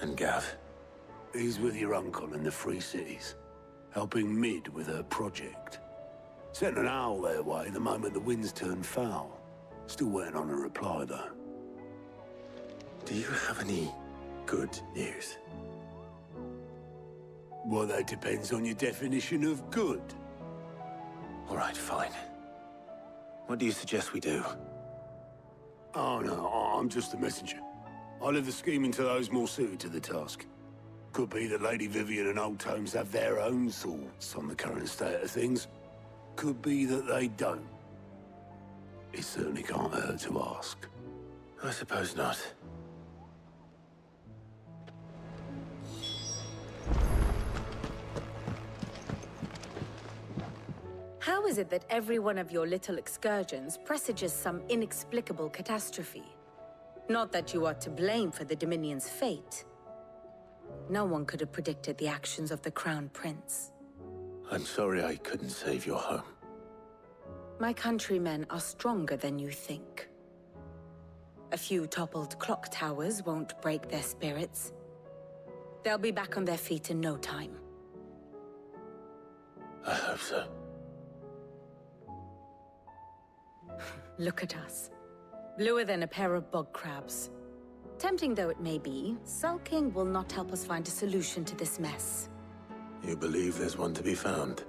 And Gav? He's with your uncle in the Free Cities, helping Mid with her project. Sent an owl their way the moment the winds turned foul. Still waiting on a reply, though. Do you have any good news? Well, that depends on your definition of good. All right, fine. What do you suggest we do? Oh, no, I'm just a messenger. I leave the scheming to those more suited to the task. Could be that Lady Vivian and Old Tomes have their own thoughts on the current state of things. Could be that they don't. It certainly can't hurt to ask. I suppose not. How is it that every one of your little excursions presages some inexplicable catastrophe? Not that you are to blame for the Dominion's fate. No one could have predicted the actions of the Crown Prince. I'm sorry I couldn't save your home. My countrymen are stronger than you think. A few toppled clock towers won't break their spirits. They'll be back on their feet in no time. I hope so. Look at us. Bluer than a pair of bog crabs. Tempting though it may be, sulking will not help us find a solution to this mess. You believe there's one to be found?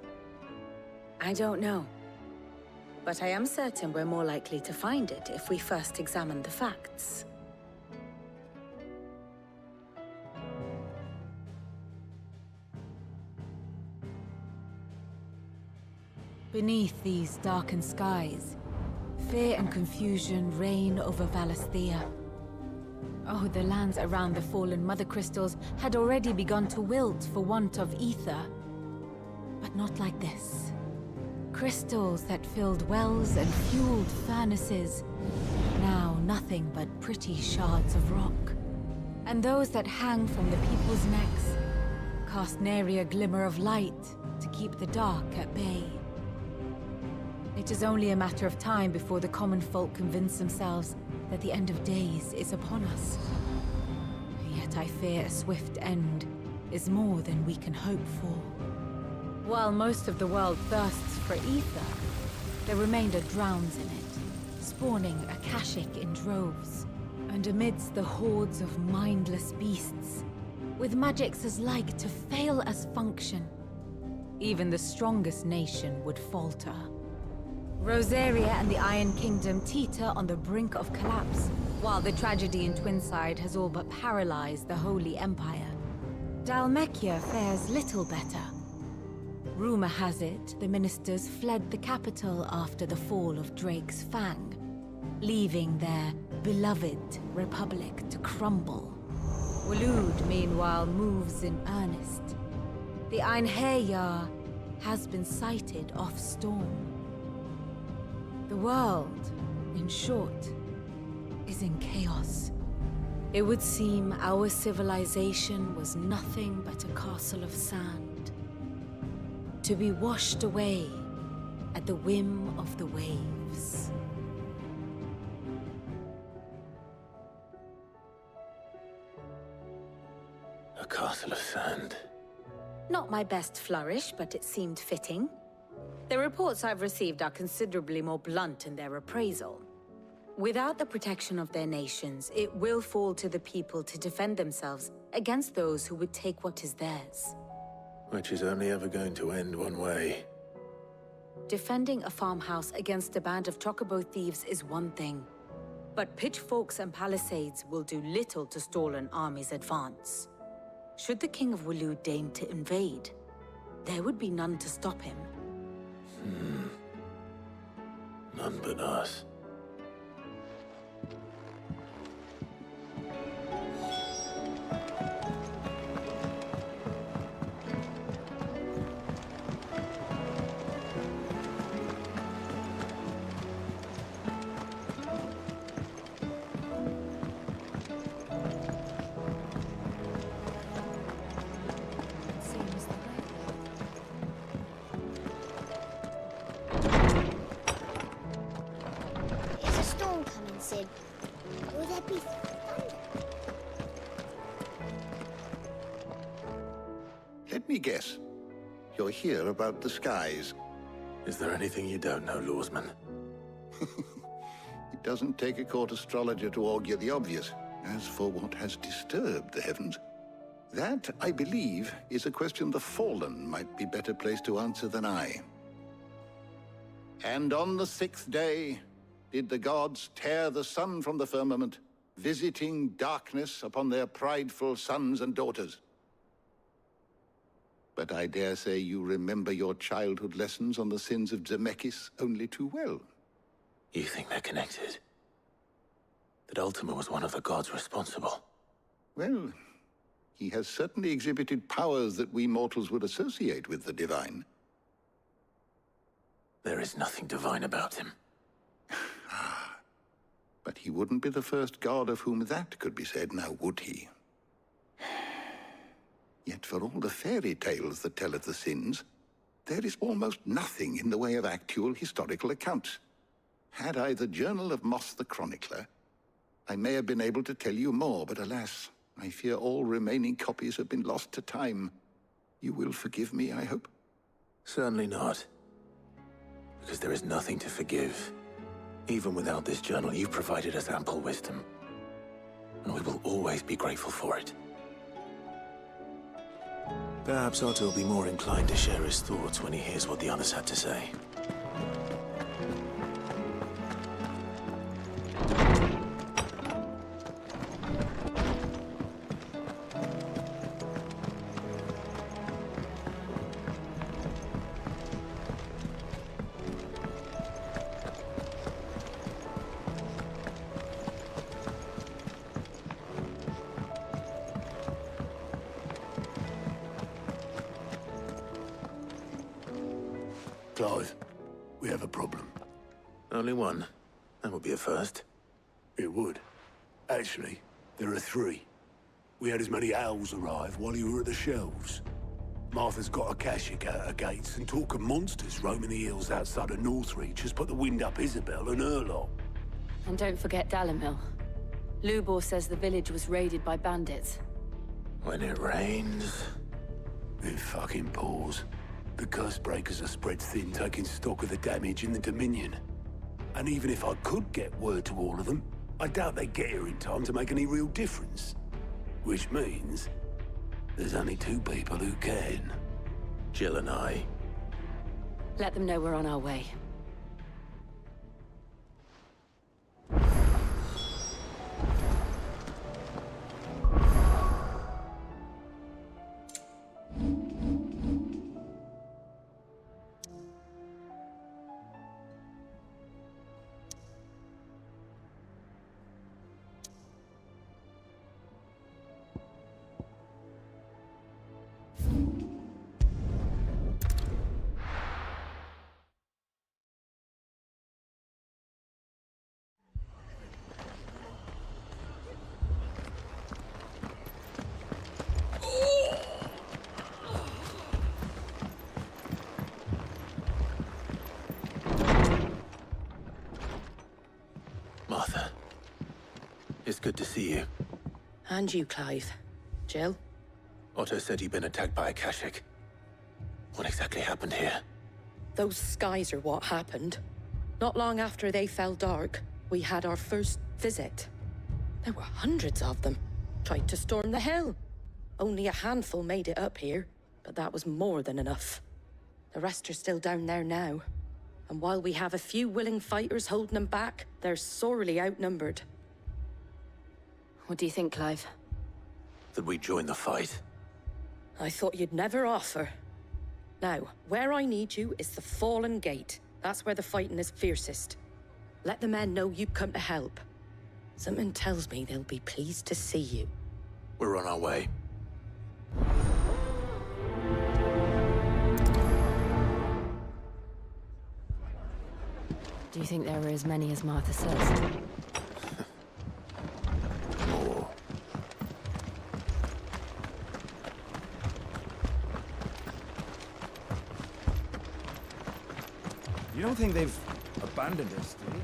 I don't know. But I am certain we're more likely to find it if we first examine the facts. Beneath these darkened skies, fear and confusion reign over Valisthea. Oh, the lands around the fallen Mother Crystals had already begun to wilt for want of ether. But not like this. Crystals that filled wells and fueled furnaces. Now nothing but pretty shards of rock. And those that hang from the people's necks cast nary a glimmer of light to keep the dark at bay. It is only a matter of time before the common folk convince themselves that the end of days is upon us. Yet I fear a swift end is more than we can hope for. While most of the world thirsts for ether, the remainder drowns in it, spawning Akashic in droves. And amidst the hordes of mindless beasts, with magics as like to fail as function, even the strongest nation would falter. Rosaria and the Iron Kingdom teeter on the brink of collapse, while the tragedy in Twinside has all but paralyzed the Holy Empire. Dhalmekia fares little better. Rumor has it the ministers fled the capital after the fall of Drake's Fang, leaving their beloved republic to crumble. Waloed, meanwhile, moves in earnest. The Einherjar has been sighted off-storm. The world, in short, is in chaos. It would seem our civilization was nothing but a castle of sand, to be washed away at the whim of the waves. A castle of sand. Not my best flourish, but it seemed fitting. The reports I've received are considerably more blunt in their appraisal. Without the protection of their nations, it will fall to the people to defend themselves against those who would take what is theirs. Which is only ever going to end one way. Defending a farmhouse against a band of chocobo thieves is one thing, but pitchforks and palisades will do little to stall an army's advance. Should the King of Waloed deign to invade, there would be none to stop him. None but us. Sid. Will there be thunder? Let me guess. You're here about the skies. Is there anything you don't know, Lawsman? It doesn't take a court astrologer to augur the obvious. As for what has disturbed the heavens, that, I believe, is a question the Fallen might be better placed to answer than I. And on the 6th day, did the gods tear the sun from the firmament, visiting darkness upon their prideful sons and daughters. But I dare say you remember your childhood lessons on the sins of Zemeckis only too well. You think they're connected? That Ultima was one of the gods responsible? Well, he has certainly exhibited powers that we mortals would associate with the divine. There is nothing divine about him. But he wouldn't be the first god of whom that could be said, now would he? Yet for all the fairy tales that tell of the sins, there is almost nothing in the way of actual historical accounts. Had I the Journal of Moss the Chronicler, I may have been able to tell you more, but alas, I fear all remaining copies have been lost to time. You will forgive me, I hope? Certainly not. Because there is nothing to forgive. Even without this journal, you've provided us ample wisdom. And we will always be grateful for it. Perhaps Otto will be more inclined to share his thoughts when he hears what the others had to say. Clive, we have a problem. Only one. That would be a first. It would. Actually, there are 3. We had as many owls arrive while you were at the shelves. Martha's got a Kashik out her gates, and talk of monsters roaming the hills outside of Northreach has put the wind up Isabel and her lot. And don't forget Dalimil. Lubor says the village was raided by bandits. When it rains... It fucking pours. The curse breakers are spread thin, taking stock of the damage in the Dominion. And even if I could get word to all of them, I doubt they'd get here in time to make any real difference. Which means... there's only 2 people who can. Jill and I. Let them know we're on our way. Martha. It's good to see you. And you, Clive. Jill? Otto said he'd been attacked by a Kashik. What exactly happened here? Those skies are what happened. Not long after they fell dark, we had our first visit. There were hundreds of them. Tried to storm the hill. Only a handful made it up here, but that was more than enough. The rest are still down there now. And while we have a few willing fighters holding them back, they're sorely outnumbered. What do you think, Clive? That we join the fight? I thought you'd never offer. Now, where I need you is the Fallen Gate. That's where the fighting is fiercest. Let the men know you've come to help. Something tells me they'll be pleased to see you. We're on our way. Do you think there are as many as Martha says? More. You don't think they've abandoned us, do you?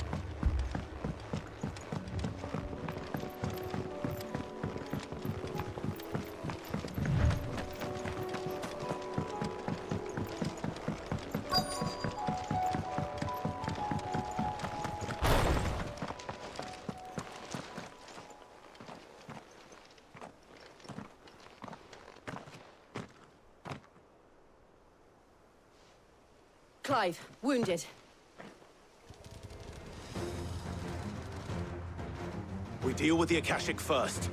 Clive, wounded. We deal with the Akashic first.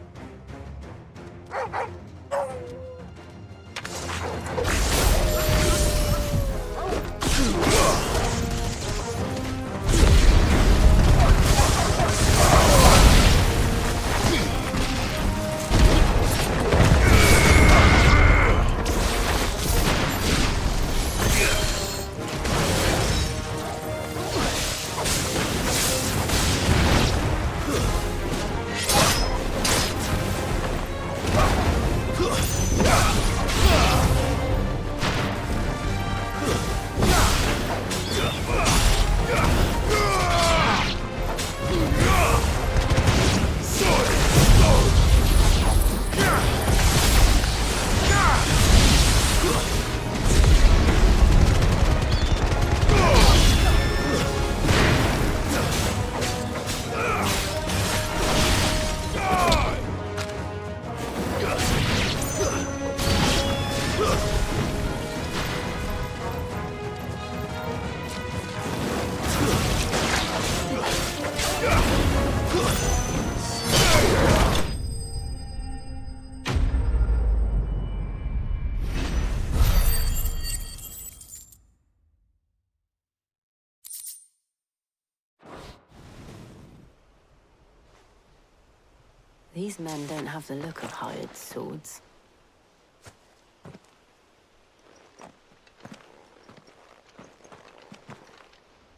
These men don't have the look of hired swords.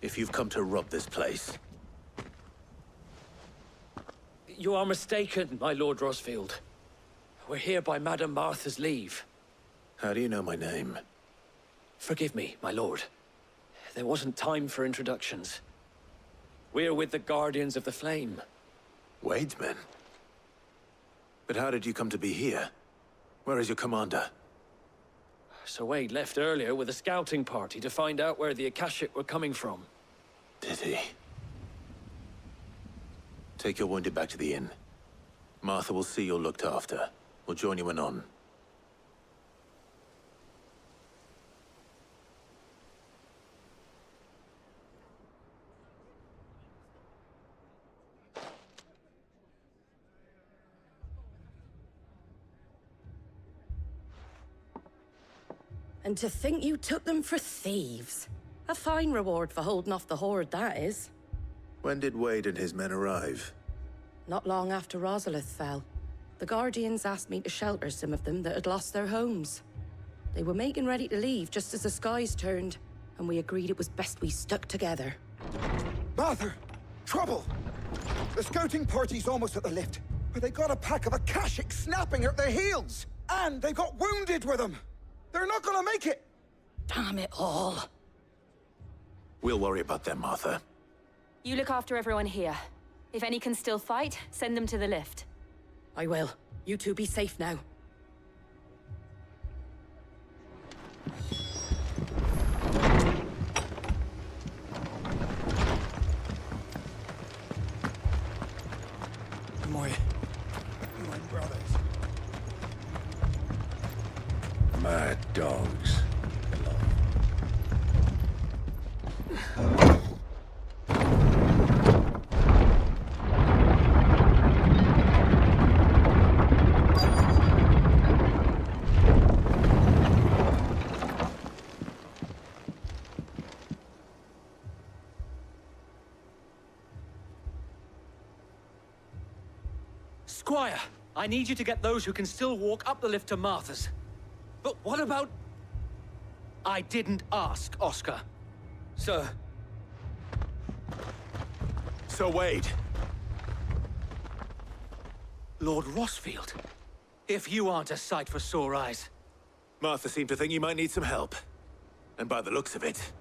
If you've come to rob this place, You are mistaken, my Lord Rosfield. We're here by Madame Martha's leave. how do you know my name? Forgive me, my lord. There wasn't time for introductions. We're with the Guardians of the Flame. Wade's men? But how did you come to be here? Where is your commander? Sir Wade left earlier with a scouting party to find out where the Akashic were coming from. Did he? Take your wounded back to the inn. Martha will see you're looked after. We'll join you anon. And to think you took them for thieves. A fine reward for holding off the horde, that is. When did Wade and his men arrive? Not long after Rosalith fell, the Guardians asked me to shelter some of them that had lost their homes. They were making ready to leave just as the skies turned, and we agreed it was best we stuck together. Martha! Trouble! The scouting party's almost at the lift, but they got a pack of Akashic snapping at their heels! And they got wounded with them! They're not gonna make it! Damn it all. We'll worry about them, Martha. You look after everyone here. If any can still fight, send them to the lift. I will. You two be safe now. My brothers. Mad dogs. Squire, I need you to get those who can still walk up the lift to Martha's. But what about... I didn't ask, Oscar. Sir. Sir Wade! Lord Rosfield. If you aren't a sight for sore eyes. Martha seemed to think you might need some help. And by the looks of it...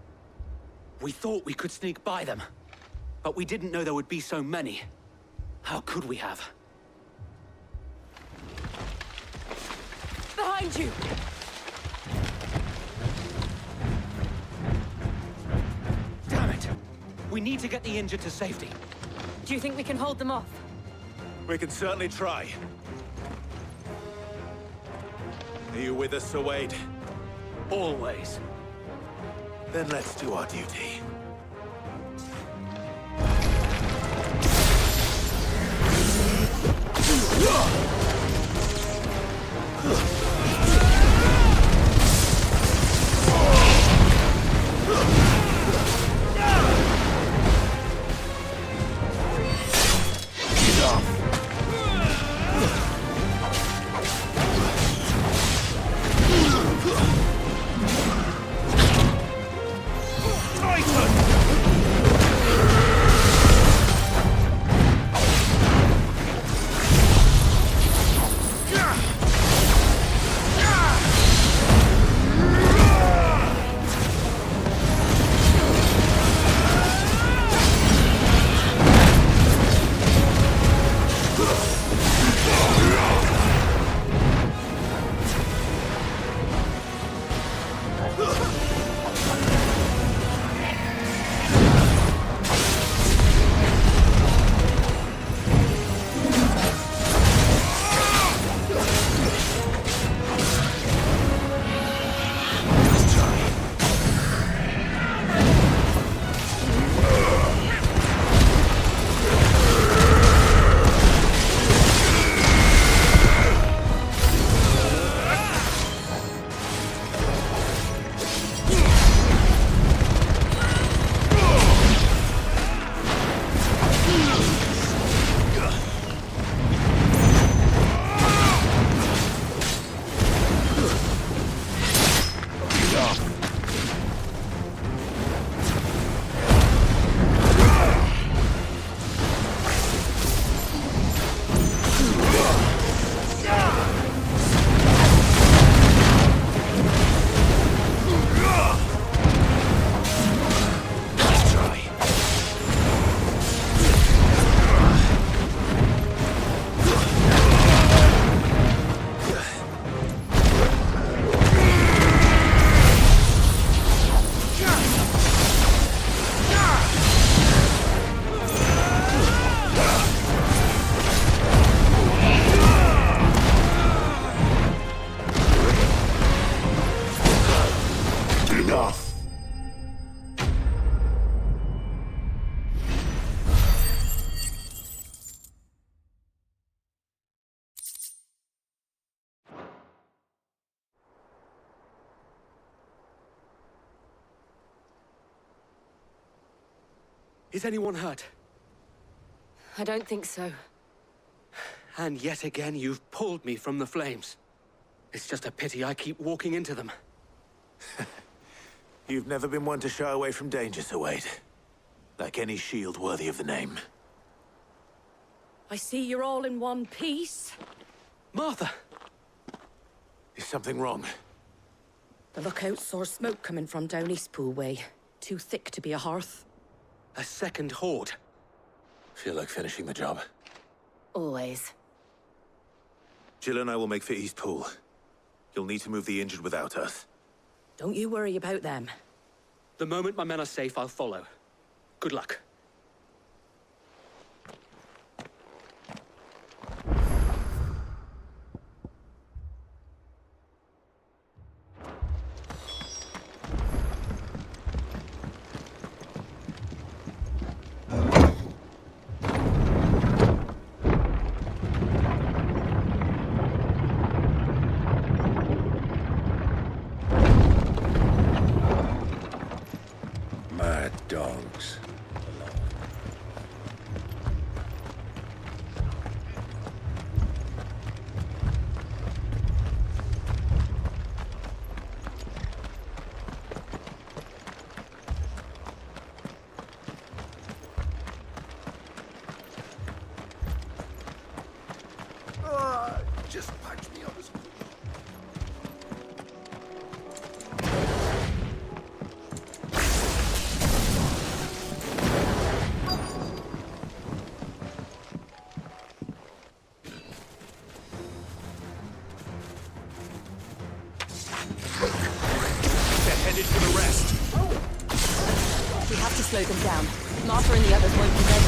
We thought we could sneak by them. But we didn't know there would be so many. How could we have? Behind you! Damn it! We need to get the injured to safety. Do you think we can hold them off? We can certainly try. Are you with us, Sir Wade? Always. Then let's do our duty. Is anyone hurt? I don't think so. And yet again, you've pulled me from the flames. It's just a pity I keep walking into them. You've never been one to shy away from danger, Sir Wade. Like any shield worthy of the name. I see you're all in one piece. Martha! Is something wrong? The lookout saw smoke coming from down Eastpool way. Too thick to be a hearth. A second horde. Feel like finishing the job. Always. Jill and I will make for Eastpool. You'll need to move the injured without us. Don't you worry about them. The moment my men are safe, I'll follow. Good luck. Mad dogs. Just punch me on the screen. They're headed for the rest. We have to slow them down. Martha and the others won't be ready.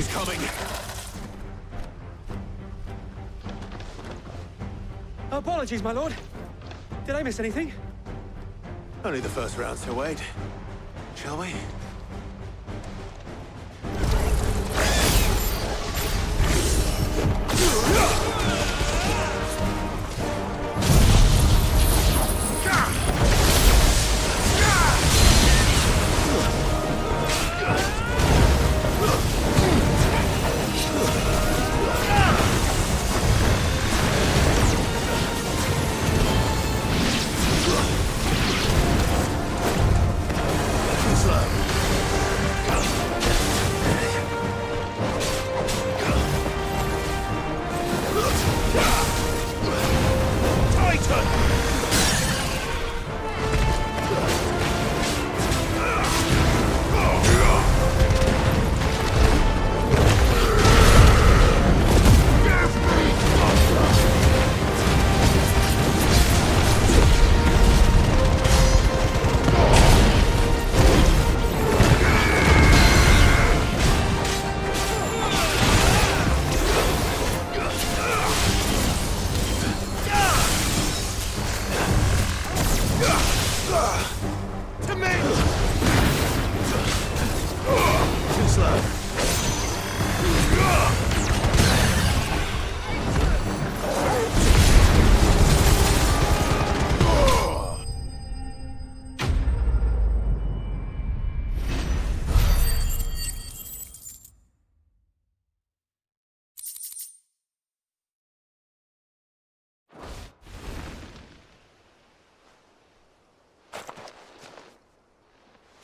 Something's coming! Apologies, my lord. Did I miss anything? Only the first round, so wait. Shall we?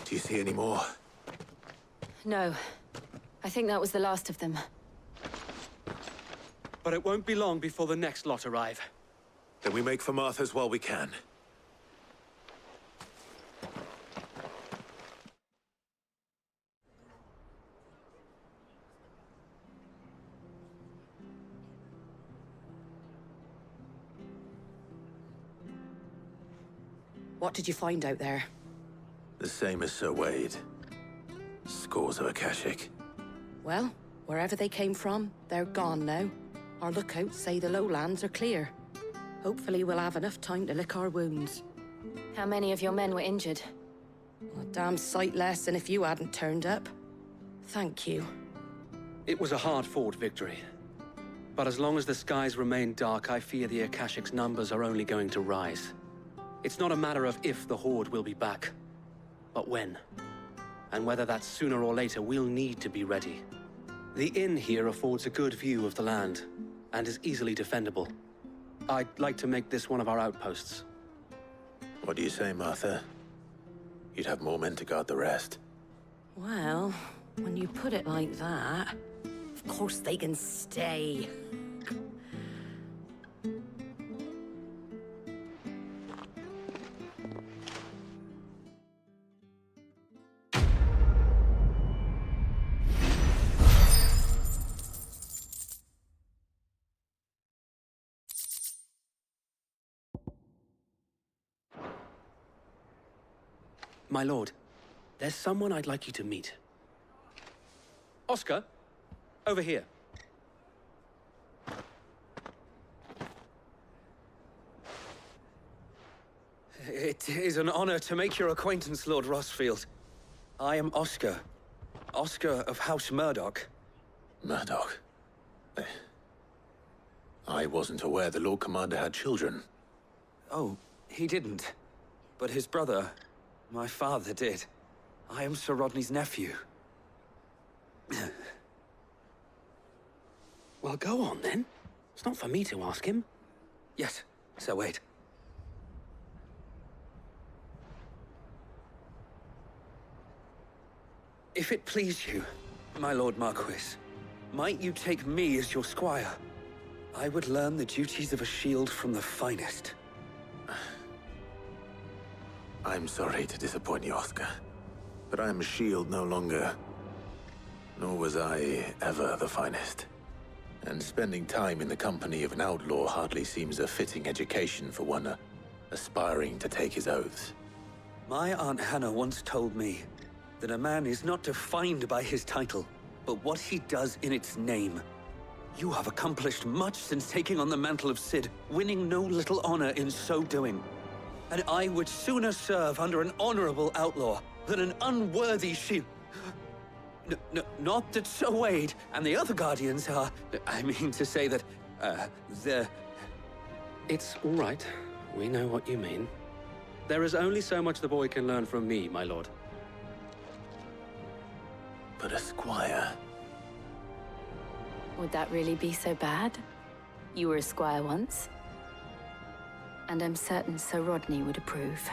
Do you see any more? No. I think that was the last of them. But it won't be long before the next lot arrive. Then we make for Martha's while we can. What did you find out there? The same as Sir Wade. Scores of Akashic. Well, wherever they came from, they're gone now. Our lookouts say the lowlands are clear. Hopefully we'll have enough time to lick our wounds. How many of your men were injured? A damn sight less than if you hadn't turned up. Thank you. It was a hard-fought victory. But as long as the skies remain dark, I fear the Akashic's numbers are only going to rise. It's not a matter of if the Horde will be back, but when. And whether that's sooner or later, we'll need to be ready. The inn here affords a good view of the land, and is easily defendable. I'd like to make this one of our outposts. What do you say, Martha? You'd have more men to guard the rest. Well, when you put it like that, of course they can stay. My lord, there's someone I'd like you to meet. Oscar, over here. It is an honor to make your acquaintance, Lord Rossfield. I am Oscar. Oscar of House Murdoch. Murdoch? I wasn't aware the Lord Commander had children. Oh, he didn't. But his brother, my father, did. I am Sir Rodney's nephew. Well, go on, then. It's not for me to ask him. Yes, Sir Wade. If it please you, my Lord Marquis, might you take me as your squire? I would learn the duties of a shield from the finest. I'm sorry to disappoint you, Oscar, but I am a shield no longer. Nor was I ever the finest. And spending time in the company of an outlaw hardly seems a fitting education for one aspiring to take his oaths. My Aunt Hannah once told me that a man is not defined by his title, but what he does in its name. You have accomplished much since taking on the mantle of Cid, winning no little honor in so doing. And I would sooner serve under an honorable outlaw than an unworthy shield. Not that Sir Wade and the other Guardians are... I mean to say that, they're... It's all right. We know what you mean. There is only so much the boy can learn from me, my lord. But a squire... Would that really be so bad? You were a squire once. And I'm certain Sir Rodney would approve.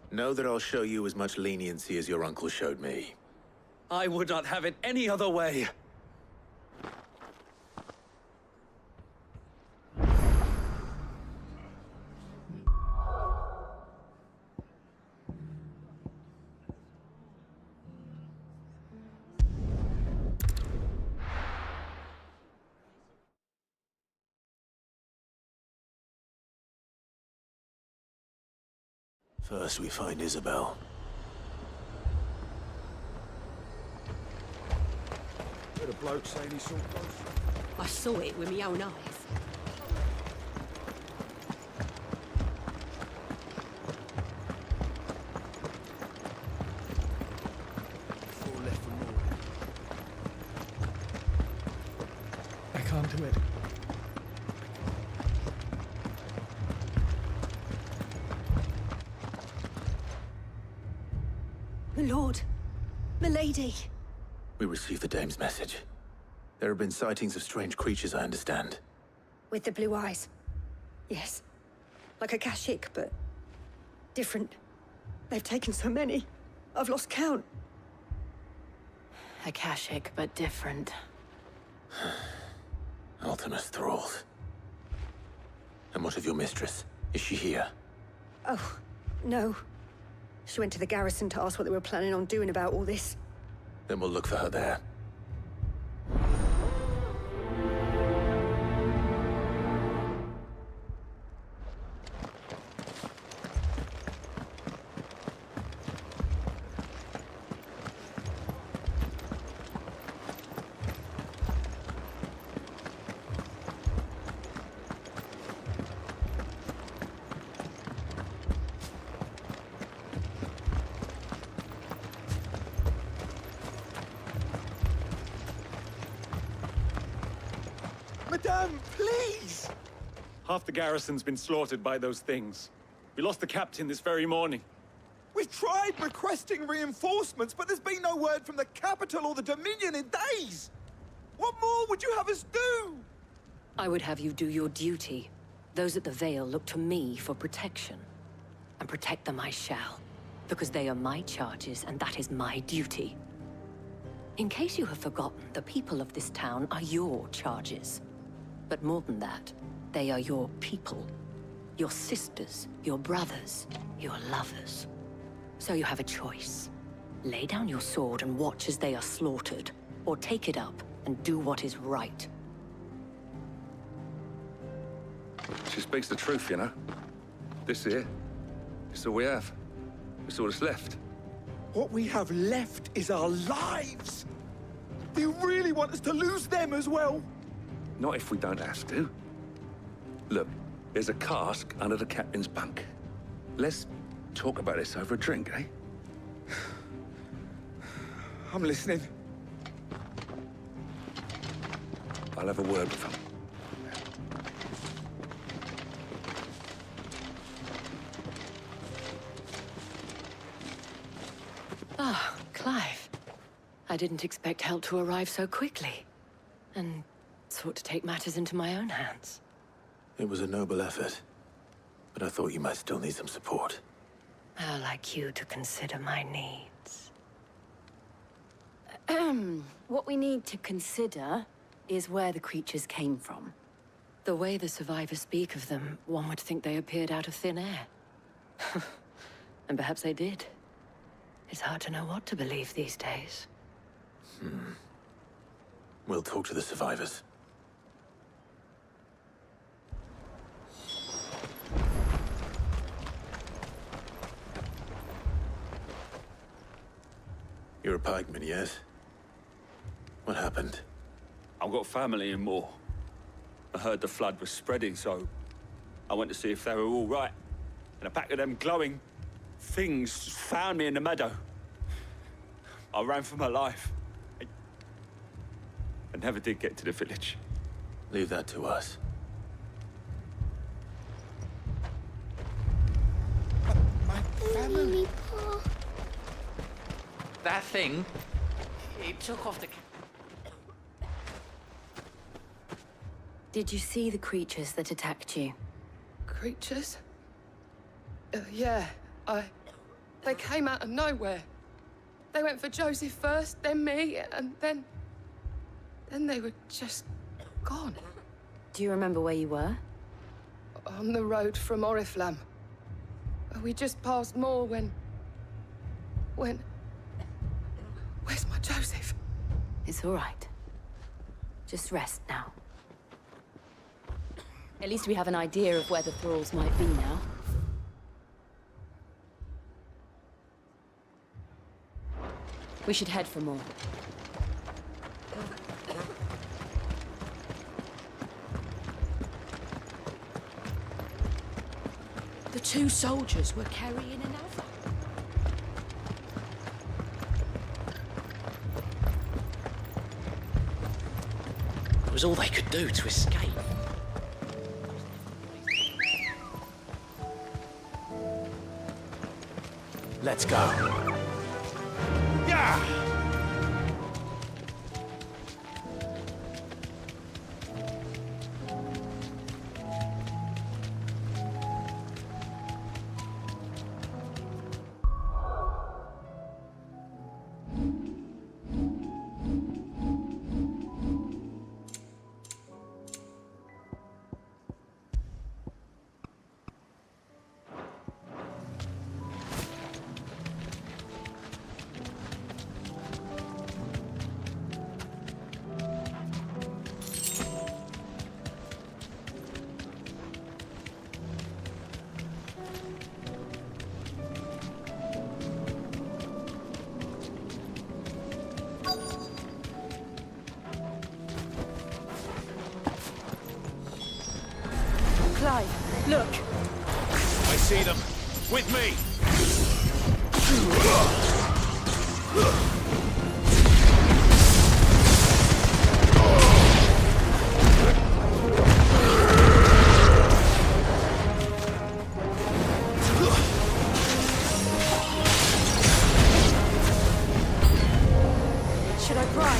Know that I'll show you as much leniency as your uncle showed me. I would not have it any other way. First we find Isabel. Heard a bloke saying he saw ghosts. I saw it with my own eyes. Four left for more. I can't do it. My lord, milady. We received the dame's message. There have been sightings of strange creatures, I understand. With the blue eyes. Yes. Like a Kashik, but different. They've taken so many. I've lost count. Akashic, but different. Ultimus thralls. And what of your mistress? Is she here? Oh, no. She went to the garrison to ask what they were planning on doing about all this. Then we'll look for her there. Madame, please! Half the garrison's been slaughtered by those things. We lost the captain this very morning. We've tried requesting reinforcements, but there's been no word from the capital or the Dominion in days! What more would you have us do? I would have you do your duty. Those at the Vale look to me for protection. And protect them I shall. Because they are my charges, and that is my duty. In case you have forgotten, the people of this town are your charges. But more than that, they are your people. Your sisters, your brothers, your lovers. So you have a choice. Lay down your sword and watch as they are slaughtered, or take it up and do what is right. She speaks the truth, you know. This here, it's all we have. It's all that's left. What we have left is our lives! Do you really want us to lose them as well? Not if we don't have to. Look, there's a cask under the captain's bunk. Let's talk about this over a drink, eh? I'm listening. I'll have a word with him. Ah, Clive. I didn't expect help to arrive so quickly. And sought to take matters into my own hands. It was a noble effort. But I thought you might still need some support. How like you to consider my needs. What we need to consider is where the creatures came from. The way the survivors speak of them, one would think they appeared out of thin air. And perhaps they did. It's hard to know what to believe these days. We'll talk to the survivors. You're a pikeman, yes? What happened? I've got family in Moor. I heard the flood was spreading, so I went to see if they were all right. And a pack of them glowing things found me in the meadow. I ran for my life. I never did get to the village. Leave that to us. My family. That thing, it took off the... Did you see the creatures that attacked you? Creatures? Yeah, They came out of nowhere. They went for Joseph first, then me, and then they were just gone. Do you remember where you were? On the road from Oriflamme. We just passed Moor when... Where's my Joseph? It's all right. Just rest now. At least we have an idea of where the thralls might be now. We should head for more. The two soldiers were carrying another. It was all they could do to escape. Let's go. Yeah! Clive, look! I see them. With me! Should I pry?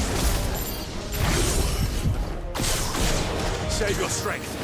Save your strength.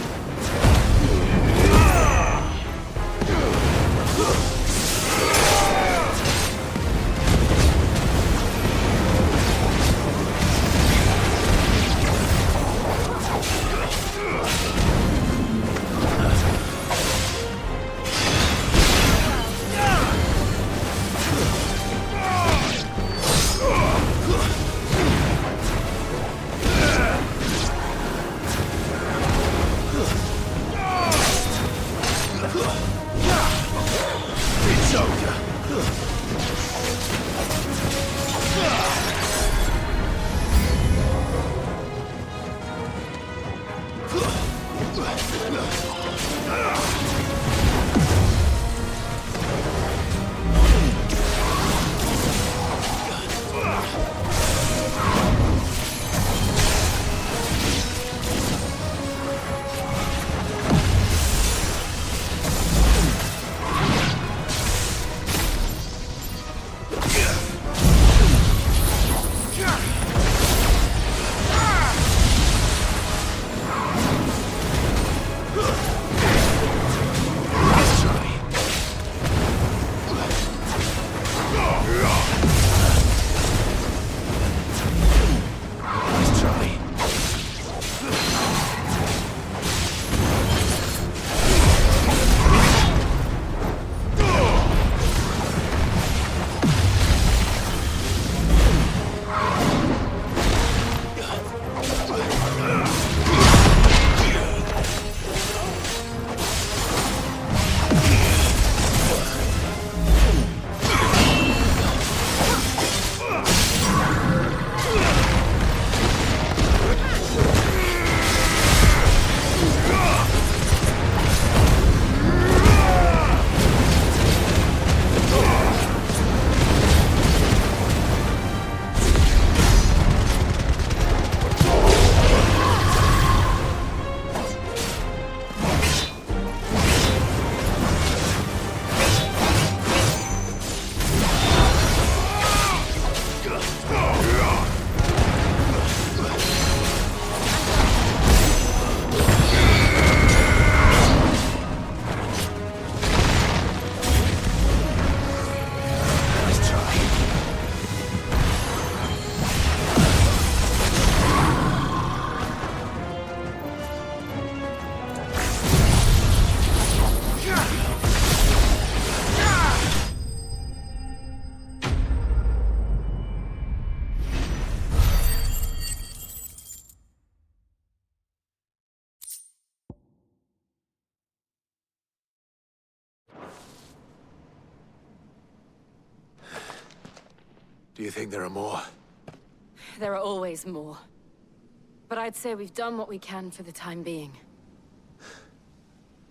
Do you think there are more? There are always more. But I'd say we've done what we can for the time being.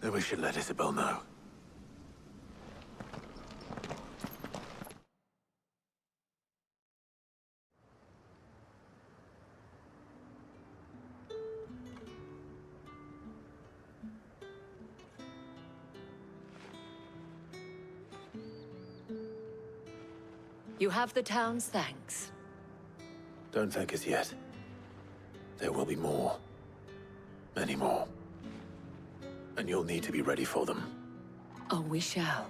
Then we should let Isabel know. You have the town's thanks. Don't thank us yet. There will be more. Many more. And you'll need to be ready for them. Oh, we shall.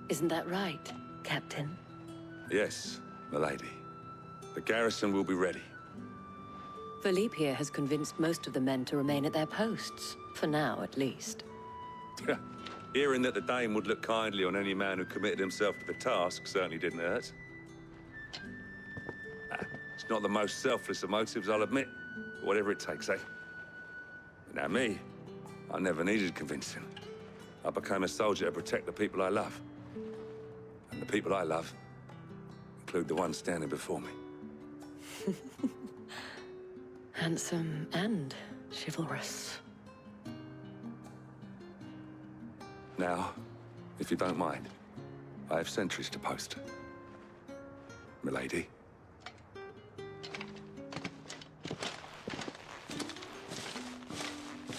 Isn't that right, Captain? Yes, milady. The garrison will be ready. Philippe here has convinced most of the men to remain at their posts. For now, at least. Hearing that the Dane would look kindly on any man who committed himself to the task certainly didn't hurt. It's not the most selfless of motives, I'll admit. But whatever it takes, eh? Now me, I never needed convincing. I became a soldier to protect the people I love. And the people I love include the ones standing before me. Handsome and chivalrous. Now, if you don't mind, I have sentries to post. Milady.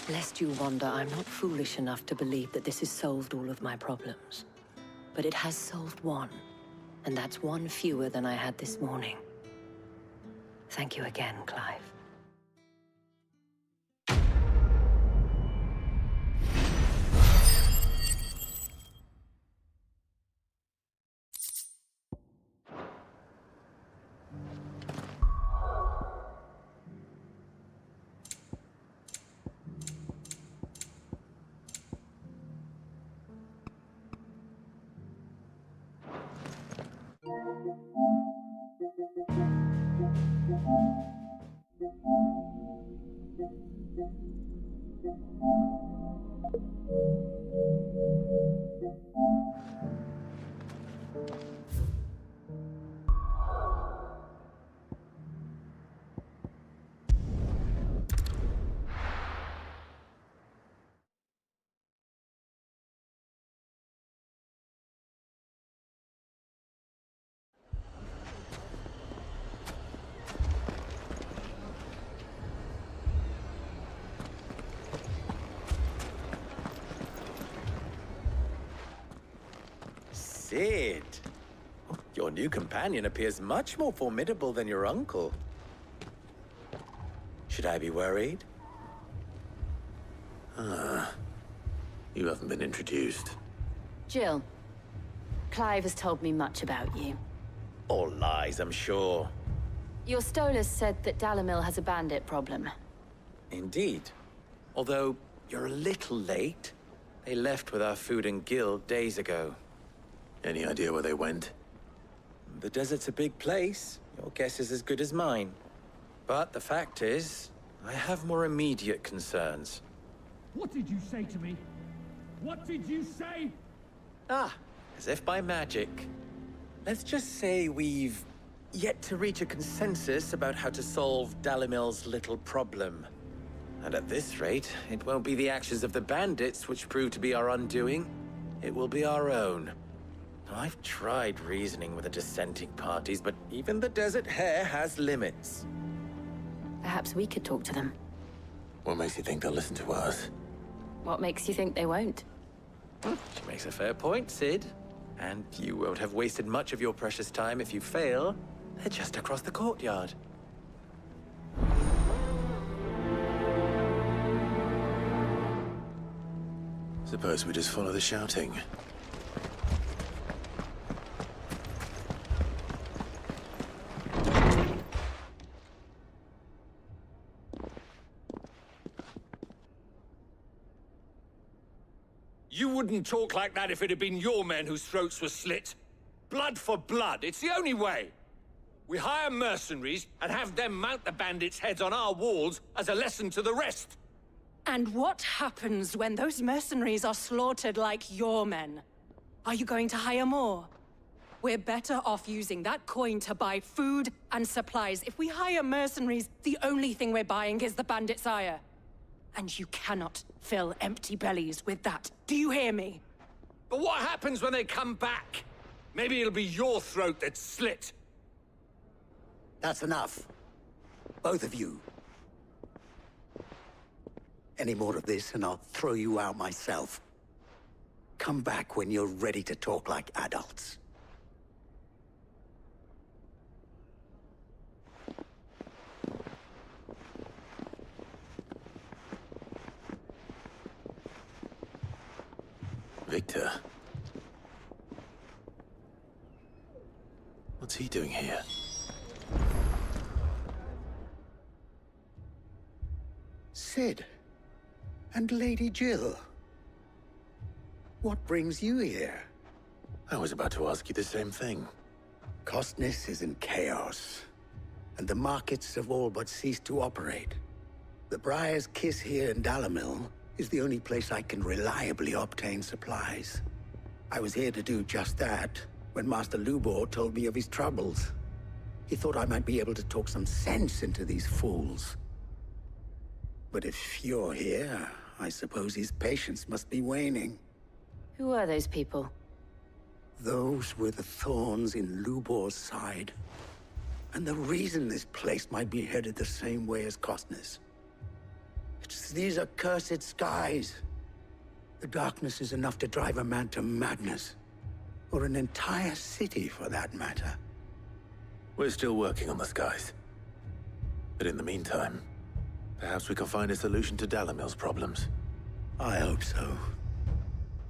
Lest you wonder, I'm not foolish enough to believe that this has solved all of my problems. But it has solved one, and that's one fewer than I had this morning. Thank you again, Clive. Sid! Your new companion appears much more formidable than your uncle. Should I be worried? You haven't been introduced. Jill, Clive has told me much about you. All lies, I'm sure. Your Stolas said that Dalimil has a bandit problem. Indeed. Although, you're a little late. They left with our food and guild days ago. Any idea where they went? The desert's a big place. Your guess is as good as mine. But the fact is, I have more immediate concerns. What did you say to me? What did you say? Ah, as if by magic. Let's just say we've yet to reach a consensus about how to solve Dalimil's little problem. And at this rate, it won't be the actions of the bandits which prove to be our undoing. It will be our own. I've tried reasoning with the dissenting parties, but even the Desert Hare has limits. Perhaps we could talk to them. What makes you think they'll listen to us? What makes you think they won't? She makes a fair point, Sid. And you won't have wasted much of your precious time if you fail. They're just across the courtyard. Suppose we just follow the shouting. You wouldn't talk like that if it had been your men whose throats were slit. Blood for blood, it's the only way. We hire mercenaries and have them mount the bandits' heads on our walls as a lesson to the rest. And what happens when those mercenaries are slaughtered like your men? Are you going to hire more? We're better off using that coin to buy food and supplies. If we hire mercenaries, the only thing we're buying is the bandit's ire. And you cannot fill empty bellies with that. Do you hear me? But what happens when they come back? Maybe it'll be your throat that's slit. That's enough. Both of you. Any more of this and I'll throw you out myself. Come back when you're ready to talk like adults. Victor. What's he doing here? Sid. And Lady Jill. What brings you here? I was about to ask you the same thing. Costness is in chaos, and the markets have all but ceased to operate. The Briar's Kiss here in Dalimil is the only place I can reliably obtain supplies. I was here to do just that when Master Lubor told me of his troubles. He thought I might be able to talk some sense into these fools. But if you're here, I suppose his patience must be waning. Who are those people? Those were the thorns in Lubor's side. And the reason this place might be headed the same way as Costness. It's these accursed skies. The darkness is enough to drive a man to madness. Or an entire city, for that matter. We're still working on the skies. But in the meantime, perhaps we can find a solution to Dalimil's problems. I hope so.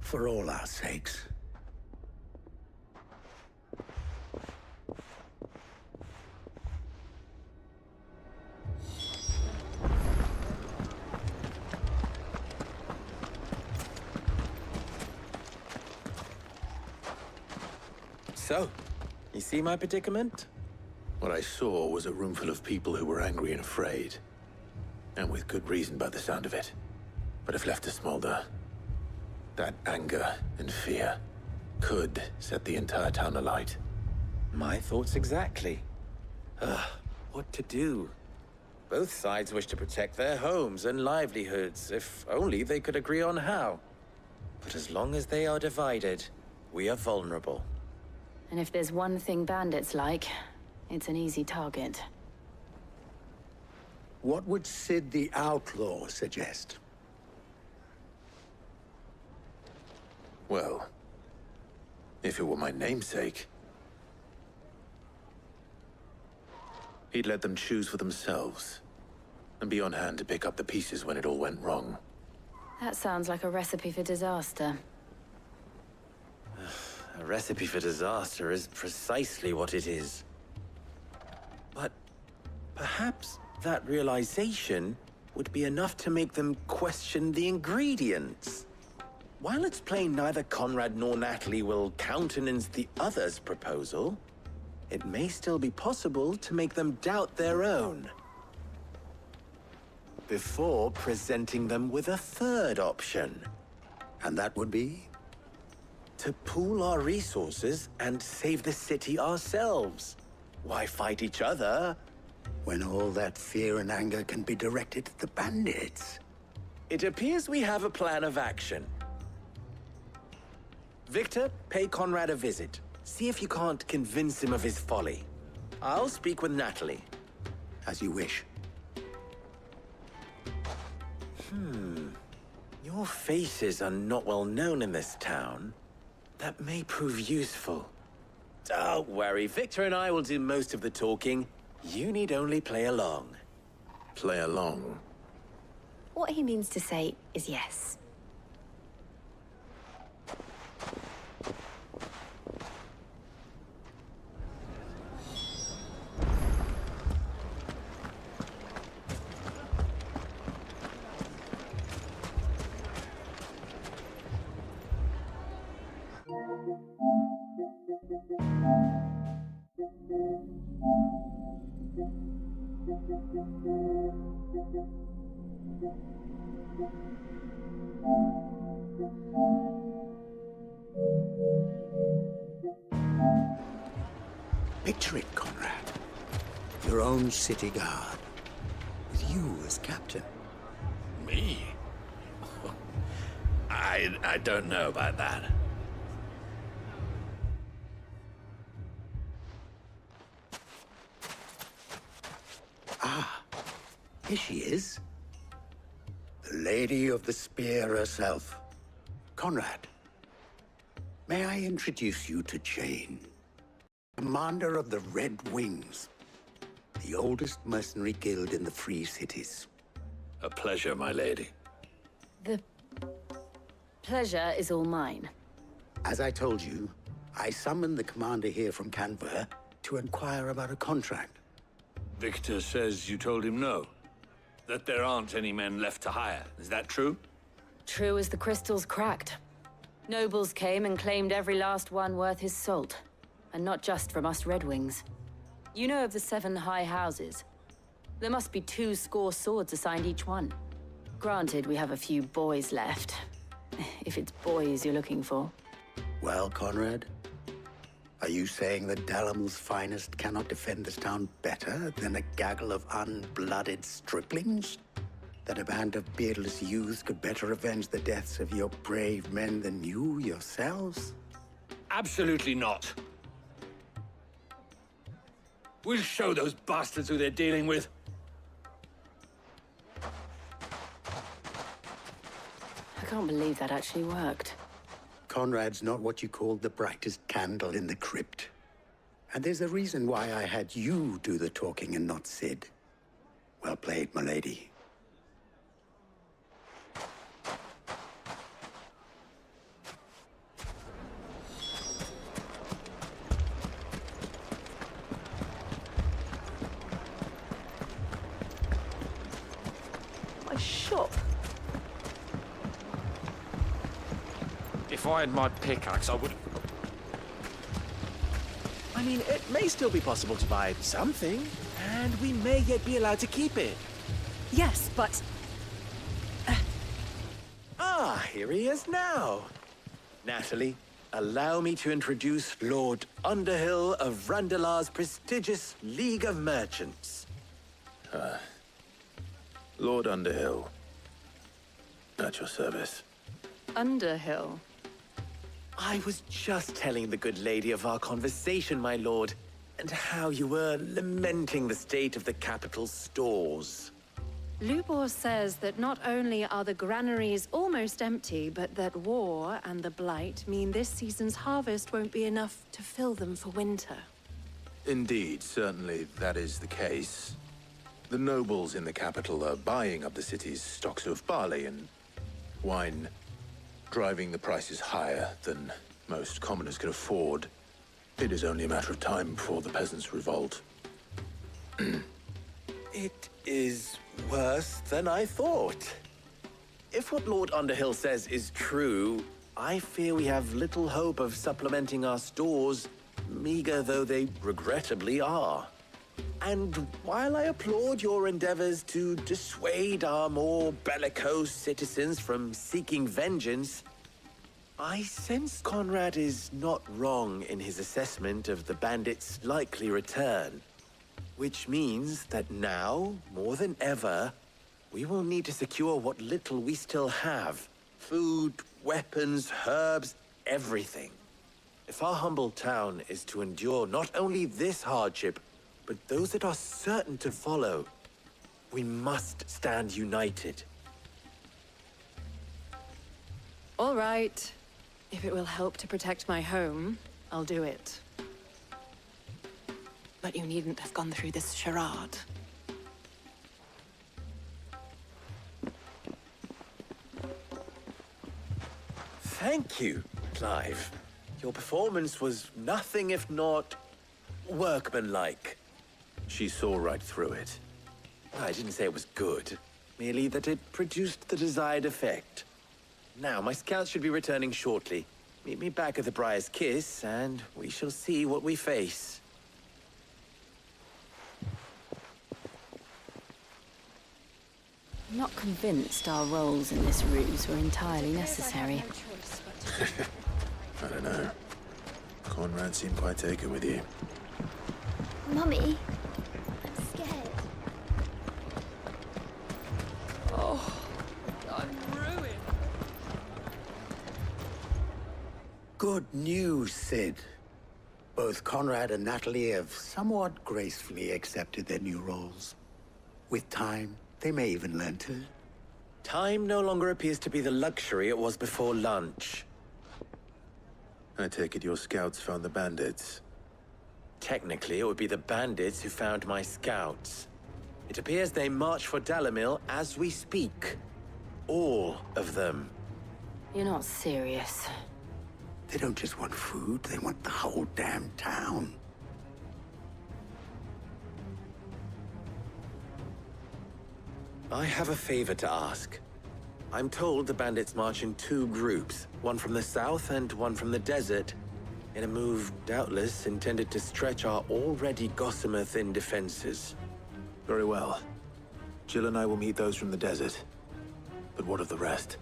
For all our sakes. So, you see my predicament? What I saw was a room full of people who were angry and afraid. And with good reason by the sound of it. But if left to smolder, that anger and fear could set the entire town alight. My thoughts exactly. What to do? Both sides wish to protect their homes and livelihoods, if only they could agree on how. But as long as they are divided, we are vulnerable. And if there's one thing bandits like, it's an easy target. What would Sid the Outlaw suggest? Well, if it were my namesake, he'd let them choose for themselves, and be on hand to pick up the pieces when it all went wrong. That sounds like a recipe for disaster. A recipe for disaster is precisely what it is. But perhaps that realization would be enough to make them question the ingredients. While it's plain neither Conrad nor Natalie will countenance the other's proposal, it may still be possible to make them doubt their own. Before presenting them with a third option. And that would be? To pool our resources and save the city ourselves. Why fight each other? When all that fear and anger can be directed at the bandits. It appears we have a plan of action. Victor, pay Conrad a visit. See if you can't convince him of his folly. I'll speak with Natalie. As you wish. Your faces are not well known in this town. That may prove useful. Don't worry, Victor and I will do most of the talking. You need only play along. Play along? What he means to say is yes. Picture it, Conrad. Your own city guard, with you as captain. Me? I don't know about that. Ah, here she is. The Lady of the Spear herself. Conrad, may I introduce you to Jane, commander of the Red Wings, the oldest mercenary guild in the Free Cities. A pleasure, my lady. The pleasure is all mine. As I told you, I summoned the commander here from Canberra to inquire about a contract. Victor says you told him no. That there aren't any men left to hire. Is that true? True as the crystals cracked. Nobles came and claimed every last one worth his salt. And not just from us Red Wings. You know of the 7 high houses. There must be 2 swords assigned each one. Granted, we have a few boys left. If it's boys you're looking for. Well, Conrad, are you saying that Dalamel's finest cannot defend this town better than a gaggle of unblooded striplings? That a band of beardless youths could better avenge the deaths of your brave men than you yourselves? Absolutely not. We'll show those bastards who they're dealing with. I can't believe that actually worked. Conrad's not what you called the brightest candle in the crypt. And there's a reason why I had you do the talking and not Sid. Well played, my lady. My shop. If I had my pickaxe, I would... I mean, it may still be possible to buy something, and we may yet be allowed to keep it. Yes, but... Ah, here he is now. Natalie, allow me to introduce Lord Underhill of Randalar's prestigious League of Merchants. Lord Underhill. At your service. Underhill? I was just telling the good lady of our conversation, my lord, and how you were lamenting the state of the capital's stores. Lubor says that not only are the granaries almost empty, but that war and the Blight mean this season's harvest won't be enough to fill them for winter. Indeed, certainly that is the case. The nobles in the capital are buying up the city's stocks of barley and wine, driving the prices higher than most commoners can afford. It is only a matter of time before the peasants revolt. It is worse than I thought. If what Lord Underhill says is true, I fear we have little hope of supplementing our stores, meager though they regrettably are. And while I applaud your endeavors to dissuade our more bellicose citizens from seeking vengeance, I sense Conrad is not wrong in his assessment of the bandits' likely return. Which means that now, more than ever, we will need to secure what little we still have. Food, weapons, herbs, everything. If our humble town is to endure not only this hardship, but those that are certain to follow, we must stand united. All right. If it will help to protect my home, I'll do it. But you needn't have gone through this charade. Thank you, Clive. Your performance was nothing if not workmanlike. She saw right through it. I didn't say it was good, merely that it produced the desired effect. Now, my scouts should be returning shortly. Meet me back at the Briar's Kiss, and we shall see what we face. I'm not convinced our roles in this ruse were entirely necessary. I don't know. Conrad seemed quite taken with you. Mummy, I'm scared. Oh, I'm ruined. Good news, Sid. Both Conrad and Natalie have somewhat gracefully accepted their new roles. With time, they may even learn to. Time no longer appears to be the luxury it was before lunch. I take it your scouts found the bandits. Technically, it would be the bandits who found my scouts. It appears they march for Dalimil as we speak. All of them. You're not serious. They don't just want food, they want the whole damn town. I have a favor to ask. I'm told the bandits march in two groups, one from the south and one from the desert, in a move doubtless intended to stretch our already gossamer-thin defenses. Very well. Jill and I will meet those from the desert. But what of the rest?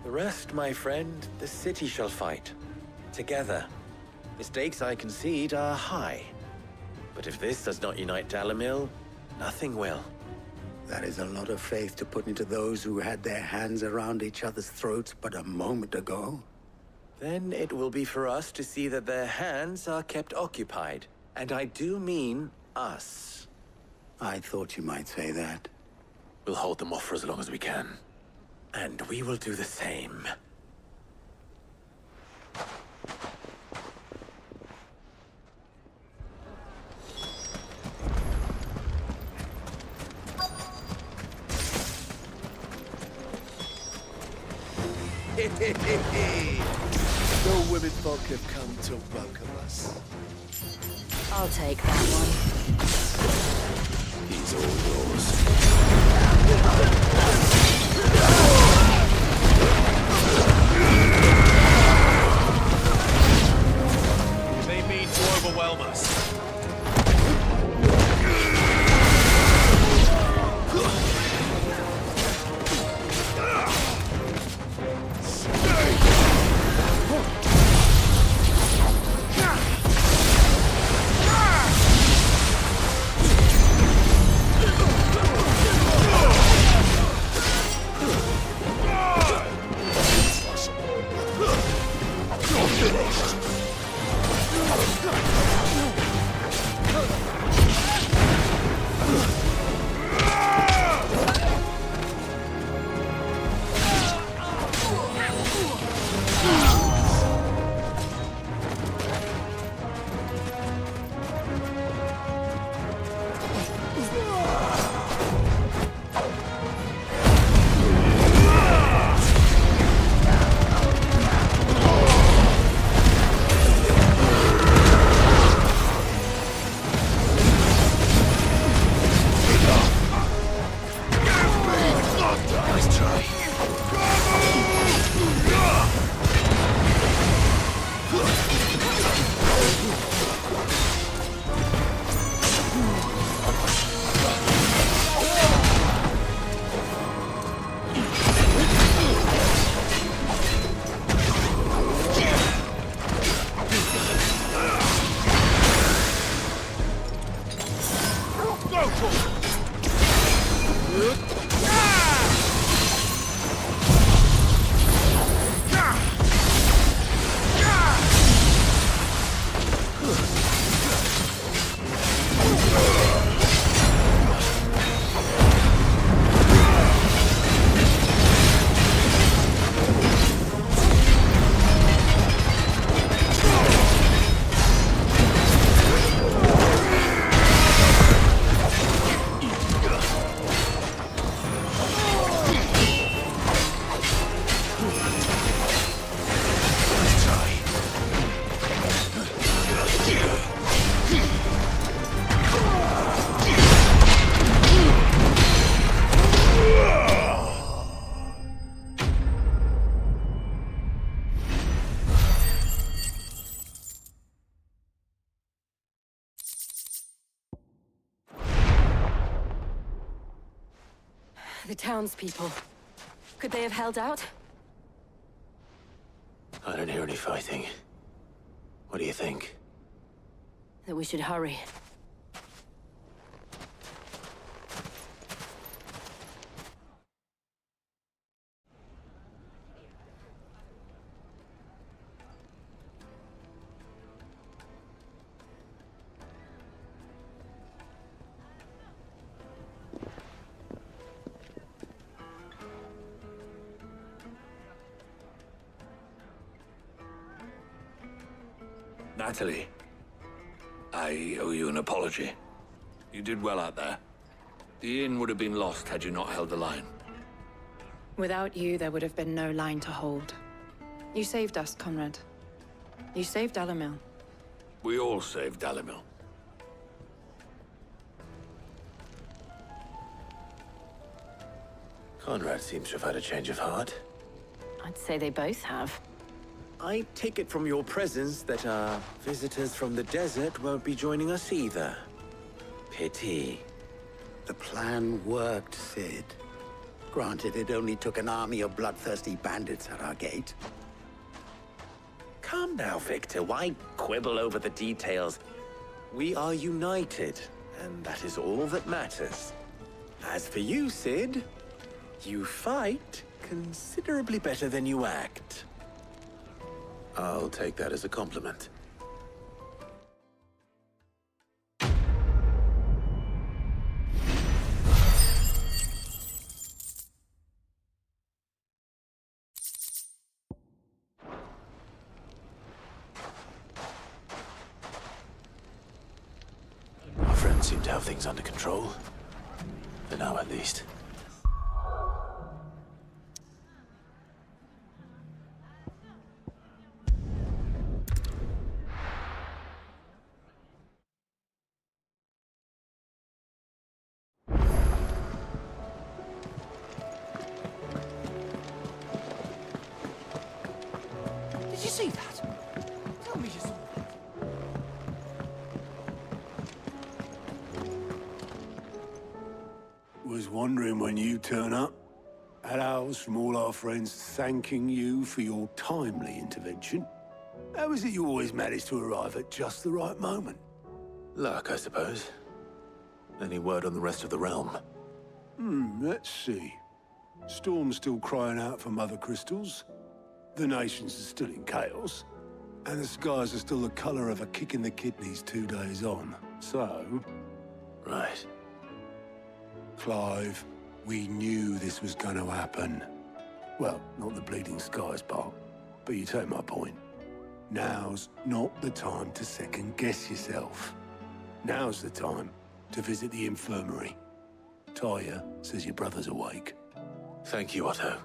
The rest, my friend, the city shall fight. Together. The stakes, I concede, are high. But if this does not unite Dalimil, nothing will. That is a lot of faith to put into those who had their hands around each other's throats but a moment ago. Then it will be for us to see that their hands are kept occupied. And I do mean us. I thought you might say that. We'll hold them off for as long as we can. And we will do the same. No women folk have come to welcome us. I'll take that one. He's all yours. They mean to overwhelm us. The townspeople. Could they have held out? I don't hear any fighting. What do you think? that we should hurry. Natalie, I owe you an apology. You did well out there. The inn would have been lost had you not held the line. Without you, there would have been no line to hold. You saved us, Conrad. You saved Dalimil. We all saved Dalimil. Conrad seems to have had a change of heart. I'd say they both have. I take it from your presence that our visitors from the desert won't be joining us either. Pity. The plan worked, Sid. Granted, it only took an army of bloodthirsty bandits at our gate. Calm now, Victor. Why quibble over the details? We are united, and that is all that matters. As for you, Sid, you fight considerably better than you act. I'll take that as a compliment. Our friends seem to have things under control. For now, at least. Did you see that? Tell me you saw that. Was wondering when you turn up. Had owls from all our friends thanking you for your timely intervention. How is it you always manage to arrive at just the right moment? Luck, I suppose. Any word on the rest of the realm? Let's see. Storm's still crying out for mother crystals. The nations are still in chaos. And the skies are still the color of a kick in the kidneys 2 days on. So... Right. Clive, we knew this was going to happen. Well, not the bleeding skies part, but you take my point. Now's not the time to second-guess yourself. Now's the time to visit the infirmary. Talia says your brother's awake. Thank you, Otto.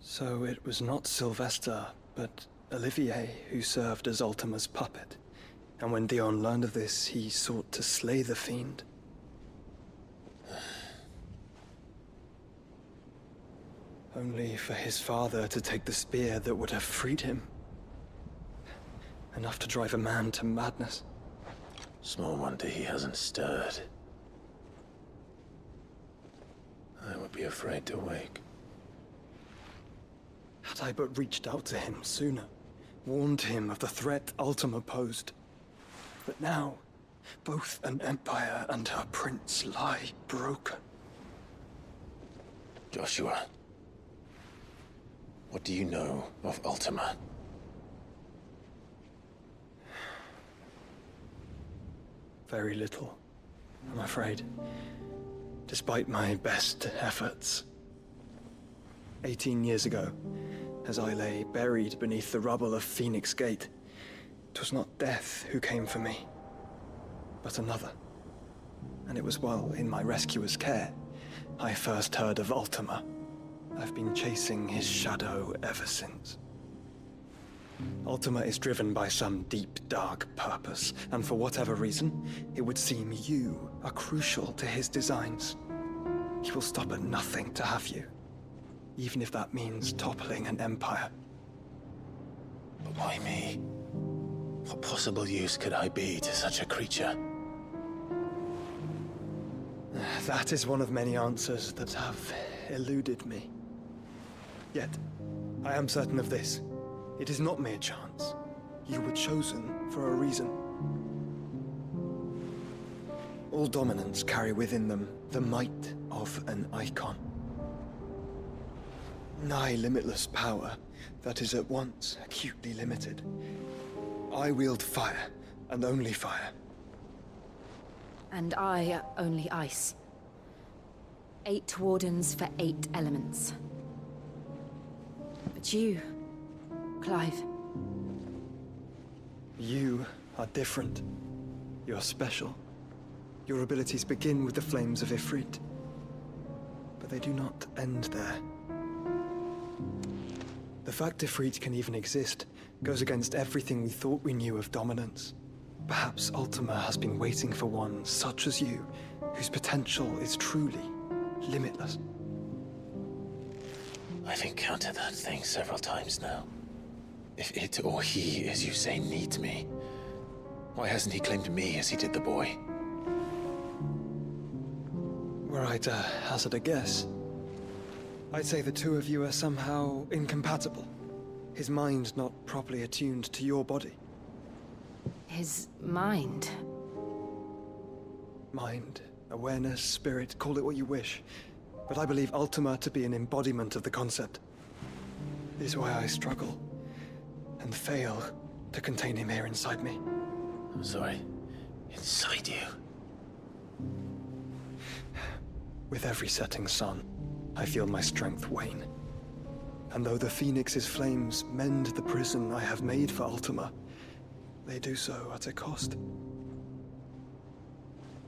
So it was not Sylvester, but Olivier who served as Ultima's puppet. And when Dion learned of this, he sought to slay the fiend. Only for his father to take the spear that would have freed him. Enough to drive a man to madness. Small wonder he hasn't stirred. I would be afraid to wake. Had I but reached out to him sooner, warned him of the threat Ultima posed. But now, both an empire and her prince lie broken. Joshua, what do you know of Ultima? Very little, I'm afraid. Despite my best efforts. 18 years ago, as I lay buried beneath the rubble of Phoenix Gate, 'twas not death who came for me, but another. And it was while in my rescuer's care, I first heard of Ultima. I've been chasing his shadow ever since. Ultima is driven by some deep, dark purpose, and for whatever reason, it would seem you are crucial to his designs. He will stop at nothing to have you, even if that means toppling an empire. But why me? What possible use could I be to such a creature? That is one of many answers that have eluded me. Yet, I am certain of this. It is not mere chance. You were chosen for a reason. All dominants carry within them the might of an icon. Nigh limitless power that is at once acutely limited. I wield fire, and only fire. And I only ice. 8 wardens for 8 elements. But you, Clive. You are different. You're special. Your abilities begin with the flames of Ifrit. But they do not end there. The fact Ifrit can even exist goes against everything we thought we knew of dominance. Perhaps Ultima has been waiting for one such as you, whose potential is truly limitless. I've encountered that thing several times now. If it or he, as you say, needs me, why hasn't he claimed me as he did the boy? Were I to hazard a guess, I'd say the two of you are somehow incompatible. His mind not properly attuned to your body. His mind? Mind, awareness, spirit, call it what you wish. But I believe Ultima to be an embodiment of the concept. This is why I struggle and fail to contain him here inside me. I'm sorry. Inside you? With every setting sun, I feel my strength wane. And though the Phoenix's flames mend the prison I have made for Ultima, they do so at a cost.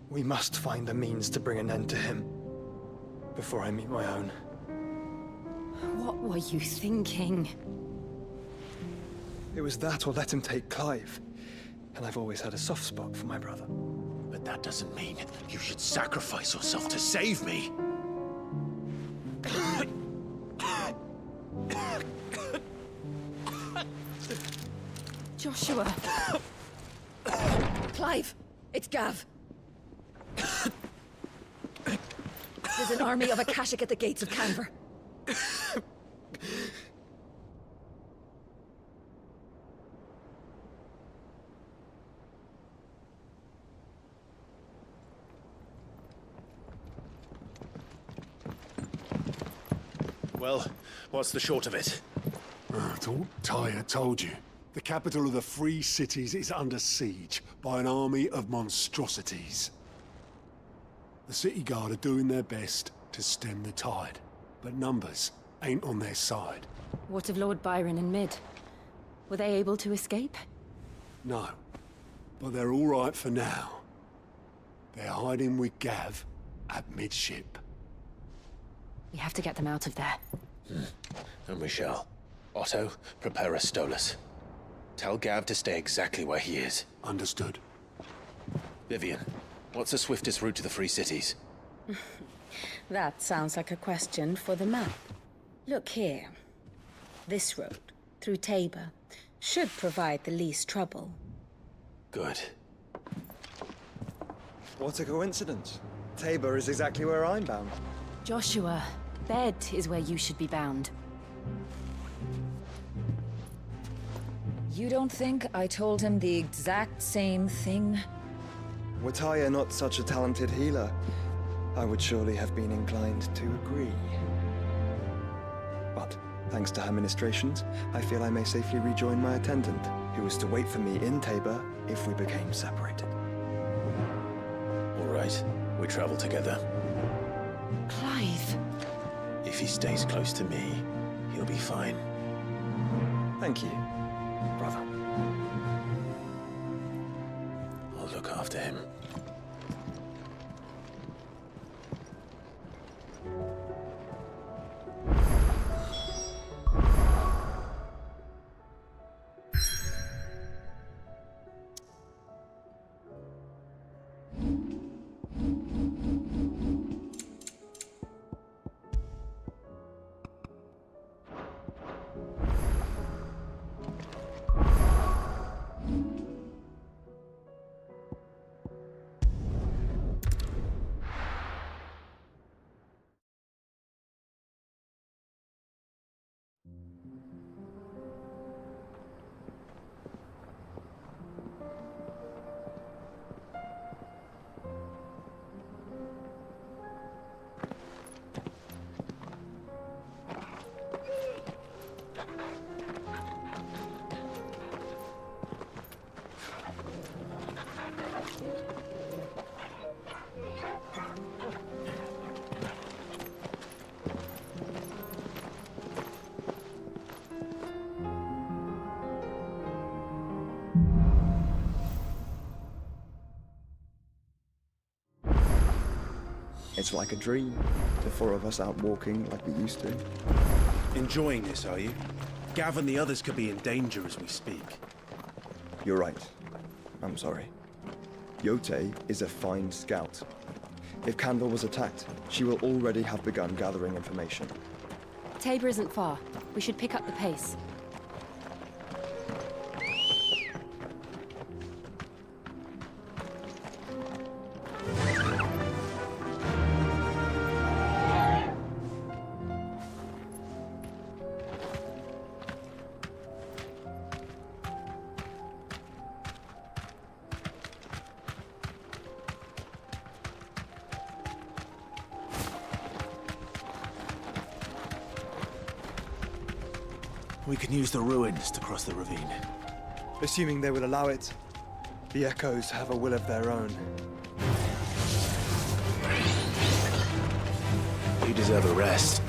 We must find a means to bring an end to him before I meet my own. What were you thinking? It was that or let him take Clive. And I've always had a soft spot for my brother. But that doesn't mean you should sacrifice yourself to save me. Joshua. Clive, it's Gav. There's an army of Akashic at the gates of Canver. Well, what's the short of it? I thought Tyre told you. The capital of the Free Cities is under siege by an army of monstrosities. The City Guard are doing their best to stem the tide, but numbers ain't on their side. What of Lord Byron and Mid? Were they able to escape? No, but they're all right for now. They're hiding with Gav at midship. We have to get them out of there. And we shall. Otto, prepare a Stolas. Tell Gav to stay exactly where he is. Understood. Vivian, what's the swiftest route to the Free Cities? That sounds like a question for the map. Look here. This road, through Tabor, should provide the least trouble. Good. What a coincidence. Tabor is exactly where I'm bound. Joshua, bed is where you should be bound. You don't think I told him the exact same thing? Were Tyre not such a talented healer, I would surely have been inclined to agree. But, thanks to her ministrations, I feel I may safely rejoin my attendant, who was to wait for me in Tabor if we became separated. All right, we travel together. Clive! If he stays close to me, he'll be fine. Thank you, brother. I'll look after him. It's like a dream. The four of us out walking like we used to. Enjoying this, are you? Gav and the others could be in danger as we speak. You're right. I'm sorry. Yote is a fine scout. If Candle was attacked, she will already have begun gathering information. Tabor isn't far. We should pick up the pace. We can use the ruins to cross the ravine. Assuming they will allow it, the Echoes have a will of their own. You deserve a rest.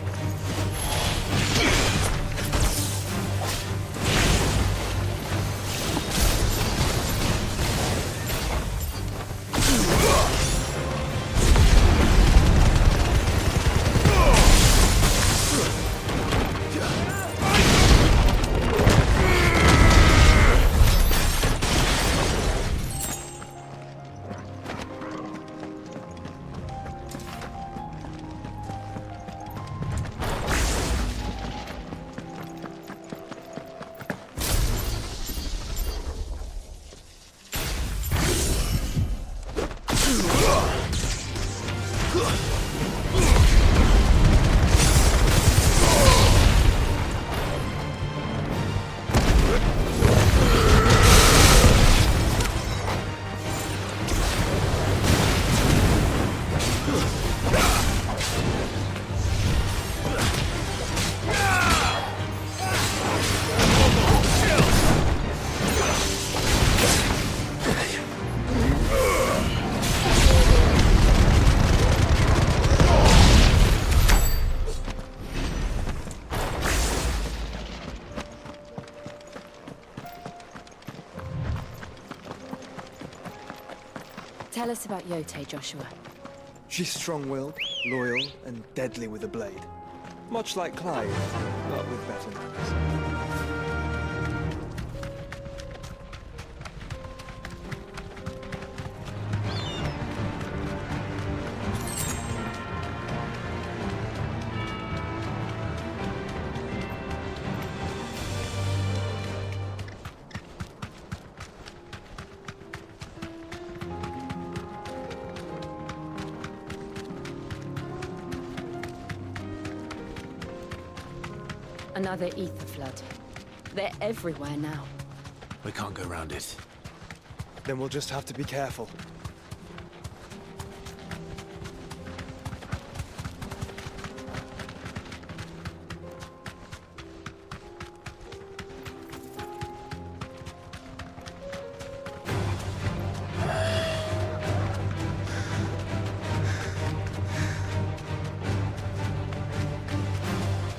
Tell us about Yote, Joshua. She's strong-willed, loyal, and deadly with a blade. Much like Clive, but with better manners. Another ether flood. They're everywhere now. We can't go around it. Then we'll just have to be careful.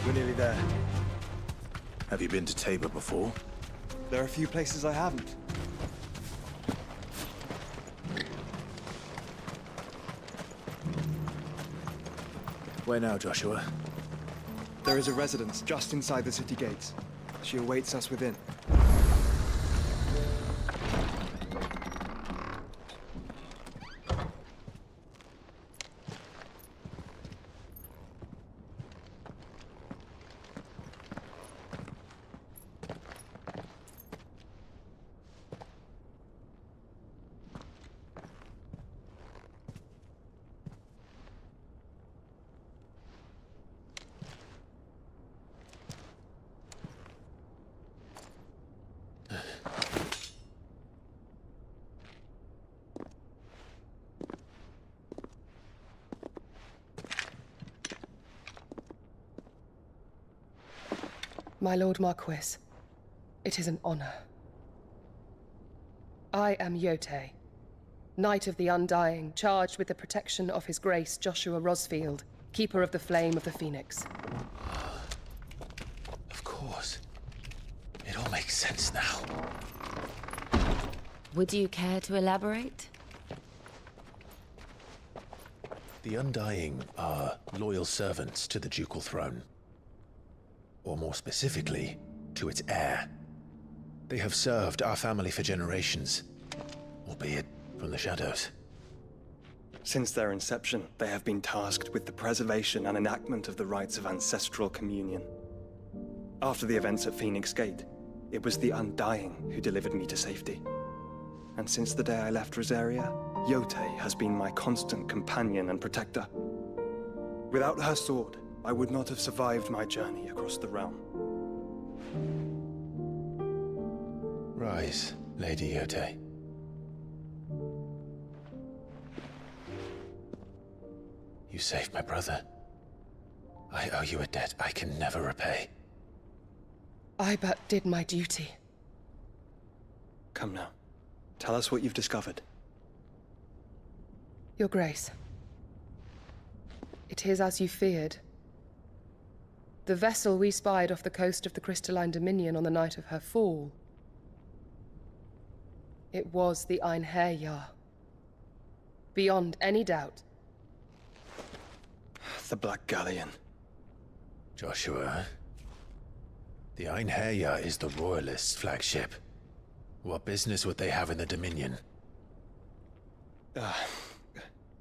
We're nearly there. Have you been to Tabor before? There are a few places I haven't. Where now, Joshua? There is a residence just inside the city gates. She awaits us within. My Lord Marquis, it is an honor. I am Yote, Knight of the Undying, charged with the protection of His Grace Joshua Rosfield, Keeper of the Flame of the Phoenix. Of course. It all makes sense now. Would you care to elaborate? The Undying are loyal servants to the ducal throne. Or more specifically, to its heir. They have served our family for generations, albeit from the shadows. Since their inception, they have been tasked with the preservation and enactment of the rites of ancestral communion. After the events at Phoenix Gate, it was the Undying who delivered me to safety. And since the day I left Rosaria, Yotei has been my constant companion and protector. Without her sword, I would not have survived my journey across the realm. Rise, Lady Yotei. You saved my brother. I owe you a debt I can never repay. I but did my duty. Come now. Tell us what you've discovered. Your Grace. It is as you feared. The vessel we spied off the coast of the Crystalline Dominion on the night of her fall. It was the Einherjar. Beyond any doubt. The Black Galleon. Joshua, the Einherjar is the Royalists' flagship. What business would they have in the Dominion?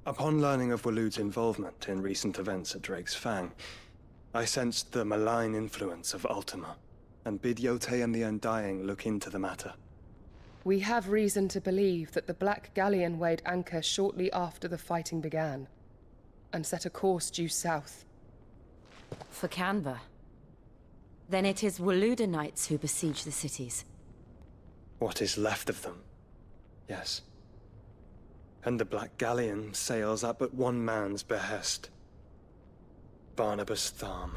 Upon learning of Waloed's involvement in recent events at Drake's Fang, I sensed the malign influence of Ultima, and bid Yotei and the Undying look into the matter. We have reason to believe that the Black Galleon weighed anchor shortly after the fighting began, and set a course due south. For Canva. Then it is Waloed Knights who besiege the cities. What is left of them, yes. And the Black Galleon sails at but one man's behest. Barnabas Tharm.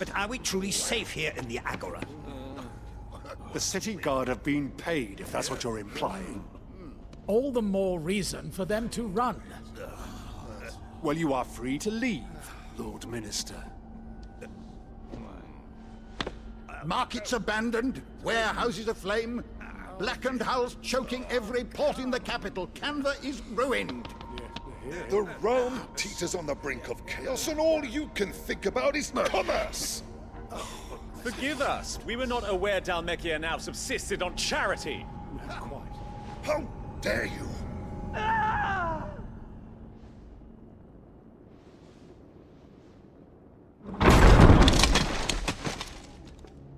But are we truly safe here in the Agora? The city guard have been paid, if that's what you're implying. All the more reason for them to run. Well, you are free to leave, Lord Minister. Markets abandoned, warehouses aflame, blackened hulls choking every port in the capital. Canva is ruined. The realm teeters on the brink of chaos, and all you can think about is commerce! Forgive us. We were not aware Dhalmekia now subsisted on charity. How dare you?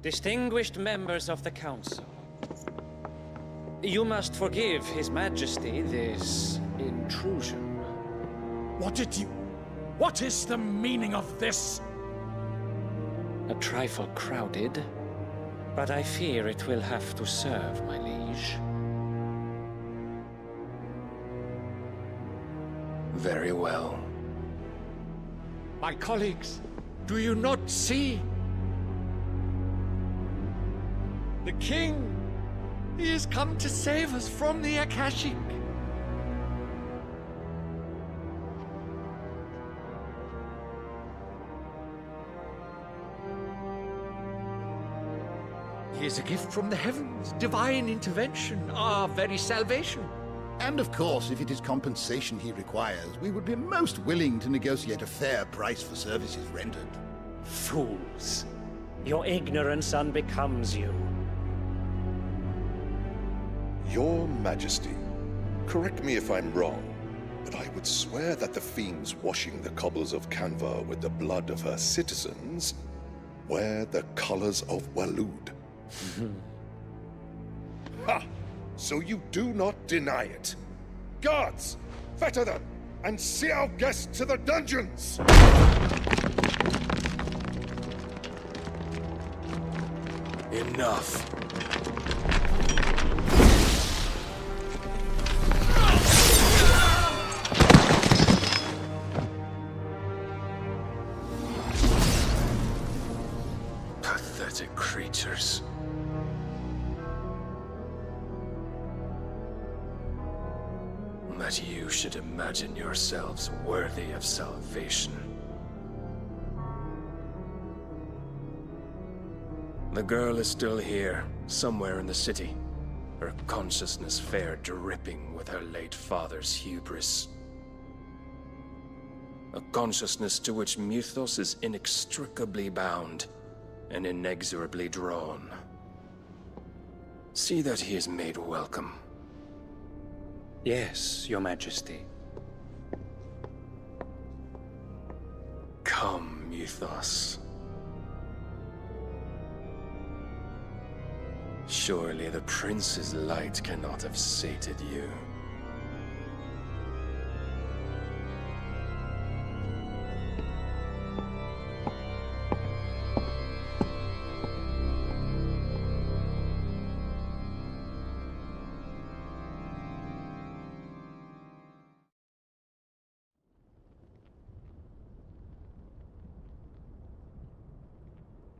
Distinguished members of the Council, you must forgive His Majesty this intrusion. What is the meaning of this? A trifle crowded, but I fear it will have to serve, my liege. Very well. My colleagues, do you not see? The King! He has come to save us from the Akashic! He is a gift from the heavens, divine intervention, our very salvation. And of course, if it is compensation he requires, we would be most willing to negotiate a fair price for services rendered. Fools. Your ignorance unbecomes you. Your Majesty, correct me if I'm wrong, but I would swear that the fiends washing the cobbles of Canva with the blood of her citizens wear the colors of Waloed. Ha! So you do not deny it. Guards, fetter them, and see our guests to the dungeons! Enough. Pathetic creatures. that you should imagine yourselves worthy of salvation. The girl is still here, somewhere in the city. Her consciousness fair dripping with her late father's hubris. A consciousness to which Mythos is inextricably bound and inexorably drawn. See that he is made welcome. Yes, Your Majesty. Come, Mythos. Surely the prince's light cannot have sated you.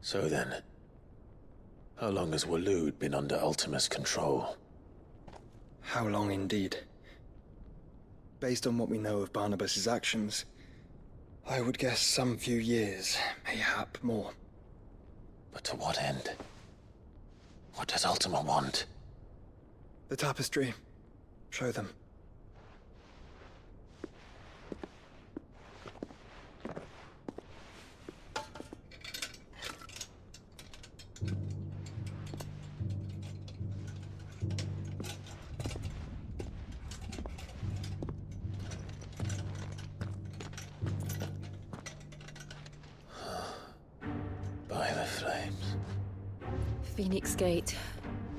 So then, how long has Waloed been under Ultima's control? How long indeed? Based on what we know of Barnabas's actions, I would guess some few years, mayhap more. But to what end? What does Ultima want? The tapestry. Show them. By the flames. Phoenix Gate,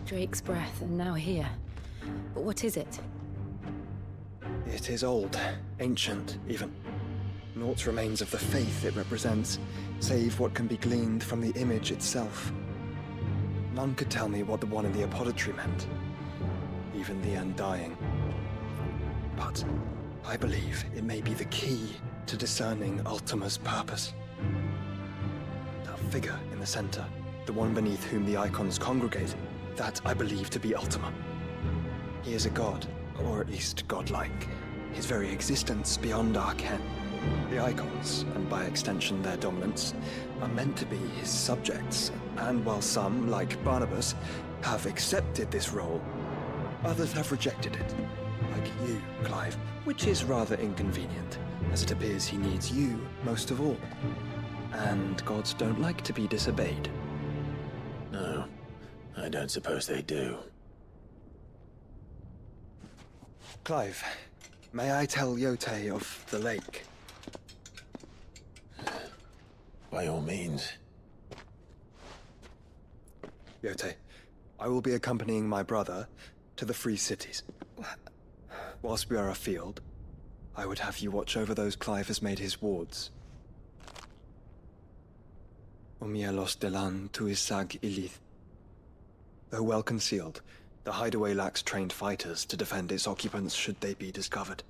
Drake's Breath, and now here. But what is it? It is old, ancient, even. Naught remains of the faith it represents, save what can be gleaned from the image itself. None could tell me what the one in the apothecary meant, even the Undying. But I believe it may be the key to discerning Ultima's purpose. That figure in the center, the one beneath whom the icons congregate, that I believe to be Ultima. He is a god, or at least godlike. His very existence beyond our ken. The icons, and by extension their dominance, are meant to be his subjects, and while some, like Barnabas, have accepted this role, others have rejected it. Like you, Clive, which is rather inconvenient, as it appears he needs you most of all. And gods don't like to be disobeyed. No, I don't suppose they do. Clive, may I tell Yote of the lake? By all means. Yote, I will be accompanying my brother to the Free Cities. Whilst we are afield, I would have you watch over those Clive has made his wards. Umielos delan tuisag ilith. Though well concealed, the hideaway lacks trained fighters to defend its occupants should they be discovered.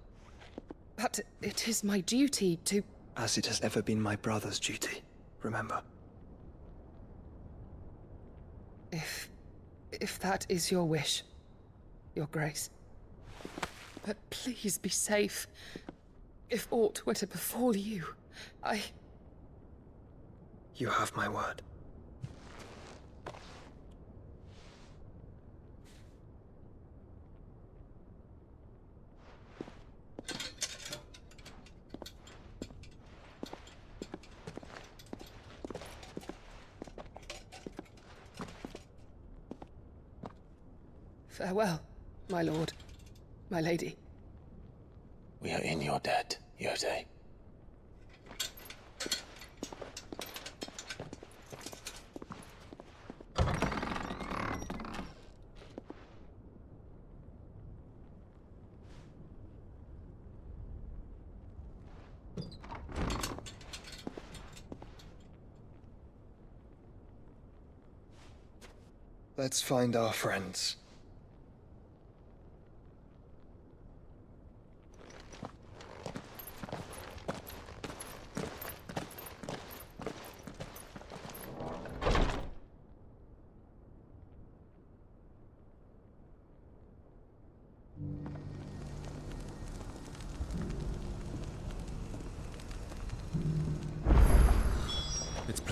But it is my duty to... As it has ever been my brother's duty, remember. If that is your wish, Your Grace. But please be safe. If aught were to befall you, You have my word. Farewell, my lord, my lady. We are in your debt, Yote. Let's find our friends.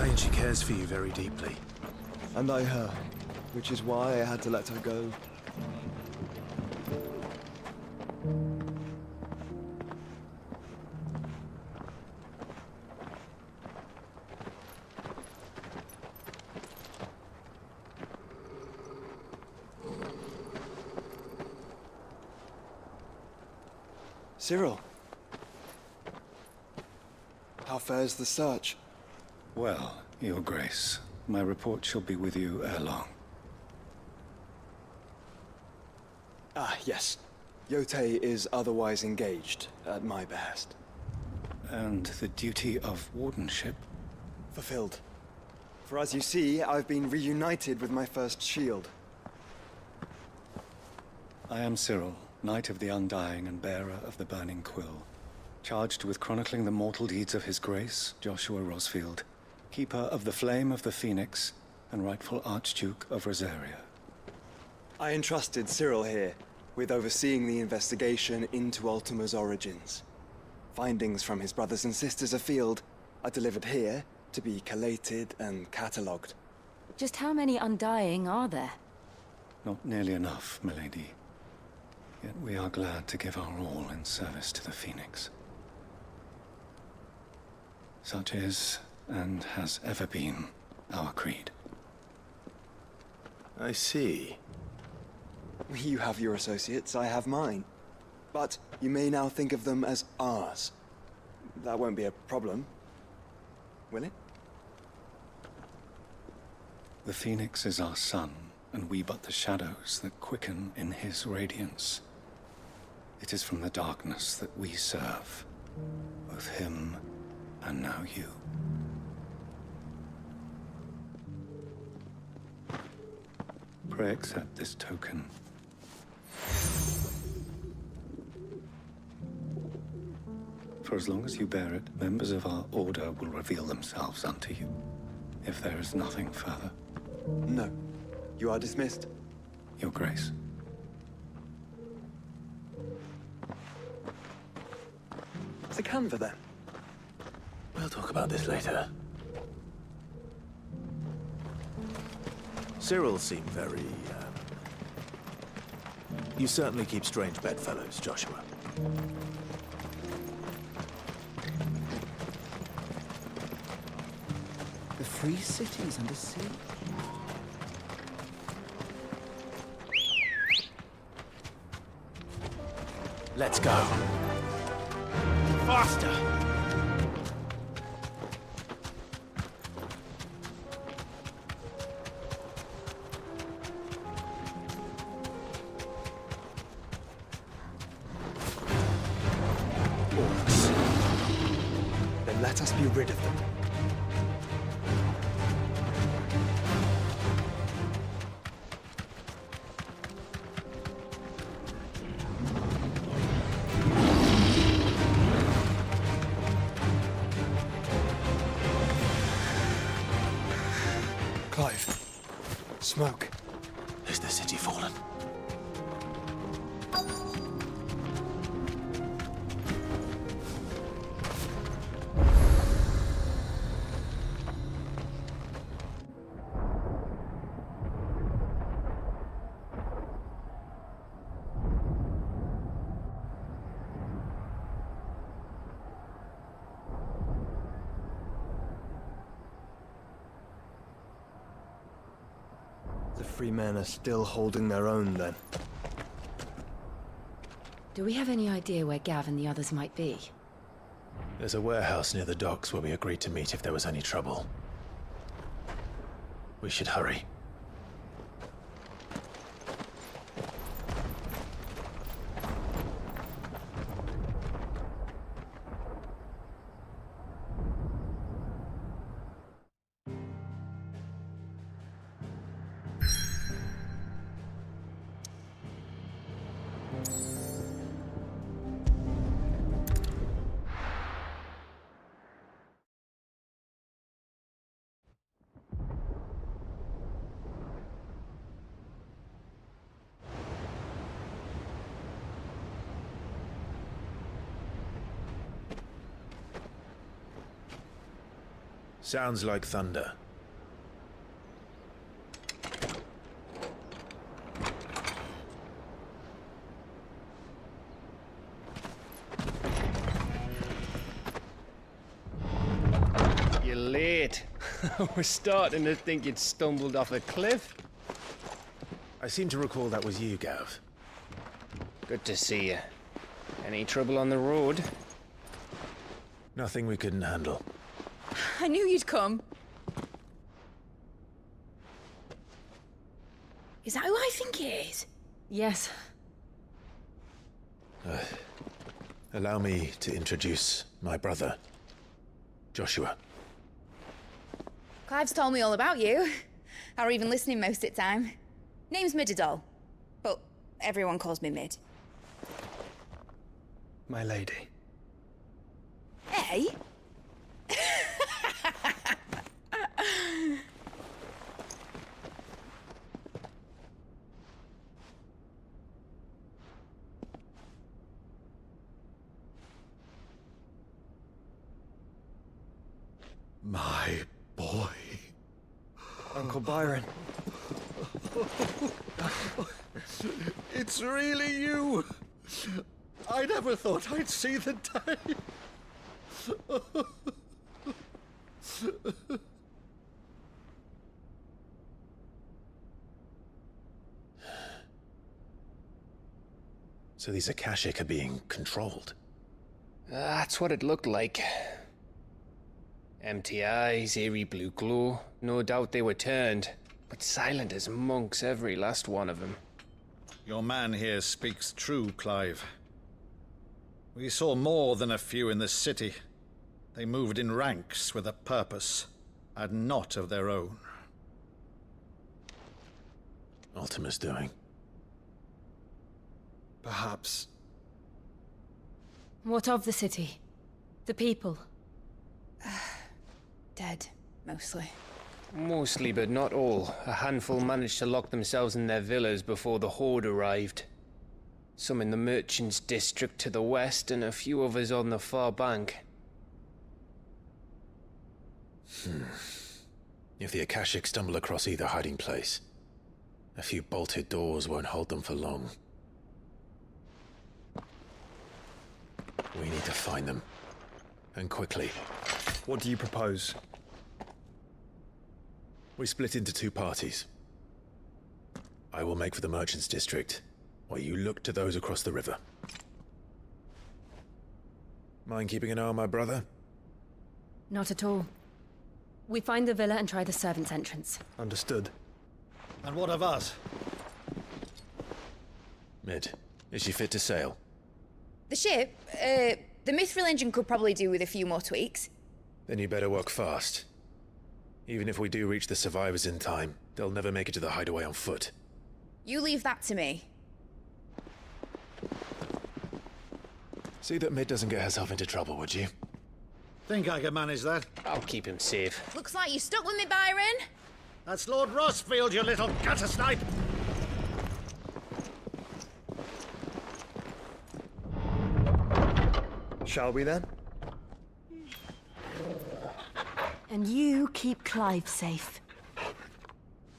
and she cares for you very deeply. And I her, which is why I had to let her go. Cyril. How fares the search? Well, Your Grace, my report shall be with you ere long. Ah, yes. Yotei is otherwise engaged, at my behest. And the duty of wardenship? Fulfilled. For as you see, I've been reunited with my first shield. I am Cyril, Knight of the Undying and bearer of the Burning Quill, charged with chronicling the mortal deeds of His Grace, Joshua Rosfield, Keeper of the Flame of the Phoenix, and rightful Archduke of Rosaria. I entrusted Cyril here with overseeing the investigation into Ultima's origins. Findings from his brothers and sisters afield are delivered here to be collated and catalogued. Just how many Undying are there? Not nearly enough, milady. Yet we are glad to give our all in service to the Phoenix. Such is, and has ever been, our creed. I see. You have your associates, I have mine. But you may now think of them as ours. That won't be a problem, will it? The Phoenix is our sun, and we but the shadows that quicken in his radiance. It is from the darkness that we serve, both him and now you. Pray accept this token. For as long as you bear it, members of our order will reveal themselves unto you, if there is nothing further. No. You are dismissed. Your Grace. The Canva, then? We'll talk about this later. Cyril seemed very, You certainly keep strange bedfellows, Joshua. The free cities under siege. Let's go. Faster! Orcs. Then let us be rid of them. Clive. Smoke. Is the city fallen? The free men are still holding their own, then. Do we have any idea where Gav and the others might be? There's a warehouse near the docks where we agreed to meet if there was any trouble. We should hurry. Sounds like thunder. You're late. We're starting to think you'd stumbled off a cliff. I seem to recall that was you, Gav. Good to see you. Any trouble on the road? Nothing we couldn't handle. I knew you'd come. Is that who I think it is? Yes. Allow me to introduce my brother, Joshua. Clive's told me all about you. Or even listening most of the time. Name's Midadol, but everyone calls me Mid. My lady. Hey? My boy. Uncle Byron. It's really you. I never thought I'd see the day. So these Akashic are being controlled? That's what it looked like. Empty eyes, eerie blue glow. No doubt they were turned, but silent as monks, every last one of them. Your man here speaks true, Clive. We saw more than a few in the city. They moved in ranks with a purpose, and not of their own. Ultima's doing. Perhaps. What of the city? The people? Dead, mostly. Mostly, but not all. A handful managed to lock themselves in their villas before the Horde arrived. Some in the Merchants' District to the west, and a few others on the far bank. If the Akashic stumble across either hiding place, a few bolted doors won't hold them for long. We need to find them. And quickly. What do you propose? We split into two parties. I will make for the Merchants' District, while you look to those across the river. Mind keeping an eye on my brother? Not at all. We find the villa and try the servants' entrance. Understood. And what of us? Mid, is she fit to sail? The ship, the Mithril engine could probably do with a few more tweaks. Then you better work fast. Even if we do reach the survivors in time, they'll never make it to the hideaway on foot. You leave that to me. See that Mid doesn't get herself into trouble, would you? Think I can manage that? I'll keep him safe. Looks like you stuck with me, Byron. That's Lord Rossfield, you little gutter snipe! Shall we then? And you keep Clive safe.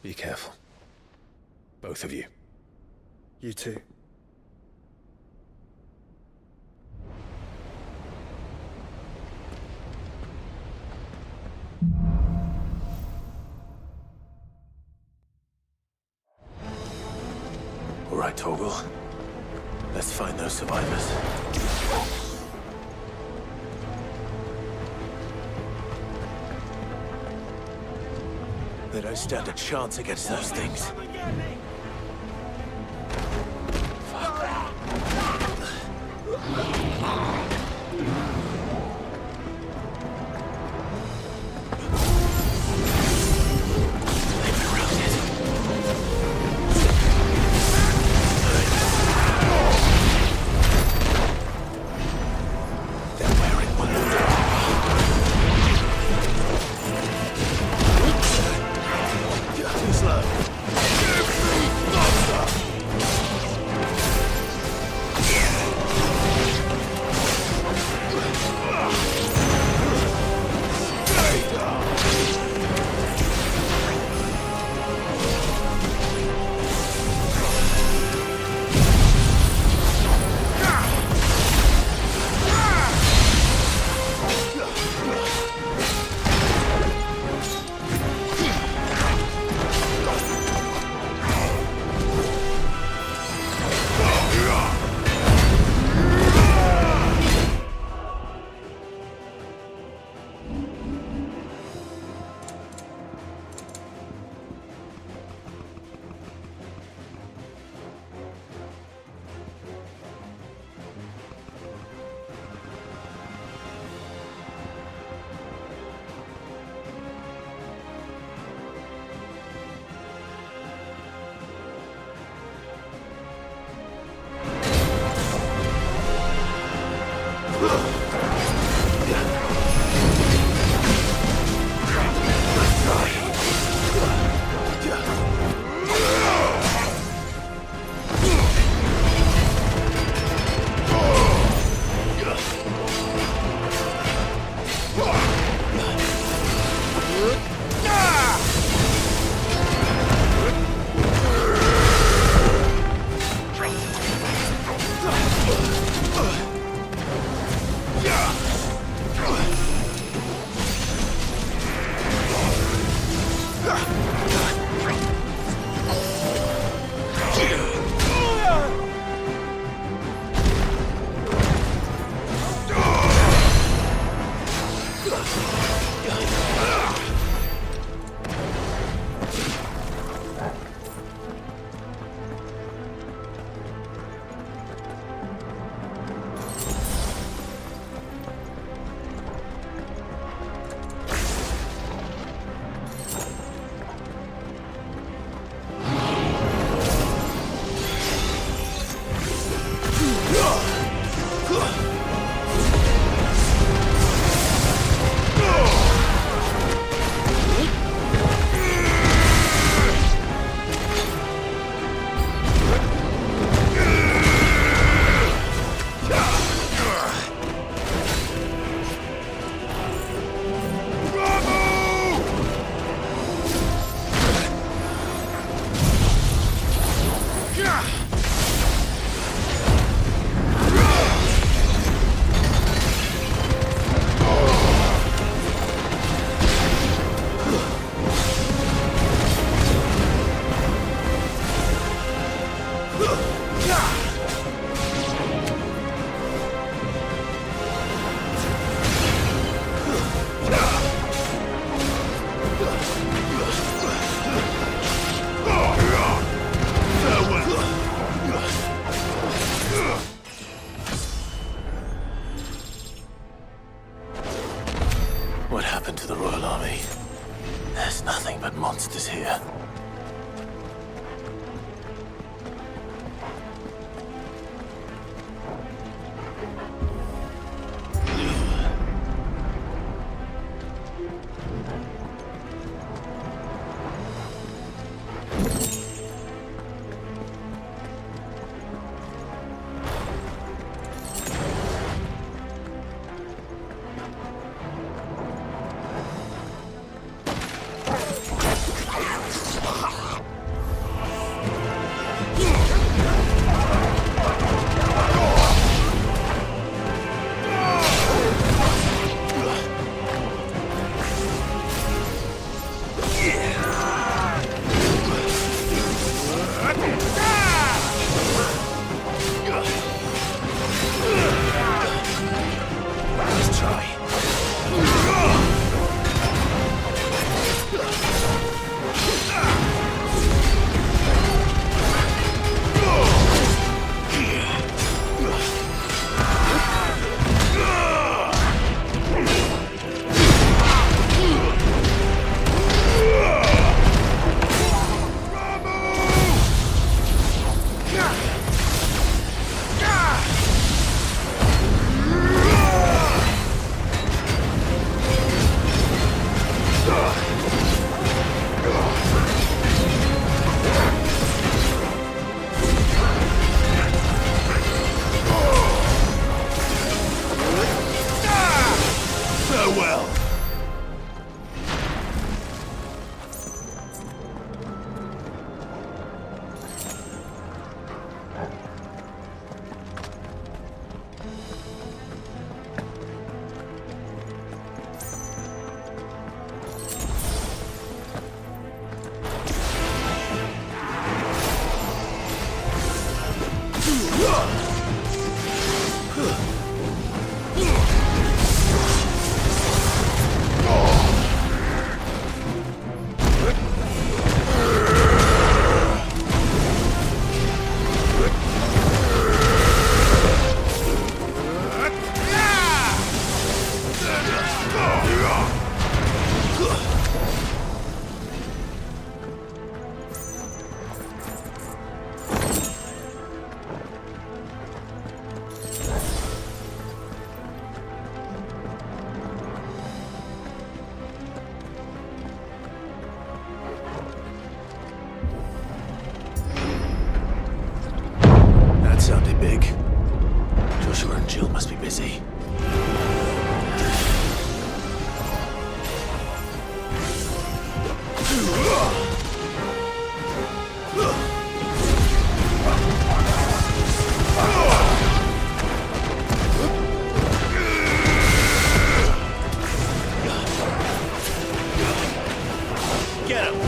Be careful. Both of you. You too. All right, Torgal. Let's find those survivors. They don't stand a chance against those things. Too slow. What happened to the Royal Army? There's nothing but monsters here. Sounded big. Joshua and Jill must be busy. Get him!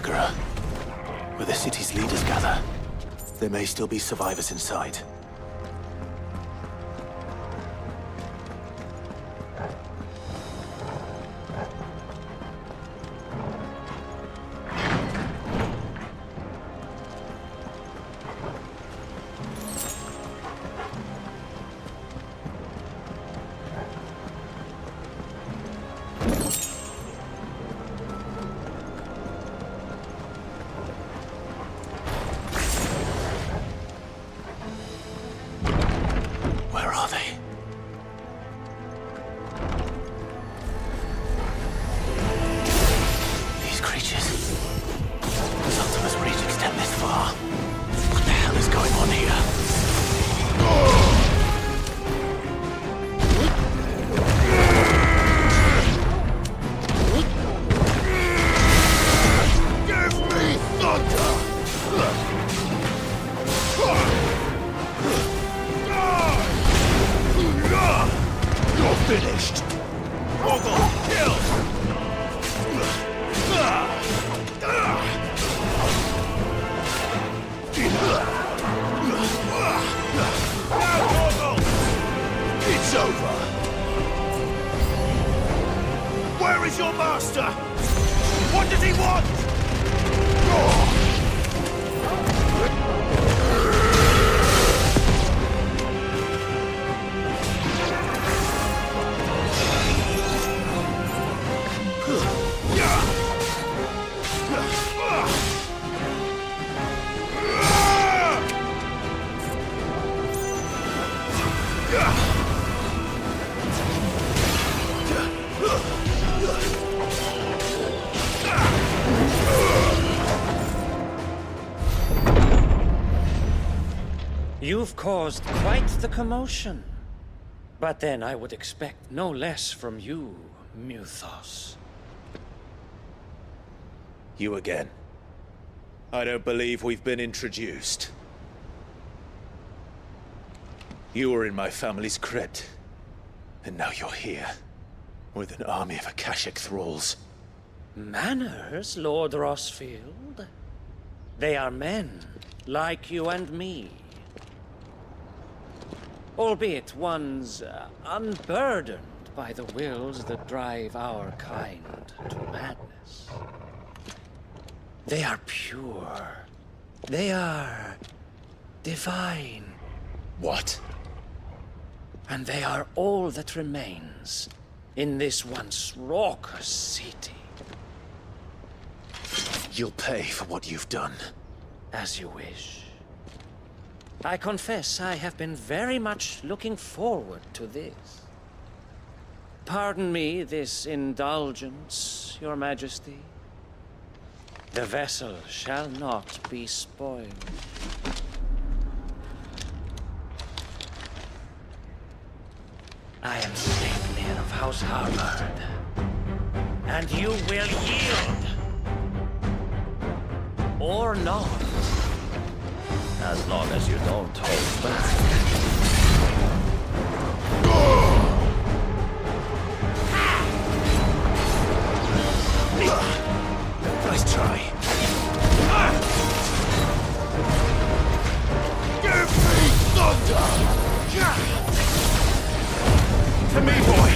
Megara, where the city's leaders gather. There may still be survivors inside. You've caused quite the commotion. But then I would expect no less from you, Muthos. You again. I don't believe we've been introduced. You were in my family's crypt, and now you're here, with an army of Akashic thralls. Manners, Lord Rosfield? They are men, like you and me. Albeit ones unburdened by the wills that drive our kind to madness. They are pure. They are divine. What? And they are all that remains in this once raucous city. You'll pay for what you've done. As you wish. I confess I have been very much looking forward to this. Pardon me this indulgence, Your Majesty. The vessel shall not be spoiled. I am Sleipnir of House Harvard, and you will yield. Or not. As long as you don't hold back. Nice try. Give me thunder! To me, boy!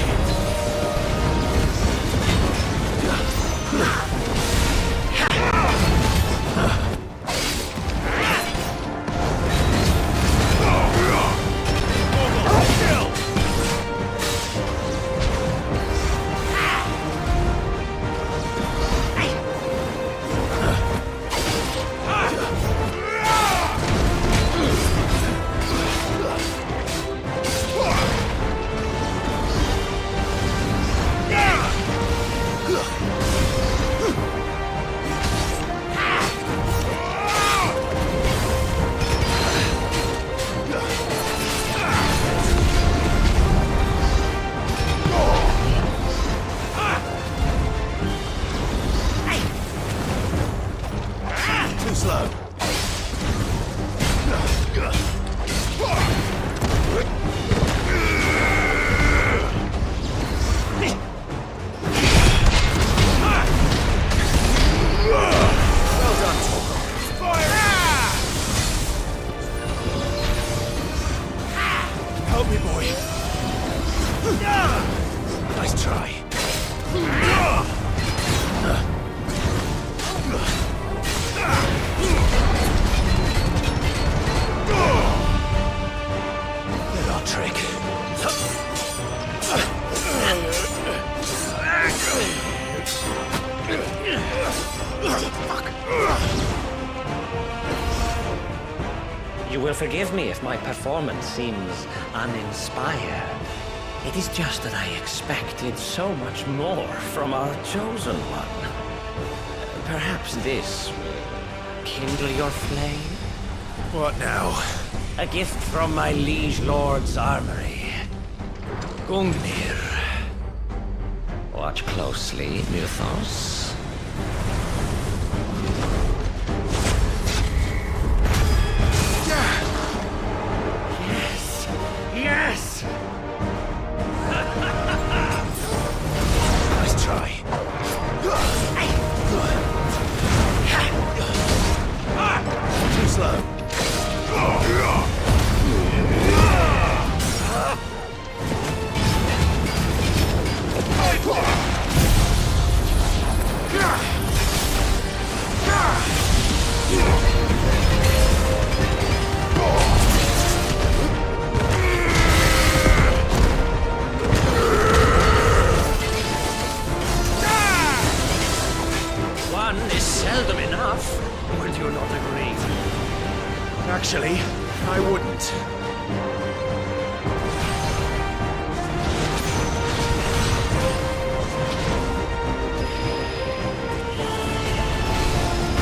You will forgive me if my performance seems uninspired. It is just that I expected so much more from our chosen one. Perhaps this will kindle your flame? What now? A gift from my liege lord's armory. Gungnir. Watch closely, Mythos. Yes! Yes! Nice try. Too slow. One is seldom enough. Would you not agree? Actually, I wouldn't.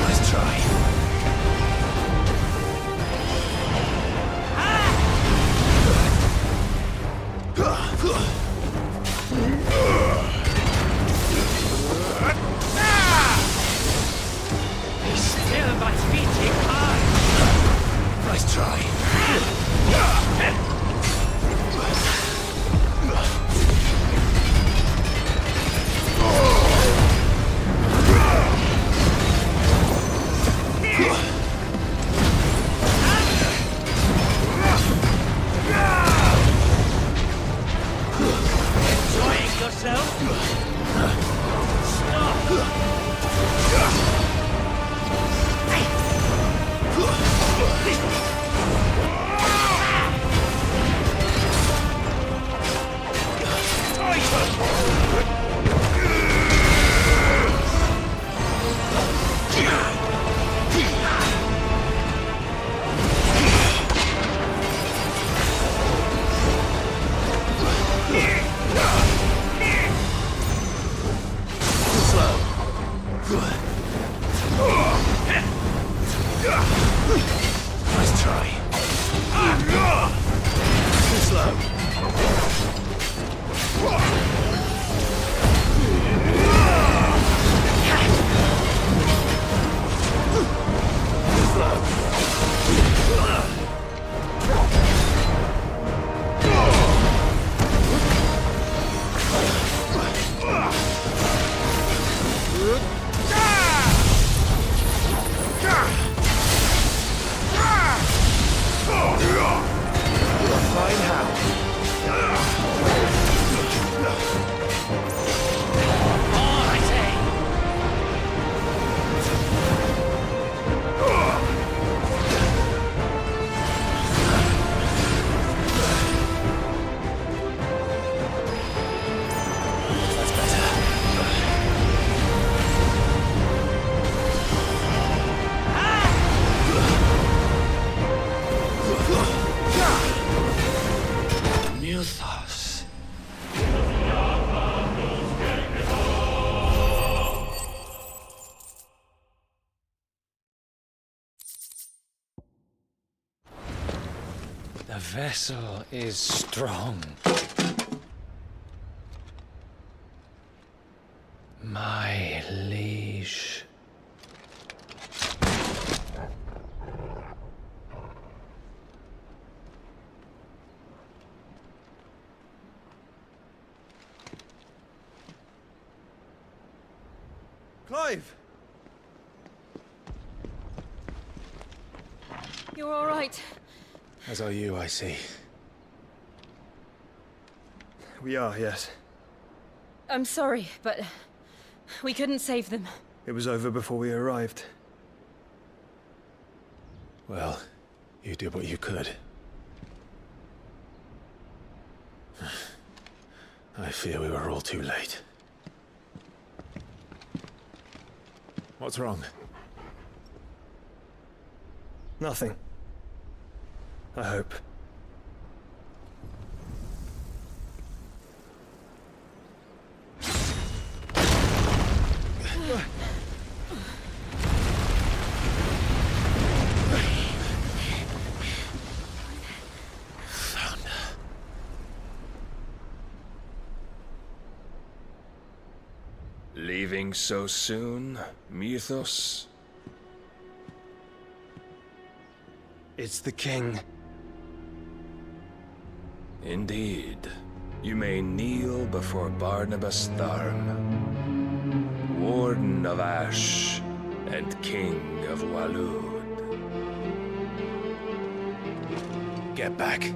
Nice try. He still but beating high. Nice try. Enjoying yourself? Nice try. Too slow. Fine how. That's better. Mythos. The vessel is strong. My liege. Clive! You're all right. As are you, I see. We are, yes. I'm sorry, but we couldn't save them. It was over before we arrived. Well, you did what you could. I fear we were all too late. What's wrong? Nothing. I hope. Leaving so soon, Mythos? It's the king. Indeed. You may kneel before Barnabas Tharm, Warden of Ash and King of Waloed. Get back.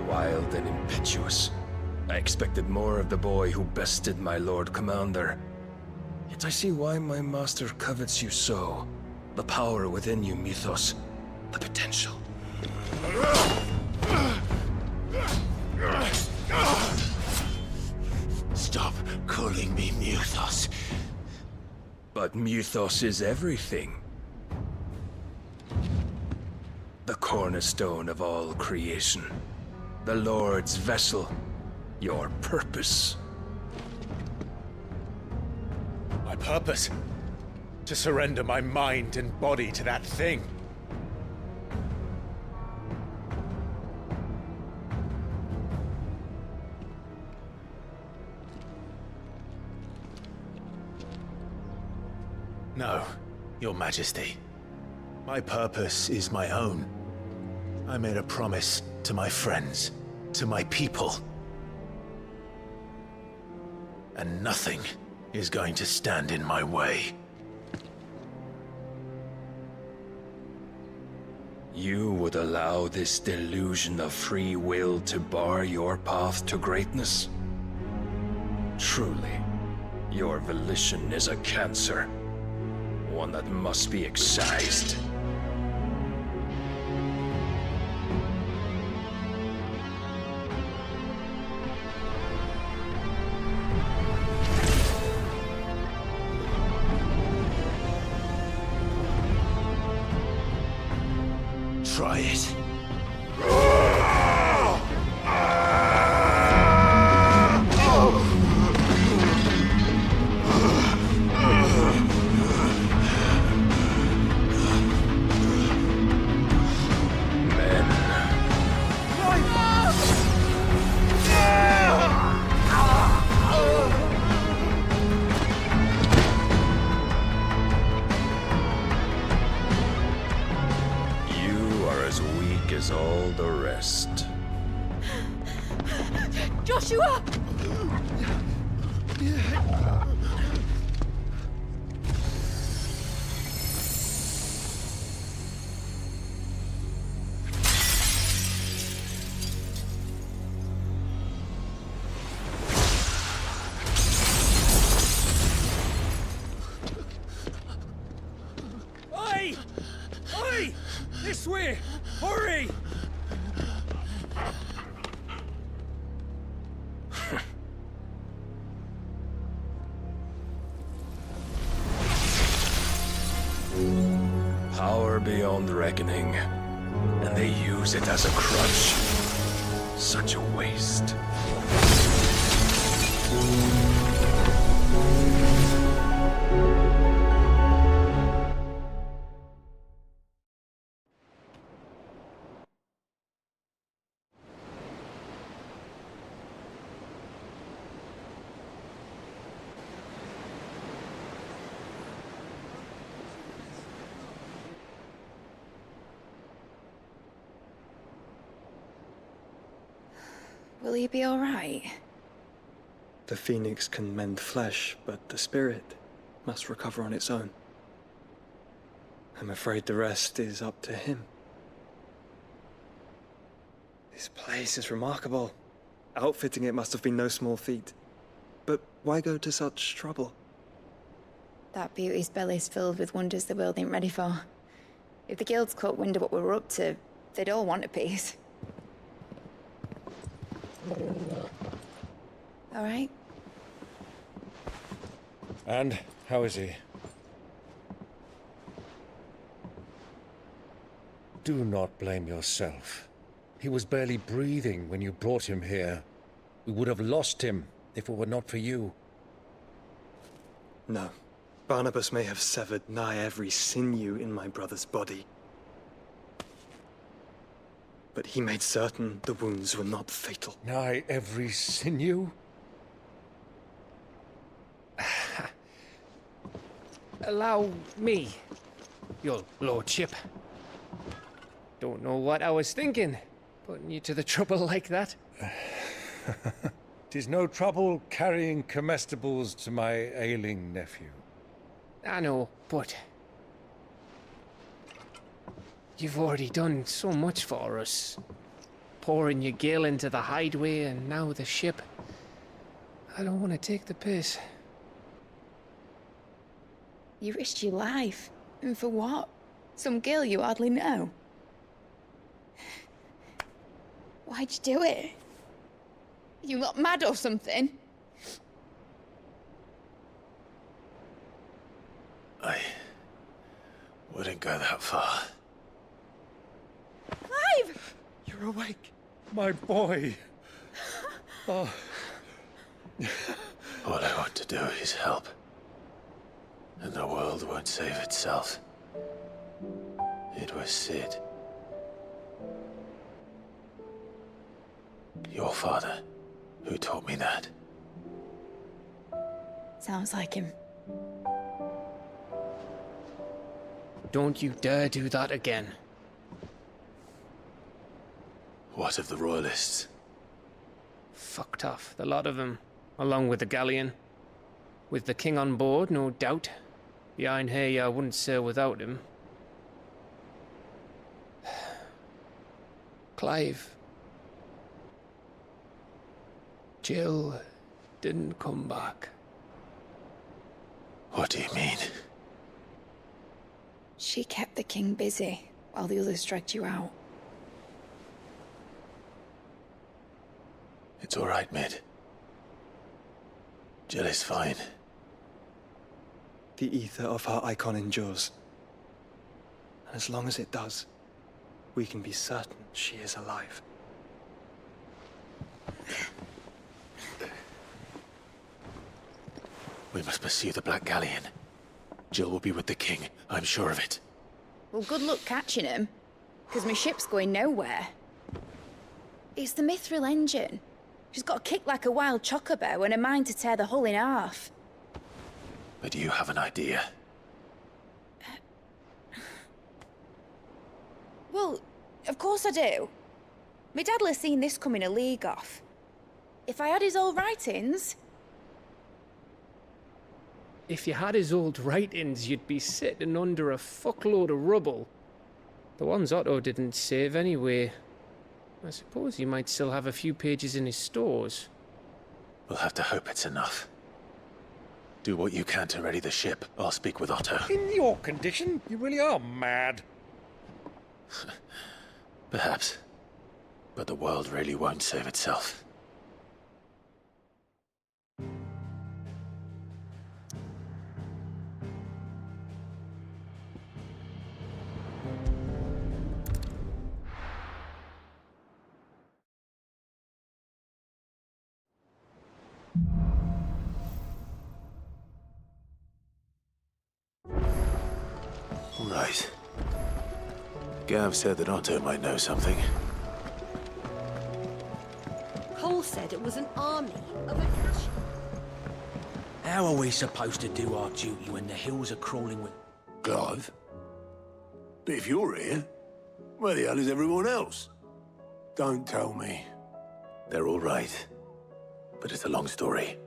Wild and impetuous. I expected more of the boy who bested my Lord Commander. Yet I see why my master covets you so. The power within you, Mythos. The potential. Stop calling me Mythos. But Mythos is everything. The cornerstone of all creation. The Lord's vessel. Your purpose. My purpose? To surrender my mind and body to that thing. No, Your Majesty. My purpose is my own. I made a promise to my friends, to my people. And nothing is going to stand in my way. You would allow this delusion of free will to bar your path to greatness? Truly, your volition is a cancer. One that must be excised. Try it. As all the rest. Joshua! Oi! Oi! This way! Hurry! Power beyond reckoning, and they use it as a crutch. Such a waste. Will he be all right? The phoenix can mend flesh, but the spirit must recover on its own. I'm afraid the rest is up to him. This place is remarkable. Outfitting it must have been no small feat. But why go to such trouble? That beauty's belly's filled with wonders the world ain't ready for. If the guilds caught wind of what we were up to, they'd all want a piece. All right? And how is he? Do not blame yourself. He was barely breathing when you brought him here. We would have lost him if it were not for you. No. Barnabas may have severed nigh every sinew in my brother's body. But he made certain the wounds were not fatal. Nigh every sinew? Allow me, your lordship. Don't know what I was thinking, putting you to the trouble like that. 'Tis no trouble carrying comestibles to my ailing nephew. I know, but you've already done so much for us. Pouring your gil into the hideaway and now the ship. I don't want to take the piss. You risked your life. And for what? Some girl you hardly know. Why'd you do it? You not mad or something? I wouldn't go that far. Clive! You're awake, my boy. Oh. All I want to do is help. And the world won't save itself. It was Sid. Your father, who taught me that. Sounds like him. Don't you dare do that again. What of the Royalists? Fucked off, the lot of them, along with the galleon. With the king on board, no doubt. Behind here, I wouldn't sail without him. Clive. Jill didn't come back. What do you mean? She kept the king busy while the others dragged you out. It's all right, Mid. Jill is fine. The ether of her icon endures. And as long as it does, we can be certain she is alive. We must pursue the Black Galleon. Jill will be with the king, I'm sure of it. Well, good luck catching him, because my ship's going nowhere. It's the Mithril engine. She's got a kick like a wild chocobo and a mind to tear the hull in half. But do you have an idea? Well, of course I do. My dad'll have seen this coming a league off. If I had his old writings... If you had his old writings, you'd be sitting under a fuckload of rubble. The ones Otto didn't save anyway. I suppose he might still have a few pages in his stores. We'll have to hope it's enough. Do what you can to ready the ship. I'll speak with Otto. In your condition, you really are mad. Perhaps. But the world really won't save itself. Right. Gav said that Otto might know something. Cole said it was an army of Akashi. How are we supposed to do our duty when the hills are crawling with... Clive? But if you're here, where the hell is everyone else? Don't tell me. They're all right. But it's a long story.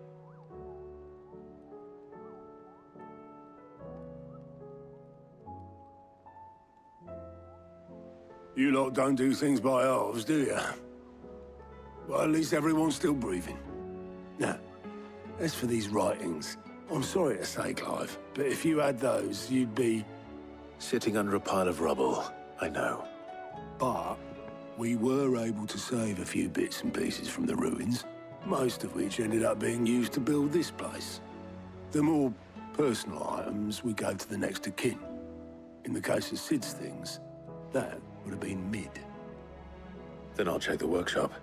You lot don't do things by halves, do you? Well, at least everyone's still breathing. Now, as for these writings, I'm sorry to say, Clive, but if you had those, you'd be... Sitting under a pile of rubble, I know. But we were able to save a few bits and pieces from the ruins, most of which ended up being used to build this place. The more personal items we gave to the next of kin. In the case of Sid's things, that would have been Mid. Then I'll check the workshop.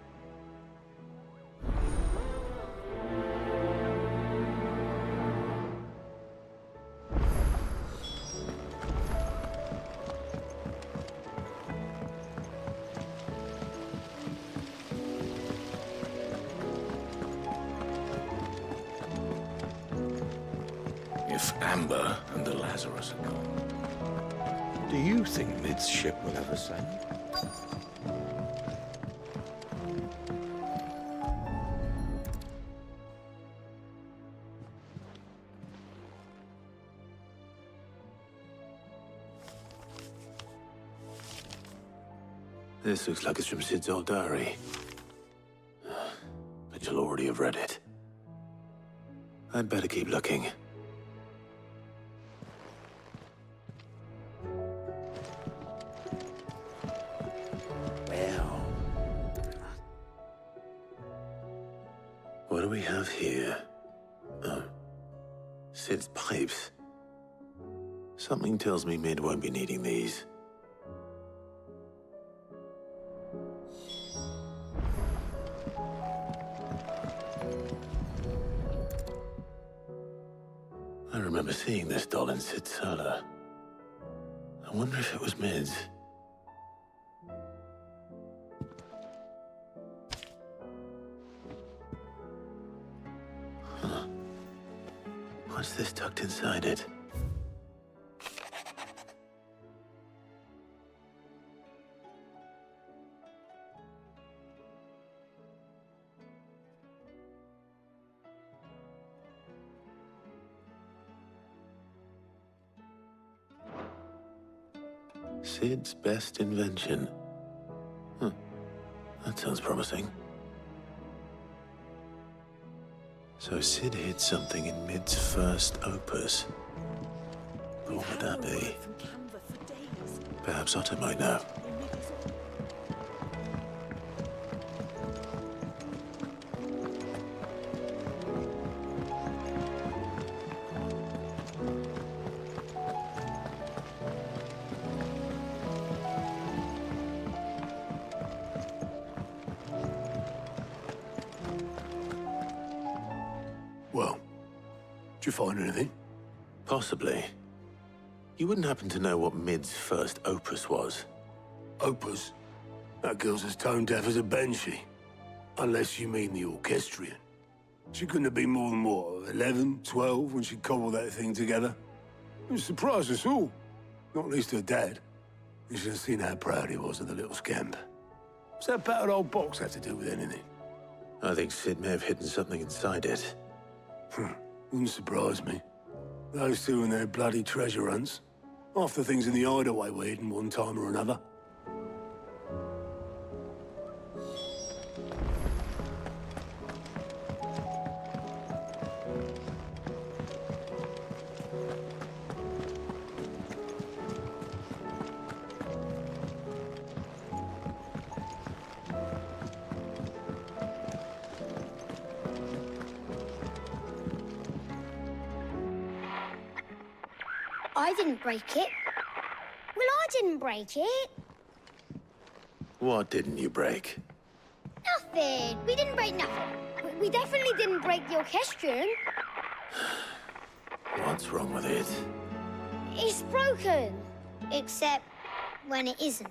If Amber and the Lazarus are gone, do you think Mid's ship will ever sail? This looks like it's from Sid's old diary. But you'll already have read it. I'd better keep looking. Well... What do we have here? Oh. Sid's pipes. Something tells me Mid won't be needing these. I remember seeing this doll in Sid's cellar. I wonder if it was Mid's. Huh. What's this tucked inside it? Sid's best invention. Huh. That sounds promising. So Sid hid something in Mid's first opus. But what would that be? Perhaps Otto might know. Well, did you find anything? Possibly. You wouldn't happen to know what Mid's first opus was? Opus? That girl's as tone deaf as a banshee. Unless you mean the orchestrion. She couldn't have been more than, what, 11, 12 when she cobbled that thing together? It surprised us all. Not least her dad. You should have seen how proud he was of the little scamp. What's that battered old box have to do with anything? I think Sid may have hidden something inside it. Wouldn't surprise me. Those two and their bloody treasure hunts. Half the things in the hideaway were hidden one time or another. I didn't break it. Well, I didn't break it. What didn't you break? Nothing. We didn't break nothing. We definitely didn't break the orchestrion. What's wrong with it? It's broken. Except when it isn't.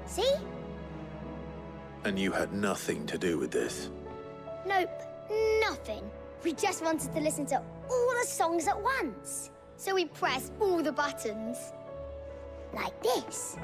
See? And you had nothing to do with this? Nope. Nothing. We just wanted to listen to all the songs at once. So we pressed all the buttons. Like this.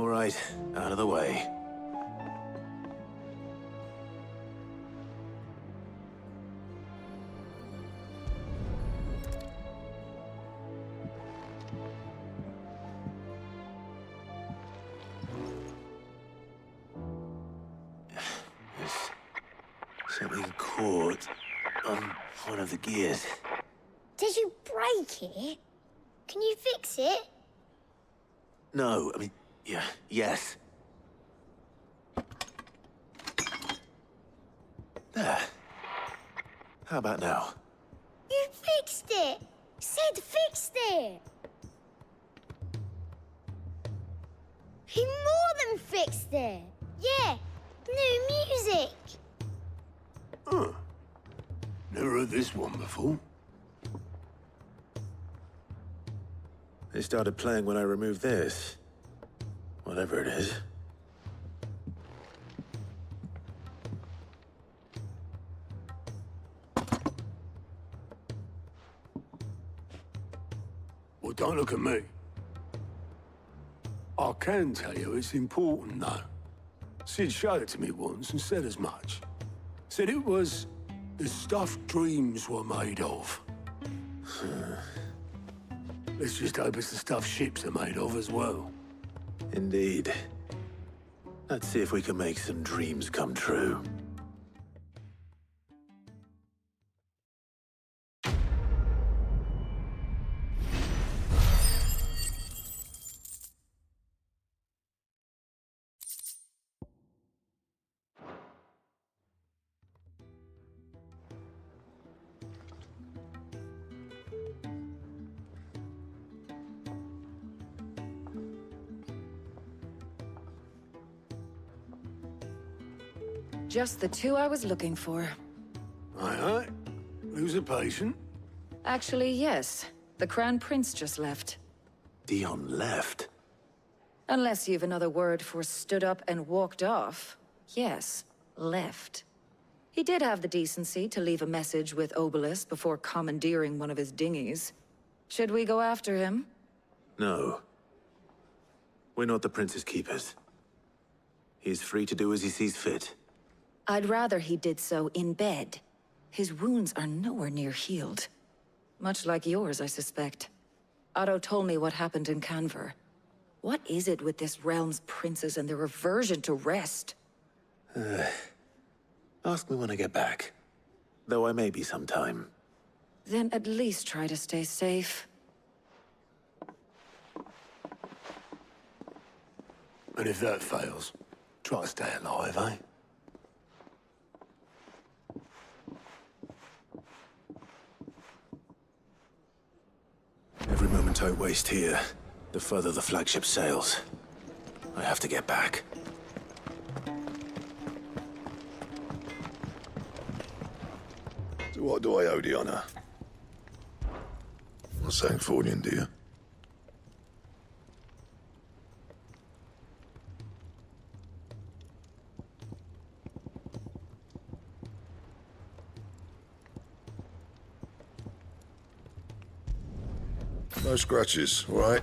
right, out of the way. Something caught on one of the gears. Did you break it? Can you fix it? No, I mean, yes. There. How about now? You fixed it! Sid fixed it! He more than fixed it! Yeah, new music! Huh. Never heard this one before. They started playing when I removed this. Whatever it is. Well, don't look at me. I can tell you it's important, though. Sid showed it to me once and said as much. Said it was the stuff dreams were made of. Let's just hope it's the stuff ships are made of as well. Indeed. Let's see if we can make some dreams come true. Just the two I was looking for. Aye. Who's a patient? Actually, yes. The Crown Prince just left. Dion left? Unless you've another word for stood up and walked off. Yes, left. He did have the decency to leave a message with Obelisk before commandeering one of his dinghies. Should we go after him? No. We're not the Prince's keepers. He's free to do as he sees fit. I'd rather he did so in bed. His wounds are nowhere near healed. Much like yours, I suspect. Otto told me what happened in Canver. What is it with this realm's princes and their aversion to rest? Ask me when I get back. Though I may be sometime. Then at least try to stay safe. And if that fails, try to stay alive, eh? Every moment I waste here, the further the flagship sails. I have to get back. To what do I owe the honor? Not saying Fordian, do you? No scratches, all right?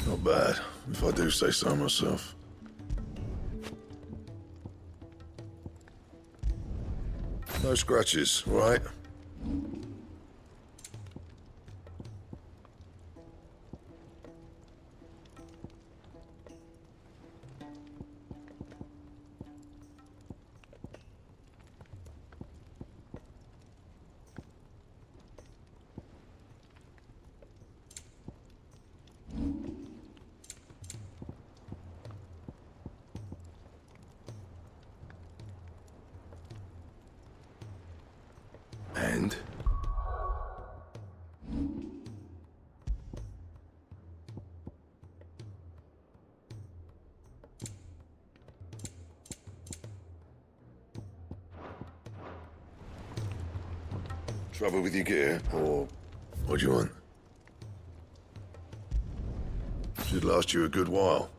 Not bad, if I do say so myself. No scratches, all right? And? Trouble with your gear, or what do you want? Should last you a good while.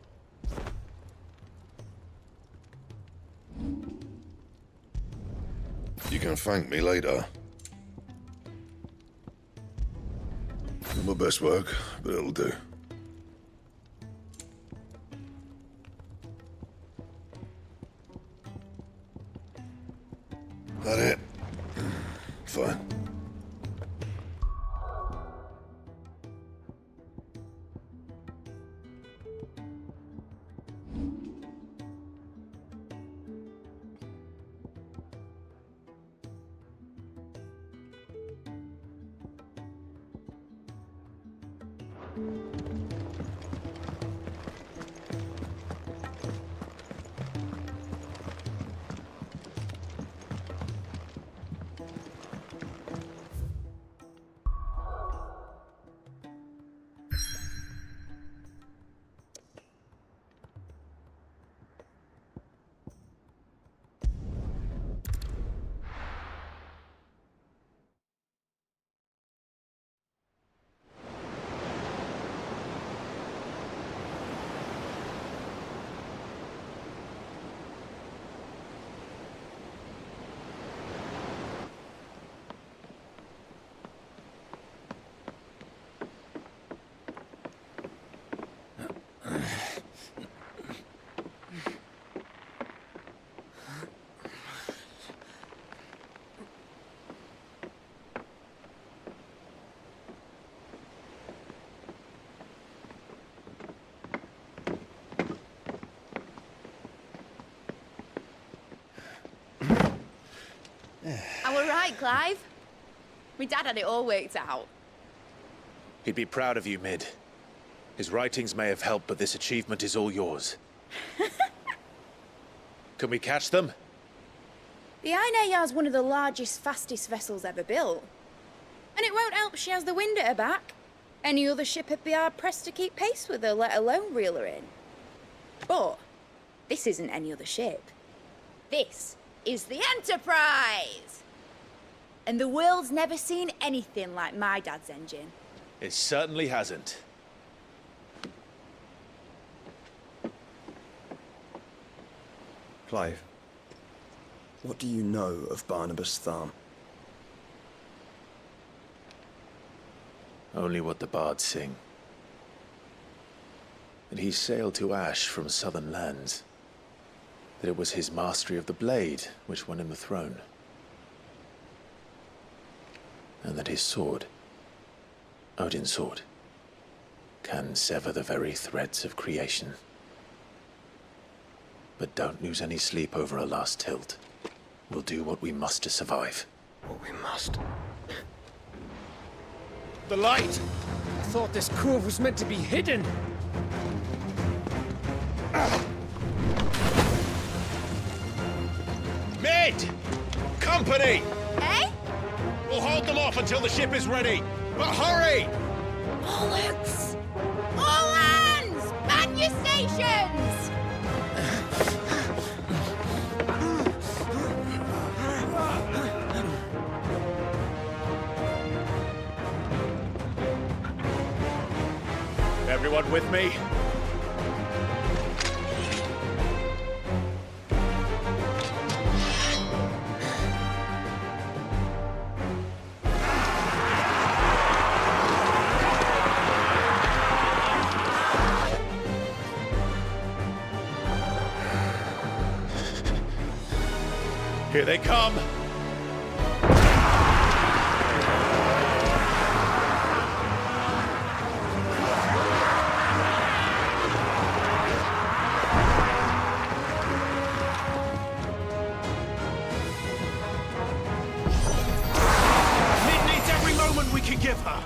You can thank me later. Not my best work, but it'll do. That it? Fine. I were right, Clive. My dad had it all worked out. He'd be proud of you, Mid. His writings may have helped, but this achievement is all yours. Can we catch them? The Aina Yar's one of the largest, fastest vessels ever built. And it won't help she has the wind at her back. Any other ship would be hard-pressed to keep pace with her, let alone reel her in. But this isn't any other ship. This is the Enterprise! And the world's never seen anything like my dad's engine. It certainly hasn't. Clive, what do you know of Barnabas Tharm? Only what the bards sing. That he sailed to Ash from southern lands. That it was his mastery of the blade which won him the throne. And that his sword, Odin's sword, can sever the very threads of creation. But don't lose any sleep over a last tilt. We'll do what we must to survive. What we must? The light! I thought this cove was meant to be hidden. Mid! Company! Eh? We'll hold them off until the ship is ready. But hurry! Bollocks! All hands! Man your stations! Everyone with me? Here they come! Give her.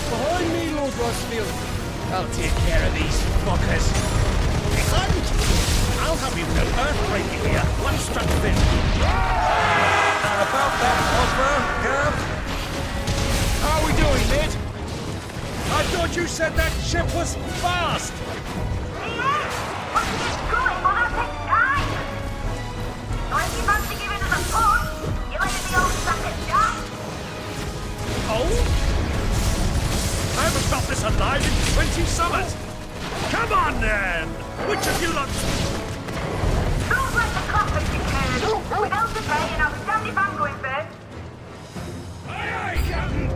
Behind me, Lord Rosfield. I'll take care of these fuckers. Excellent! I'll have you know earthquake here. One struck fit. About that, Osborne. thought you said that ship was fast! Oh? I haven't felt this alive in 20 summers! Come on then! Which of you lot... Don't let the clappers be heard! Without the pay and I'll stand if I'm going first! Aye, aye, Captain!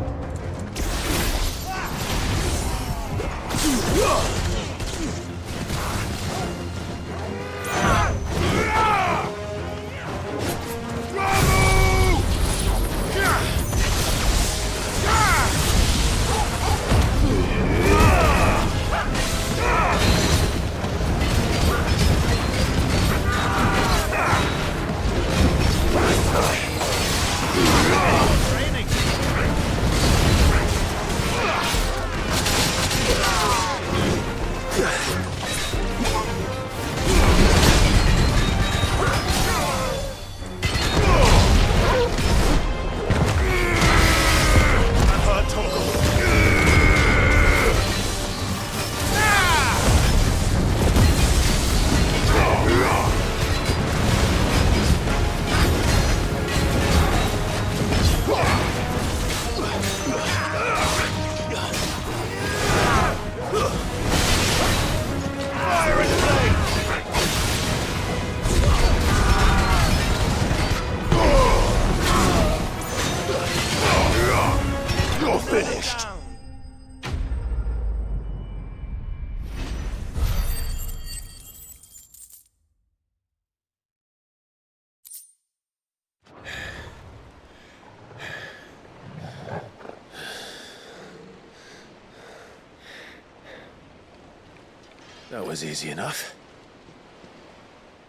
That was easy enough.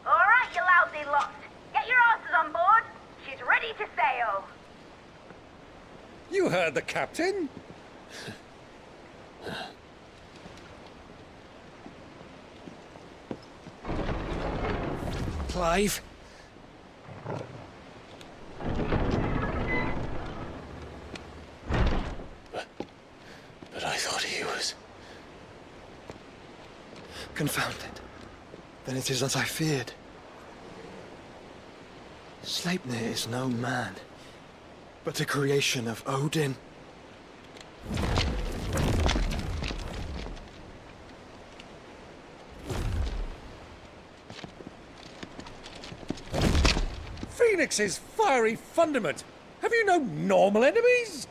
All right, you lousy lot. Get your asses on board. She's ready to sail. You heard the captain? Clive? But I thought he was... Confounded. Then it is as I feared. Sleipnir is no man, but a creation of Odin. Phoenix's fiery fundament! Have you no normal enemies?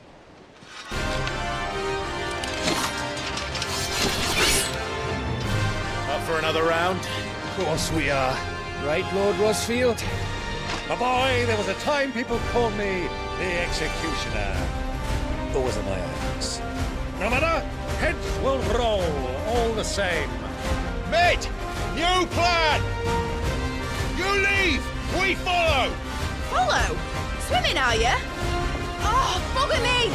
Up for another round? Of course we are. Right, Lord Rosfield? My boy, there was a time people called me the Executioner. Always in my eyes. No matter, heads will roll all the same. Mate! New plan! You leave! We follow! Follow? Swimming, are you? Oh, bugger me!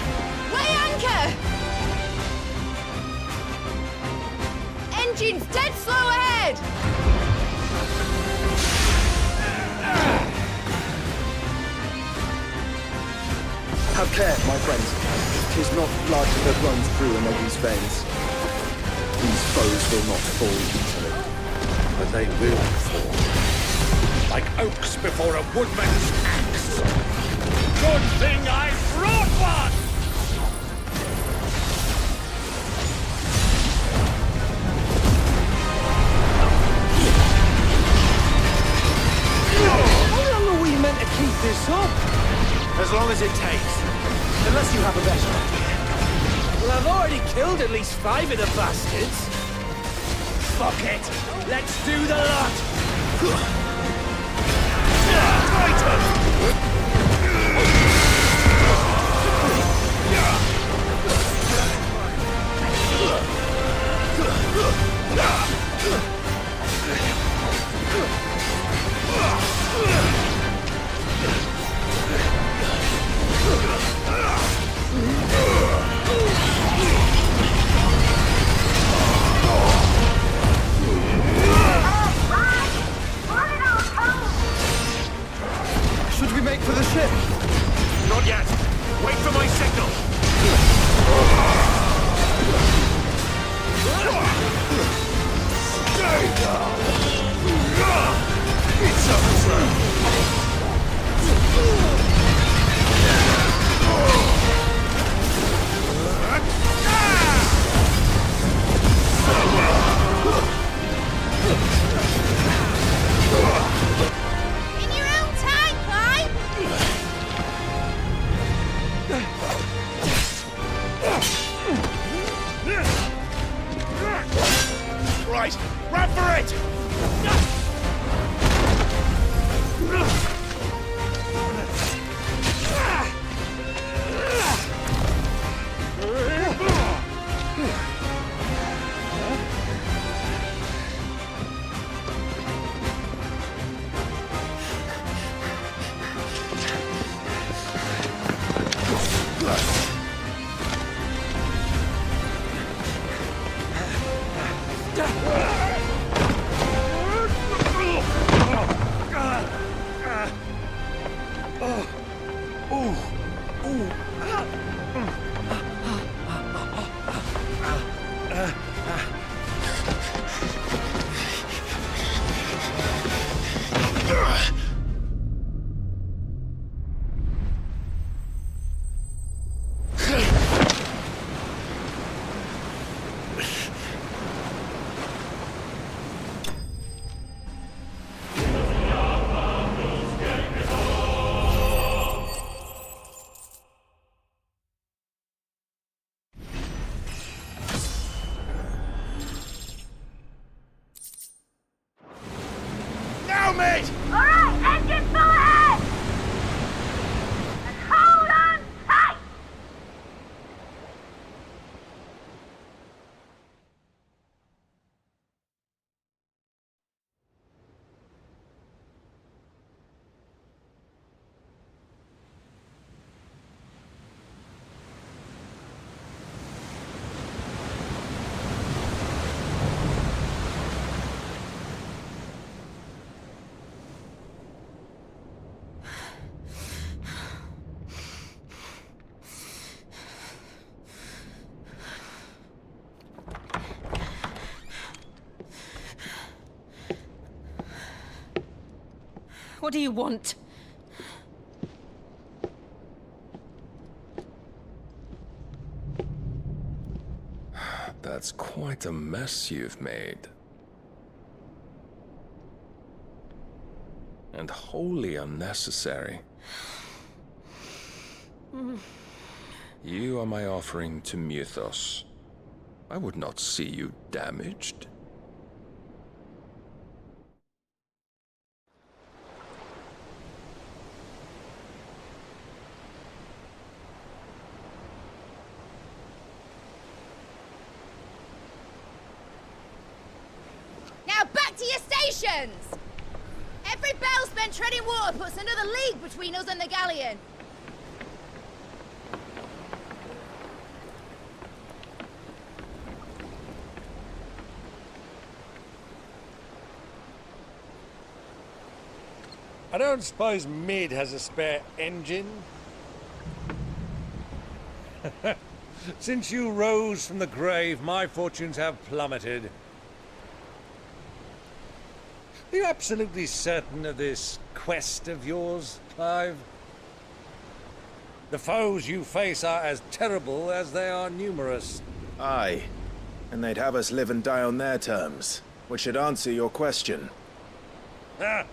Weigh anchor! Engine's dead slow ahead! Have care, my friends. 'Tis not blood that runs through a lady's veins. These foes will not fall easily. But they will fall. Like oaks before a woodman's axe. Good thing I brought one! How long are we meant to keep this up? As long as it takes. Unless you have a better idea. Well, I've already killed at least 5 of the bastards. Fuck it! Let's do the lot! Should we make for the ship? Not yet. Wait for my signal. In your own time, Clive! Right, run for it! Now, mate! Alright, engine full ahead! And hold on tight! What do you want? That's quite a mess you've made. And wholly unnecessary. You are my offering to Mythos. I would not see you damaged. Now back to your stations! Every bell spent treading water puts another league between us and the galleon. I don't suppose Mid has a spare engine? Since you rose from the grave, my fortunes have plummeted. Are you absolutely certain of this quest of yours, Clive? The foes you face are as terrible as they are numerous. Aye. And they'd have us live and die on their terms, which should answer your question. Ah!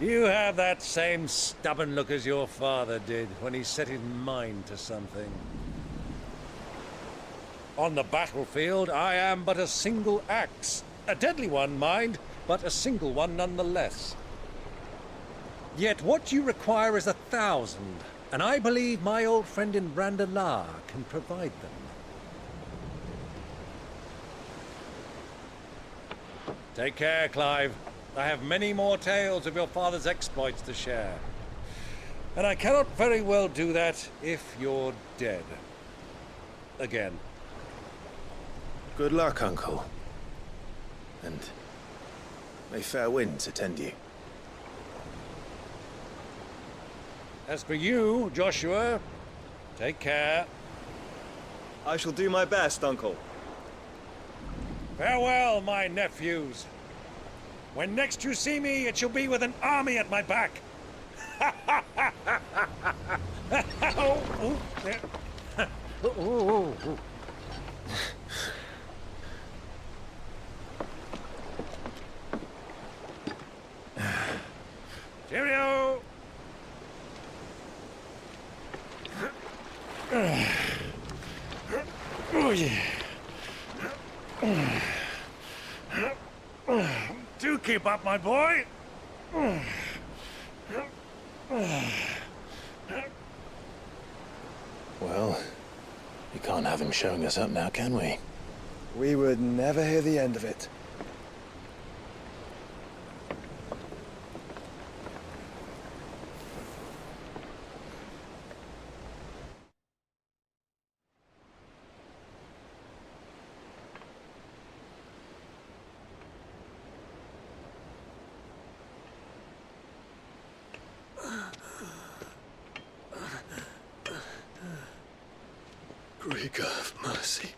You have that same stubborn look as your father did when he set his mind to something. On the battlefield, I am but a single axe. A deadly one, mind, but a single one nonetheless. Yet what you require is 1,000, and I believe my old friend in Brandalar can provide them. Take care, Clive. I have many more tales of your father's exploits to share. And I cannot very well do that if you're dead. Again. Good luck, Uncle. And may fair winds attend you. As for you, Joshua, take care. I shall do my best, Uncle. Farewell, my nephews. When next you see me, it shall be with an army at my back. Cheerio! Oh, yeah. Do keep up, my boy. Well, we can't have him showing us up now, can we? We would never hear the end of it. Greek of mercy.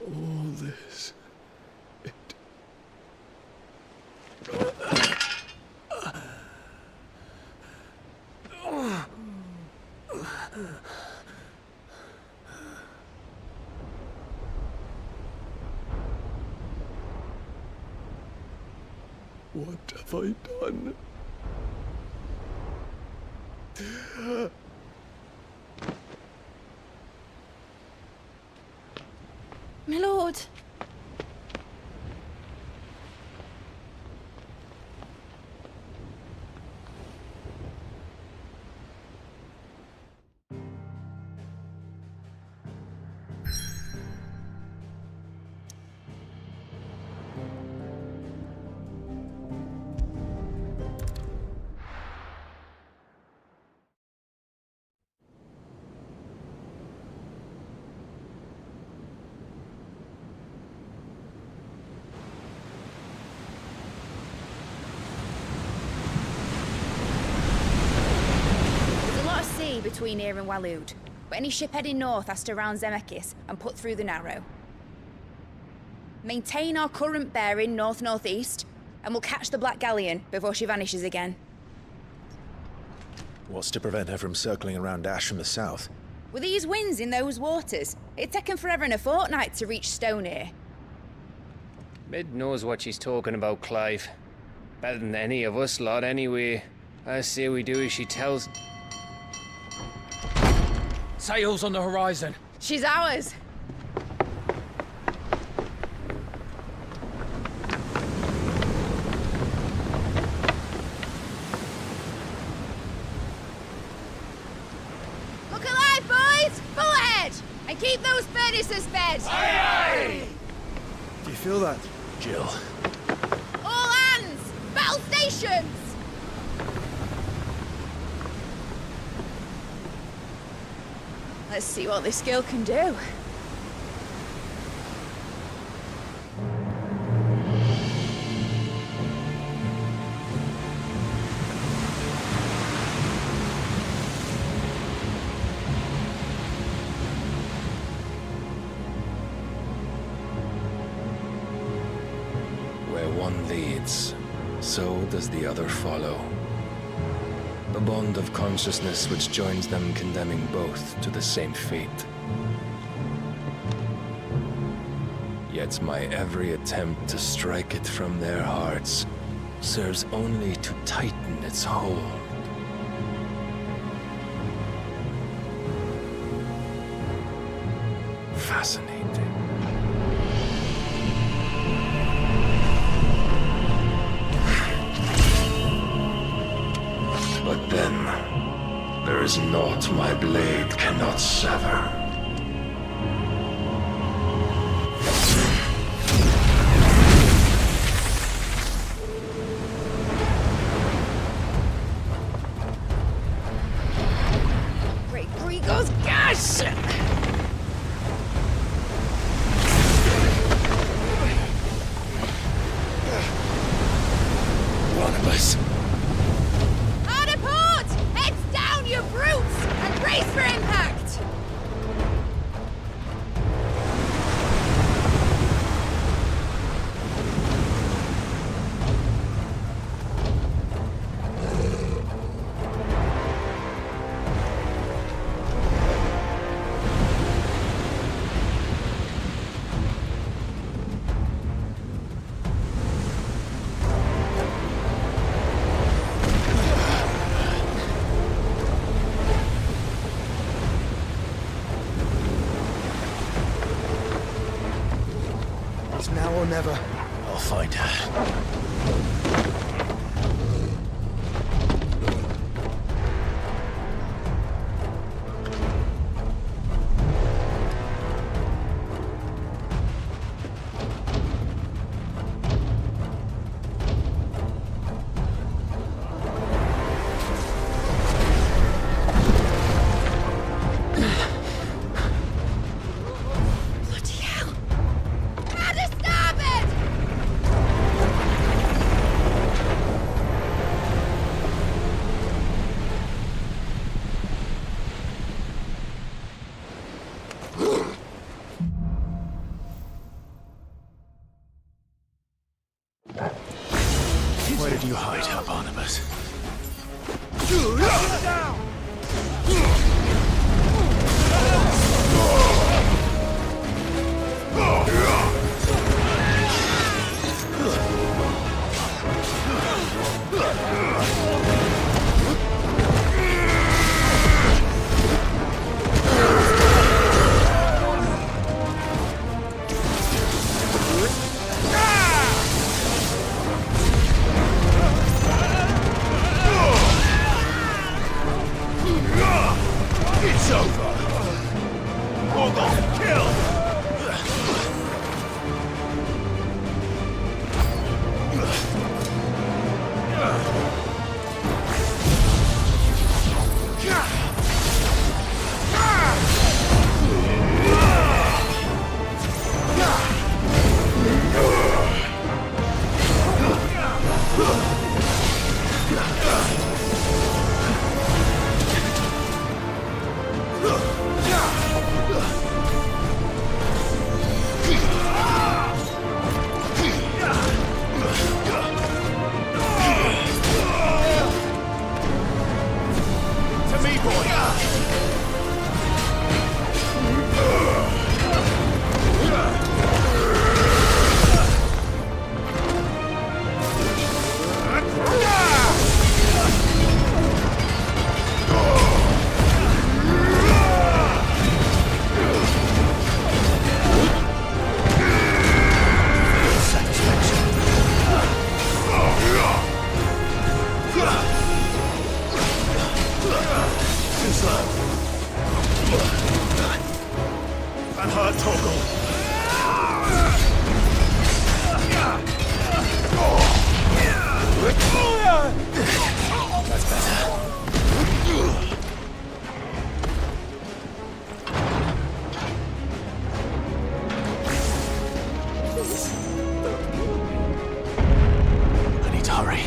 All this. What have I done? My lord. Between here and Waloed, but any ship heading north has to round Zemeckis and put through the Narrow. Maintain our current bearing north-northeast, and we'll catch the Black Galleon before she vanishes again. What's to prevent her from circling around Ash from the south? With these winds in those waters, it'd taken forever and a fortnight to reach Stonehere. Mid knows what she's talking about, Clive. Better than any of us lot, anyway. I say we do as she tells. Sails on the horizon. She's ours. Look alive, boys! Full ahead! And keep those furnaces fed! Aye, aye! Do you feel that? Jill. All hands! Battle stations! Let's see what this girl can do. Where one leads, so does the other follow. The bond of consciousness which joins them condemning both to the same fate. Yet my every attempt to strike it from their hearts serves only to tighten its hold. Fascinating. But then, there is naught my blade cannot sever. goes gas! Barnabas. Hard a port! Heads down, you brutes! And brace for impact! It's now or never. I'll find her. Bloody hell! How to starboard! Where did you hide her, Barnabas? It's over! Morgoth, kill! To me, and her Torgal. That's better. I need to hurry.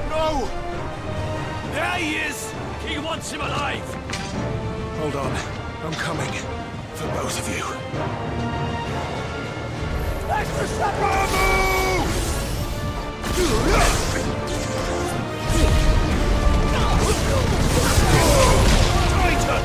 No! There he is! He wants him alive! Hold on. I'm coming. For both of you. Extra step! Titan!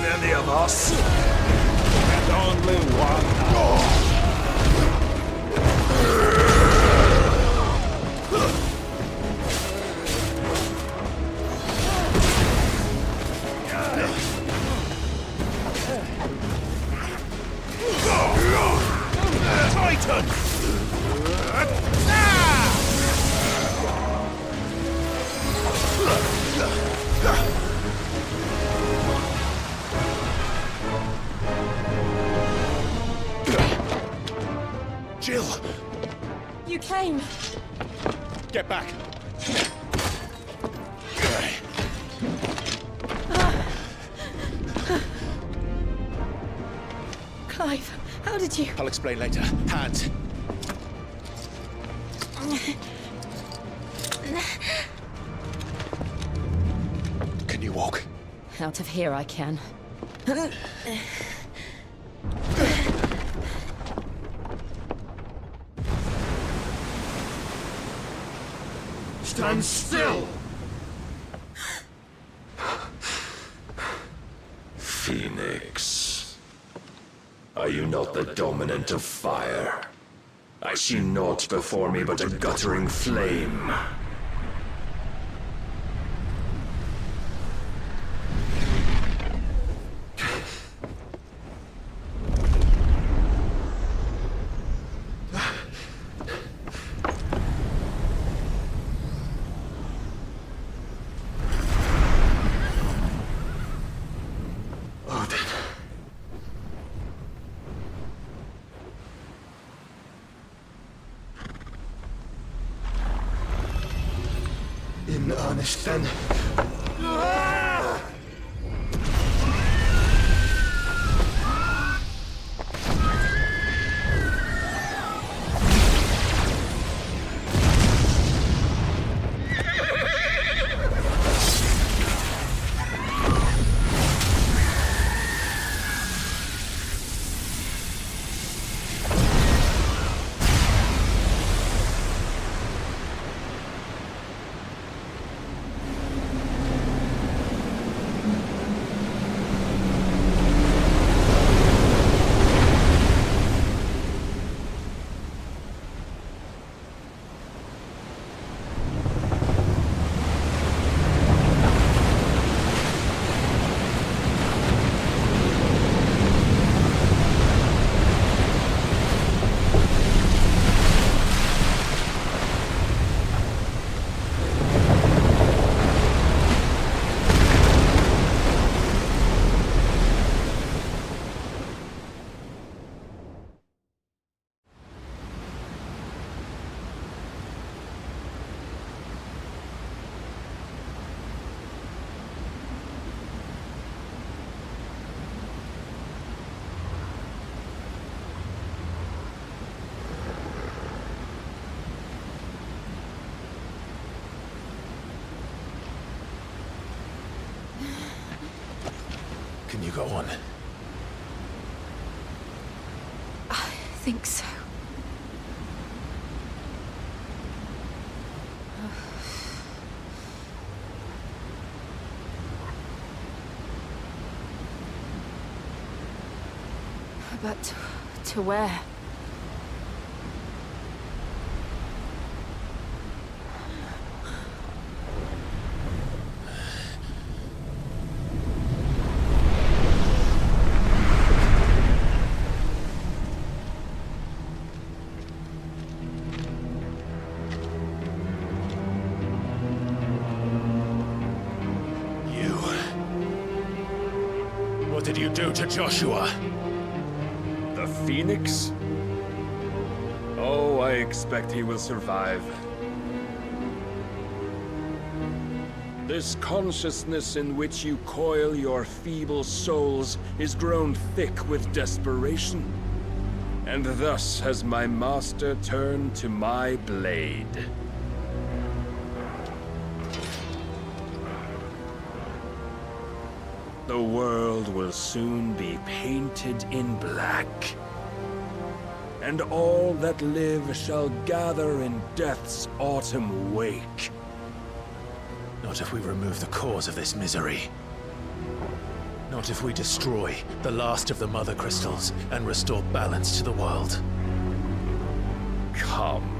Many of us, and only one. Titan! Jill! You came! Get back! Clive, how did you... I'll explain later. Hands! Can you walk? Out of here I can. Stand still! Phoenix. Are you not the dominant of fire? I see naught before me but a guttering flame. In earnest, then. Can you go on? I think so. But to where? What did you do to Joshua? The Phoenix? Oh, I expect he will survive. This consciousness in which you coil your feeble souls is grown thick with desperation. And thus has my master turned to my blade. The world will soon be painted in black. And all that live shall gather in death's autumn wake. Not if we remove the cause of this misery. Not if we destroy the last of the Mother Crystals and restore balance to the world. Come.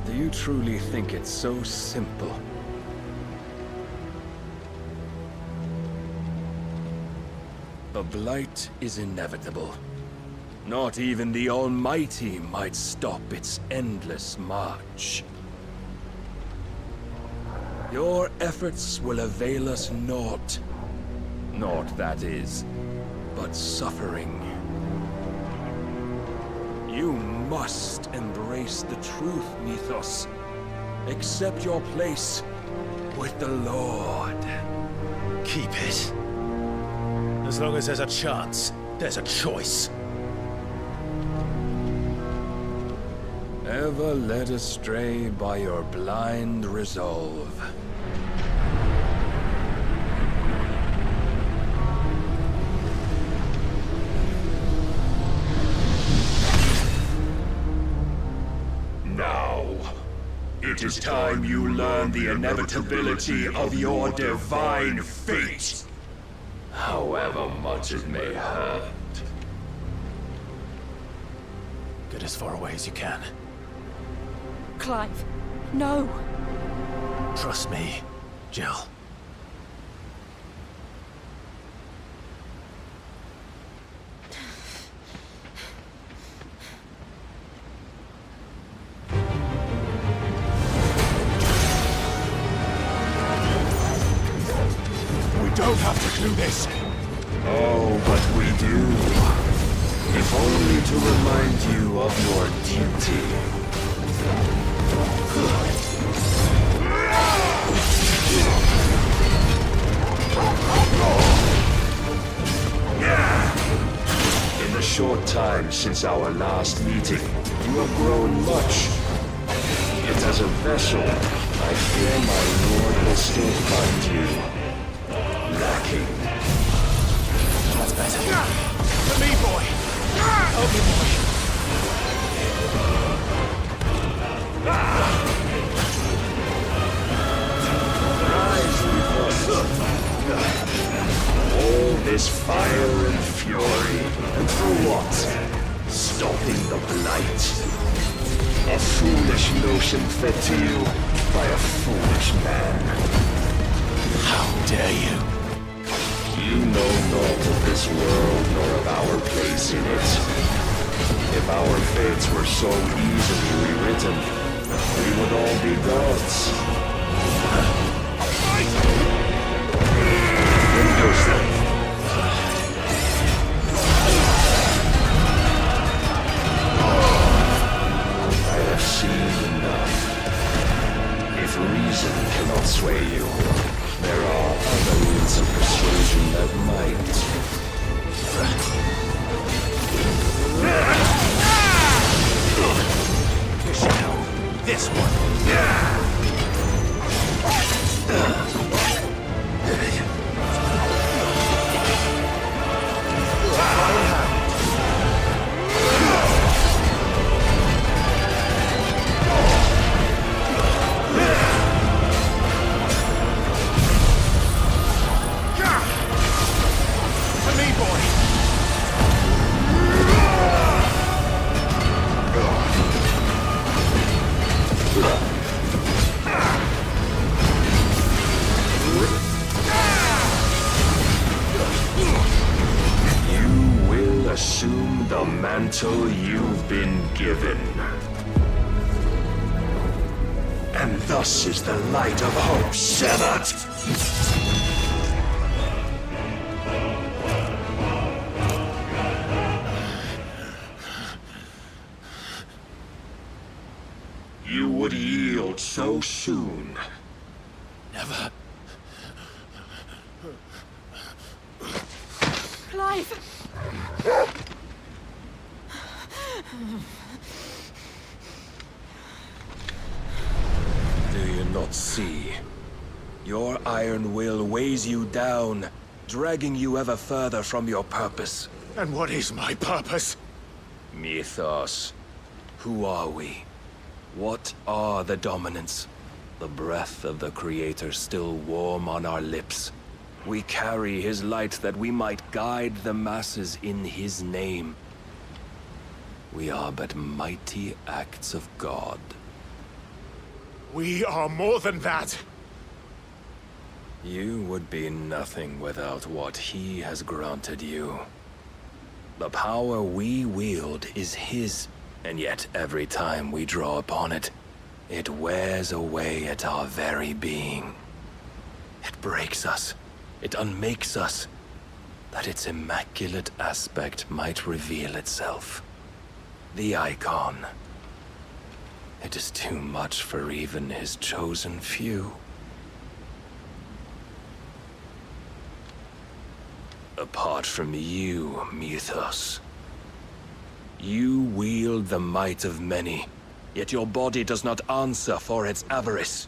Do you truly think it's so simple? The Blight is inevitable. Not even the Almighty might stop its endless march. Your efforts will avail us naught. Naught, that is, but suffering. You must embrace the truth, Mythos. Accept your place with the Lord. Keep it. As long as there's a chance, there's a choice. Ever led astray by your blind resolve. Now, it is time you learn the inevitability of your divine fate. However much it may hurt. Get as far away as you can. Clive, no. Trust me, Jill. We don't have to do this. Oh, but we do. If only to remind you of your duty. In the short time since our last meeting, you have grown much. Yet as a vessel, I fear my lord will still find you lacking. That's better. To me, boy! Help me, boy! Rise, all this fire and fury, and for what? Stopping the Blight. A foolish notion fed to you by a foolish man. How dare you? You know naught of this world nor of our place in it. If our fates were so easily rewritten, we would all be gods. Yourself. I have seen enough. If reason cannot sway you, there are other means of persuasion that might. This one. To me, boy! You will assume the mantle you've been given. And thus is the light of hope severed. You would yield so soon. Never. Clive! Do you not see? Your iron will weighs you down, dragging you ever further from your purpose. And what is my purpose? Mythos. Who are we? What are the dominants? The breath of the Creator still warm on our lips. We carry his light that we might guide the masses in his name. We are but mighty acts of God. We are more than that. You would be nothing without what he has granted you. The power we wield is his, and yet every time we draw upon it, it wears away at our very being. It breaks us. It unmakes us, that its immaculate aspect might reveal itself. The icon. It is too much for even his chosen few. Apart from you, Mythos. You wield the might of many, yet your body does not answer for its avarice.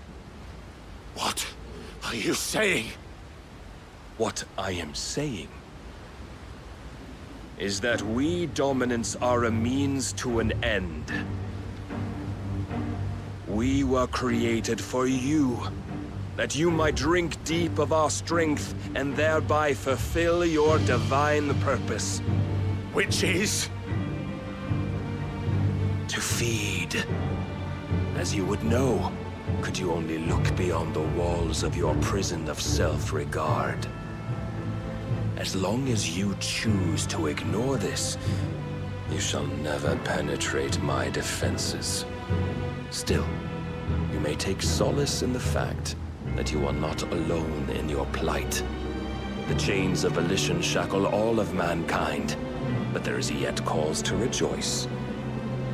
What are you saying? What I am saying is that we dominants are a means to an end. We were created for you, that you might drink deep of our strength and thereby fulfill your divine purpose. Which is? To feed. As you would know, could you only look beyond the walls of your prison of self-regard. As long as you choose to ignore this, you shall never penetrate my defenses. Still, you may take solace in the fact that you are not alone in your plight. The chains of volition shackle all of mankind, but there is yet cause to rejoice.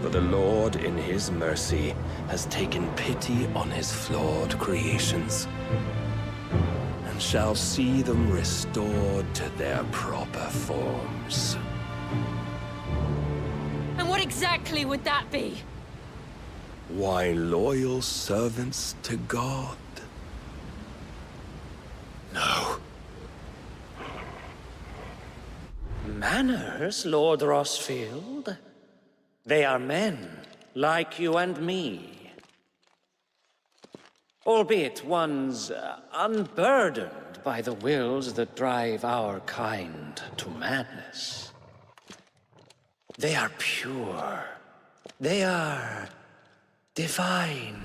For the Lord, in his mercy, has taken pity on his flawed creations, and shall see them restored to their proper forms. And what exactly would that be? Why, loyal servants to God. No. Manners, Lord Rossfield? They are men, like you and me. Albeit ones unburdened by the wills that drive our kind to madness. They are pure. They are divine.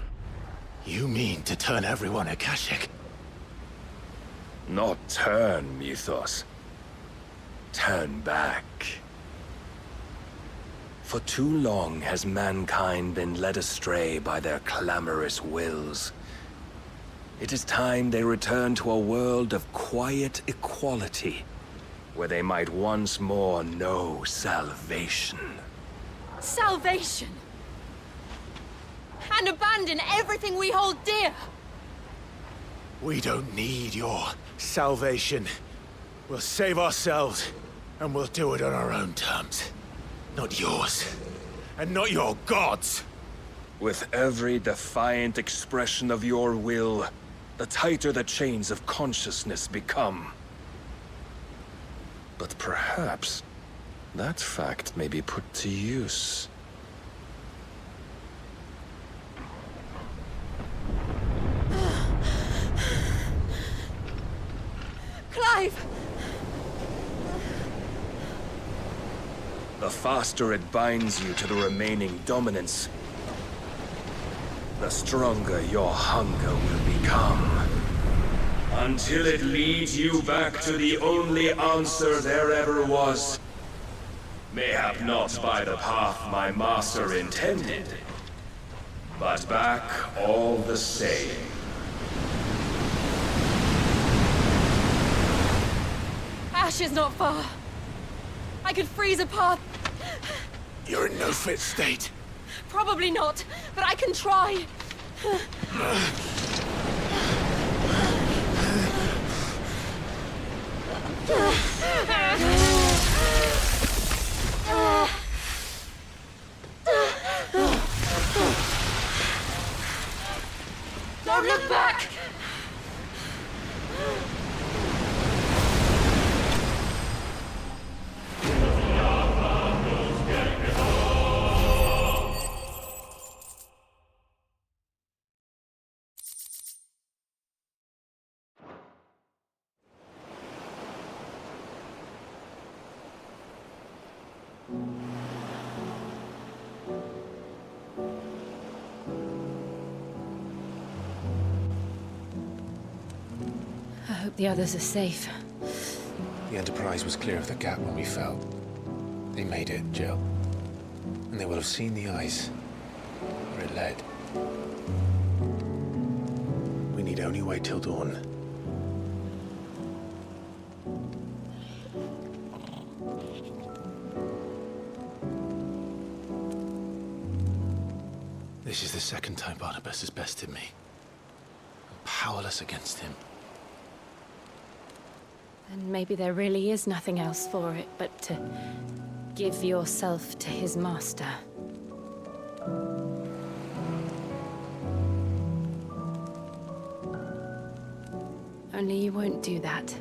You mean to turn everyone Akashic? Not turn, Mythos. Turn back. For too long has mankind been led astray by their clamorous wills. It is time they return to a world of quiet equality, where they might once more know salvation. Salvation! And abandon everything we hold dear! We don't need your salvation. We'll save ourselves, and we'll do it on our own terms. Not yours. And not your gods! With every defiant expression of your will, the tighter the chains of consciousness become. But perhaps that fact may be put to use. Clive! The faster it binds you to the remaining dominance, the stronger your hunger will become. Until it leads you back to the only answer there ever was. Mayhap not by the path my master intended, but back all the same. Ash is not far. I could freeze a path. You're in no fit state. Probably not, but I can try. Don't look back! hope the others are safe. The Enterprise was clear of the gap when we fell. They made it, Jill. And they will have seen the ice where it led. We need only wait till dawn. This is the second time Barnabas has bested me. I'm powerless against him. And maybe there really is nothing else for it but to give yourself to his master. Only you won't do that.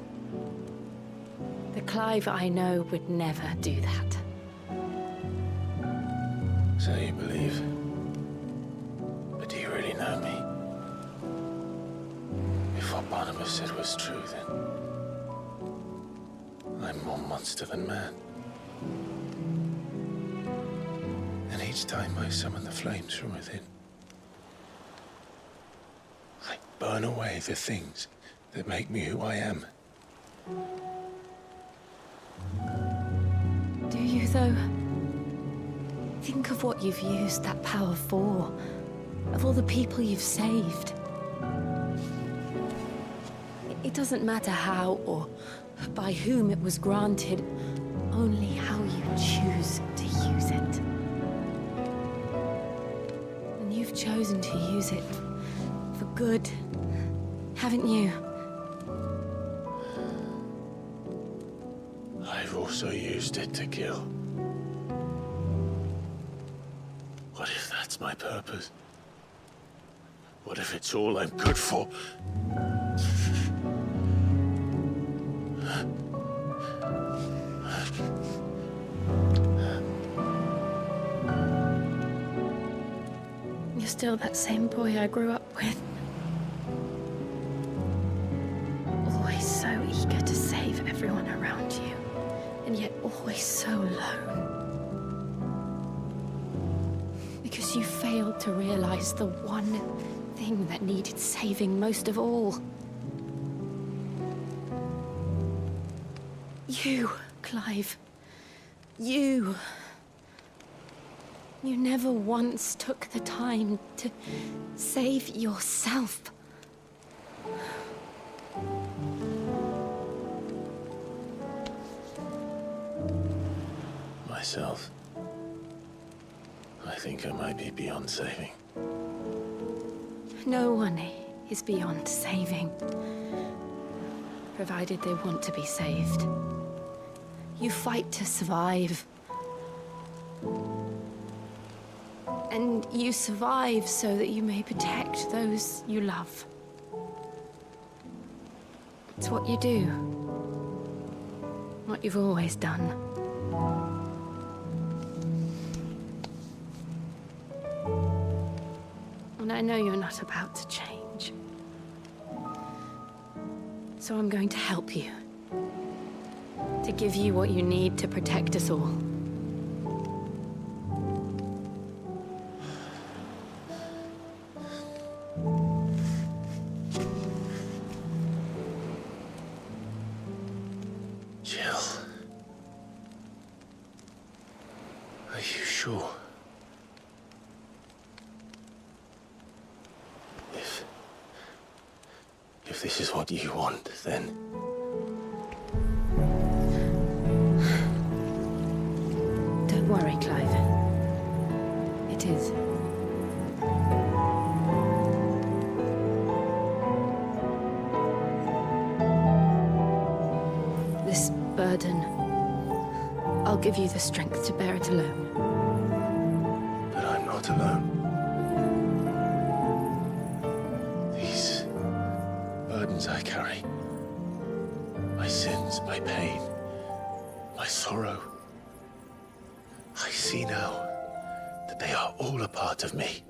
The Clive I know would never do that. So you believe? But do you really know me? If what Barnabas said was true, then I'm more monster than man. And each time I summon the flames from within, I burn away the things that make me who I am. Do you, though? Think of what you've used that power for. Of all the people you've saved. It doesn't matter how or by whom it was granted, only how you choose to use it. And you've chosen to use it for good, haven't you? I've also used it to kill. What if that's my purpose? What if it's all I'm good for? You're still that same boy I grew up with. Always so eager to save everyone around you, and yet always so alone. Because you failed to realize the one thing that needed saving most of all. You, Clive. You. You never once took the time to save yourself. Myself. I think I might be beyond saving. No one is beyond saving. Provided they want to be saved. You fight to survive. And you survive so that you may protect those you love. It's what you do. What you've always done. And I know you're not about to change. So I'm going to help you. To give you what you need to protect us all. Jill. Are you sure? If this is what you want, then... Don't worry, Clive. It is. This burden, I'll give you the strength to bear it alone. But I'm not alone. These burdens I carry, my sins, my pain, my sorrow, I see now that they are all a part of me.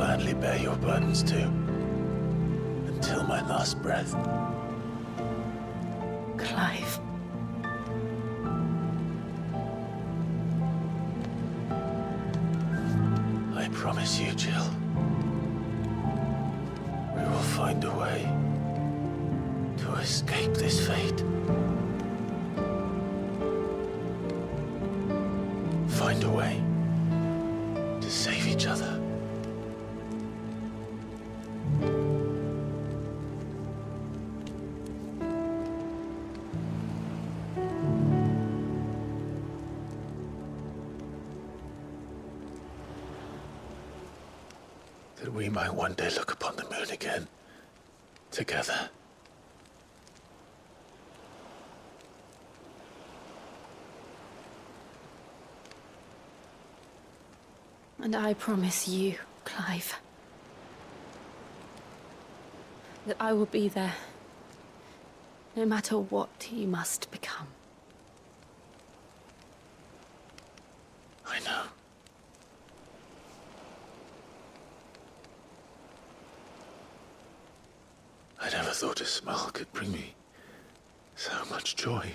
gladly bear your burdens too, until my last breath. Clive. I promise you, Jill. We will find a way to escape this fate. Find a way to save each other. That we might one day look upon the moon again, together. And I promise you, Clive, that I will be there, no matter what you must become. I know. I never thought a smile could bring me so much joy.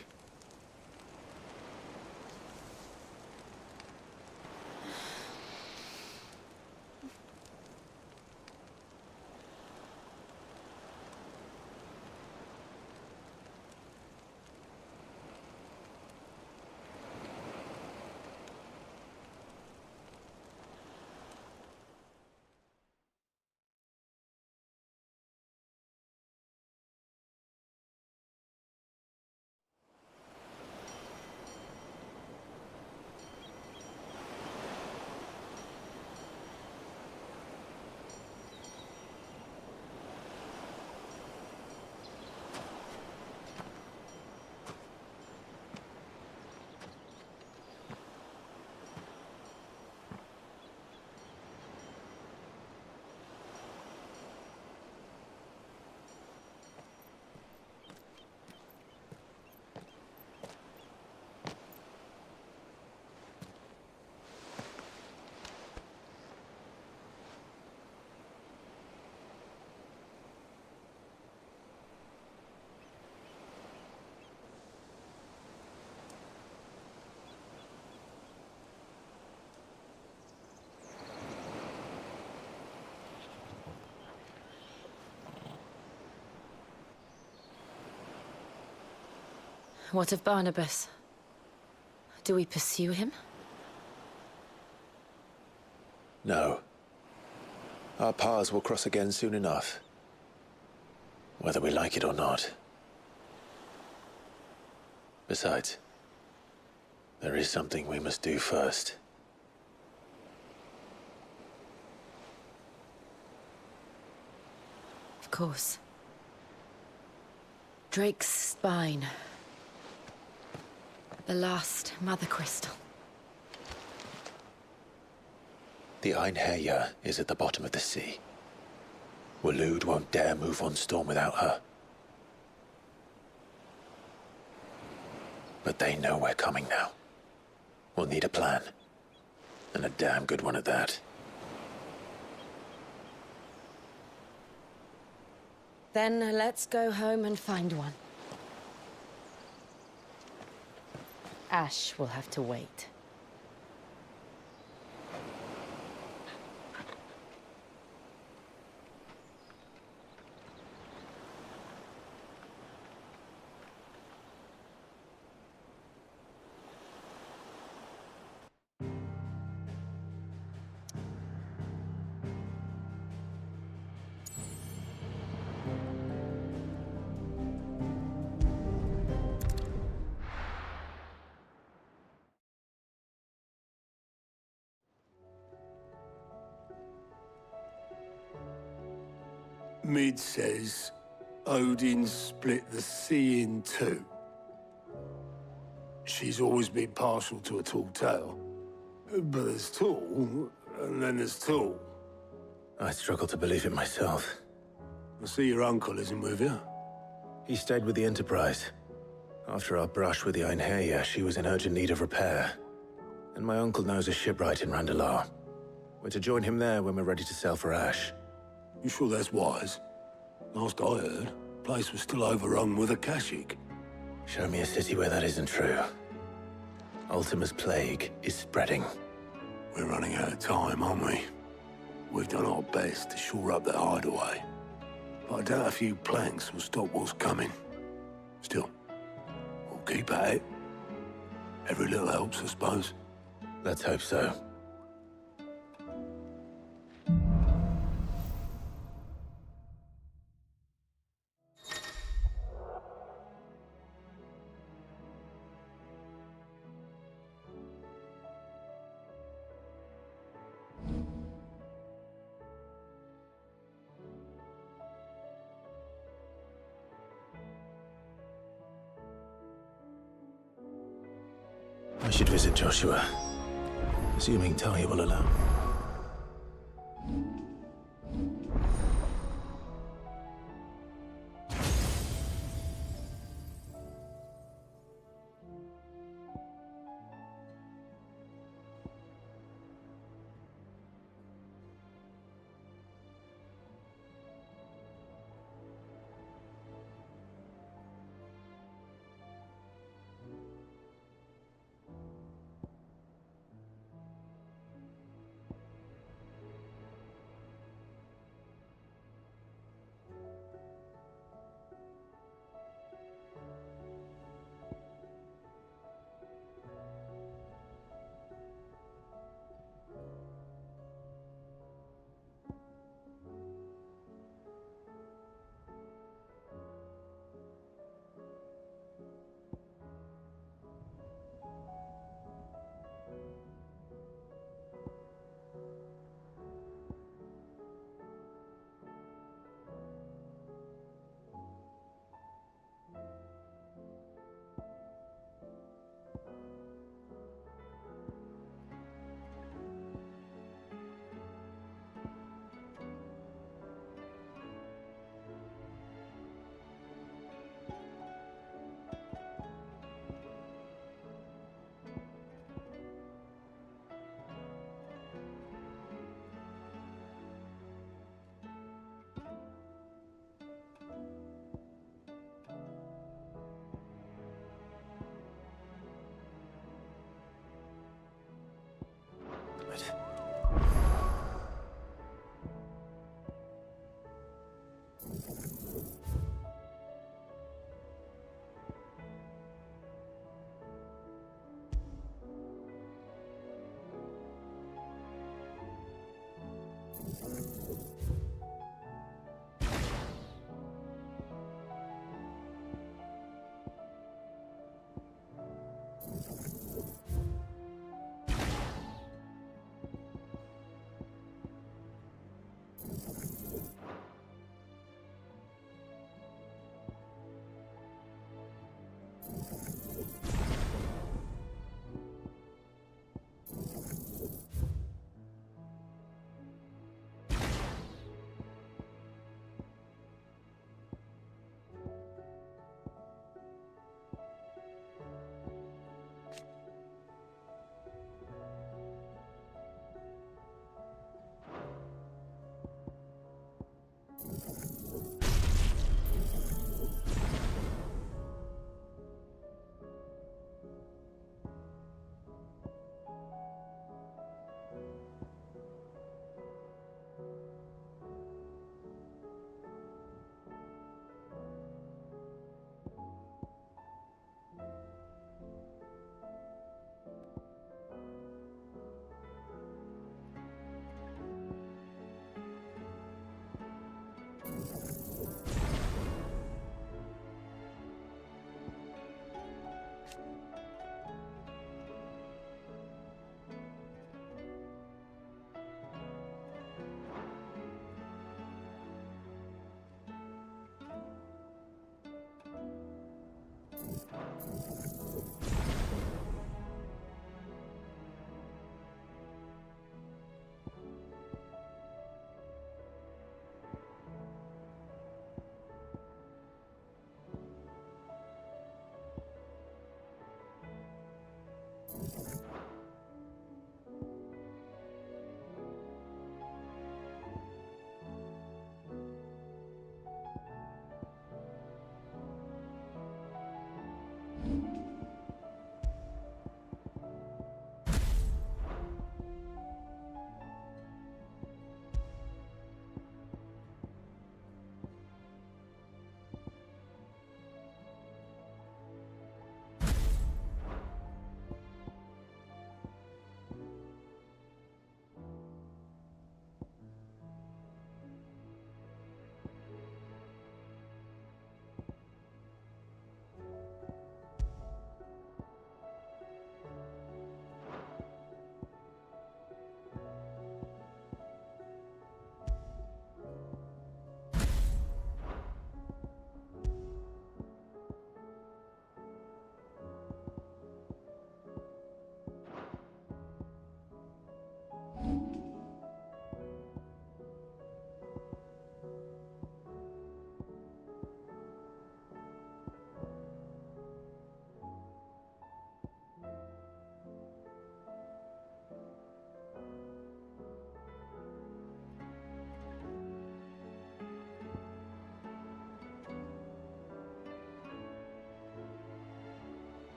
What of Barnabas? Do we pursue him? No. Our paths will cross again soon enough. Whether we like it or not. Besides, there is something we must do first. Of course. Drake's spine. The last Mother Crystal. The Einherjar is at the bottom of the sea. Waloed won't dare move on Storm without her. But they know we're coming now. We'll need a plan. And a damn good one at that. Then let's go home and find one. Ash will have to wait. Mid says Odin split the sea in two. She's always been partial to a tall tale. But there's tall, and then there's tall. I struggle to believe it myself. I see your uncle isn't with you. He stayed with the Enterprise. After our brush with the Einherjar, she was in urgent need of repair. And my uncle knows a shipwright in Randalar. We're to join him there when we're ready to sail for Ash. You sure that's wise? Last I heard, the place was still overrun with Akashic. Show me a city where that isn't true. Ultima's plague is spreading. We're running out of time, aren't we? We've done our best to shore up that hideaway. But I doubt a few planks will stop what's coming. Still, we'll keep at it. Every little helps, I suppose. Let's hope so. I should visit Joshua, assuming Talia will allow.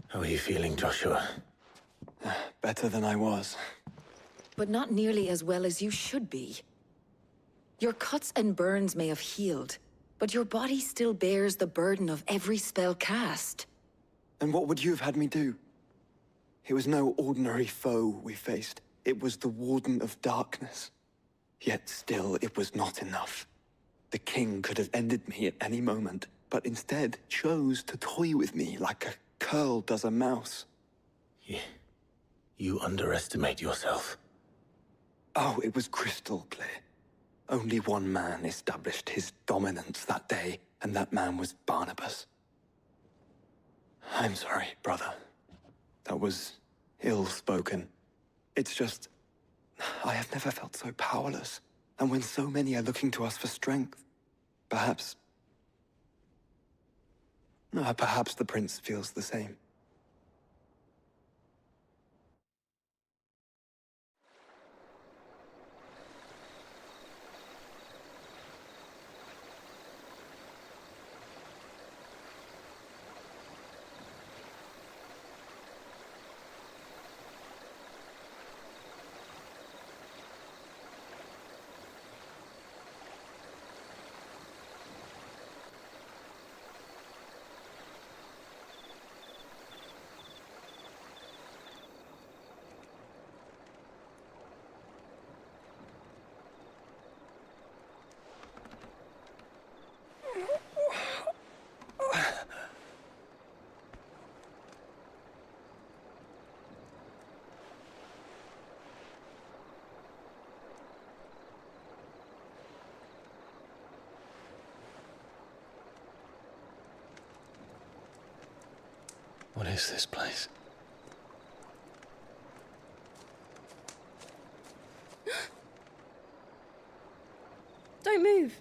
How are you feeling, Joshua? Better than I was. But not nearly as well as you should be. Your cuts and burns may have healed, but your body still bears the burden of every spell cast. And what would you have had me do? It was no ordinary foe we faced. It was the Warden of Darkness. Yet still, it was not enough. The king could have ended me at any moment, but instead chose to toy with me like a curl does a mouse. You underestimate yourself. Oh, it was crystal clear. Only one man established his dominance that day, and that man was Barnabas. I'm sorry, brother. That was ill-spoken. It's just, I have never felt so powerless. And when so many are looking to us for strength, perhaps the prince feels the same. What is this place? Don't move.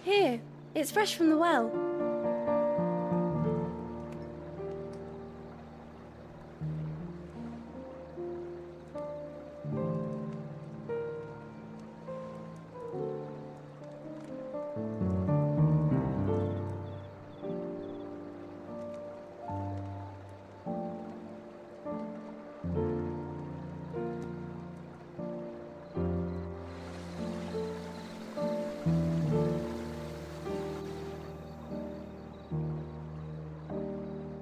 Here, it's fresh from the well.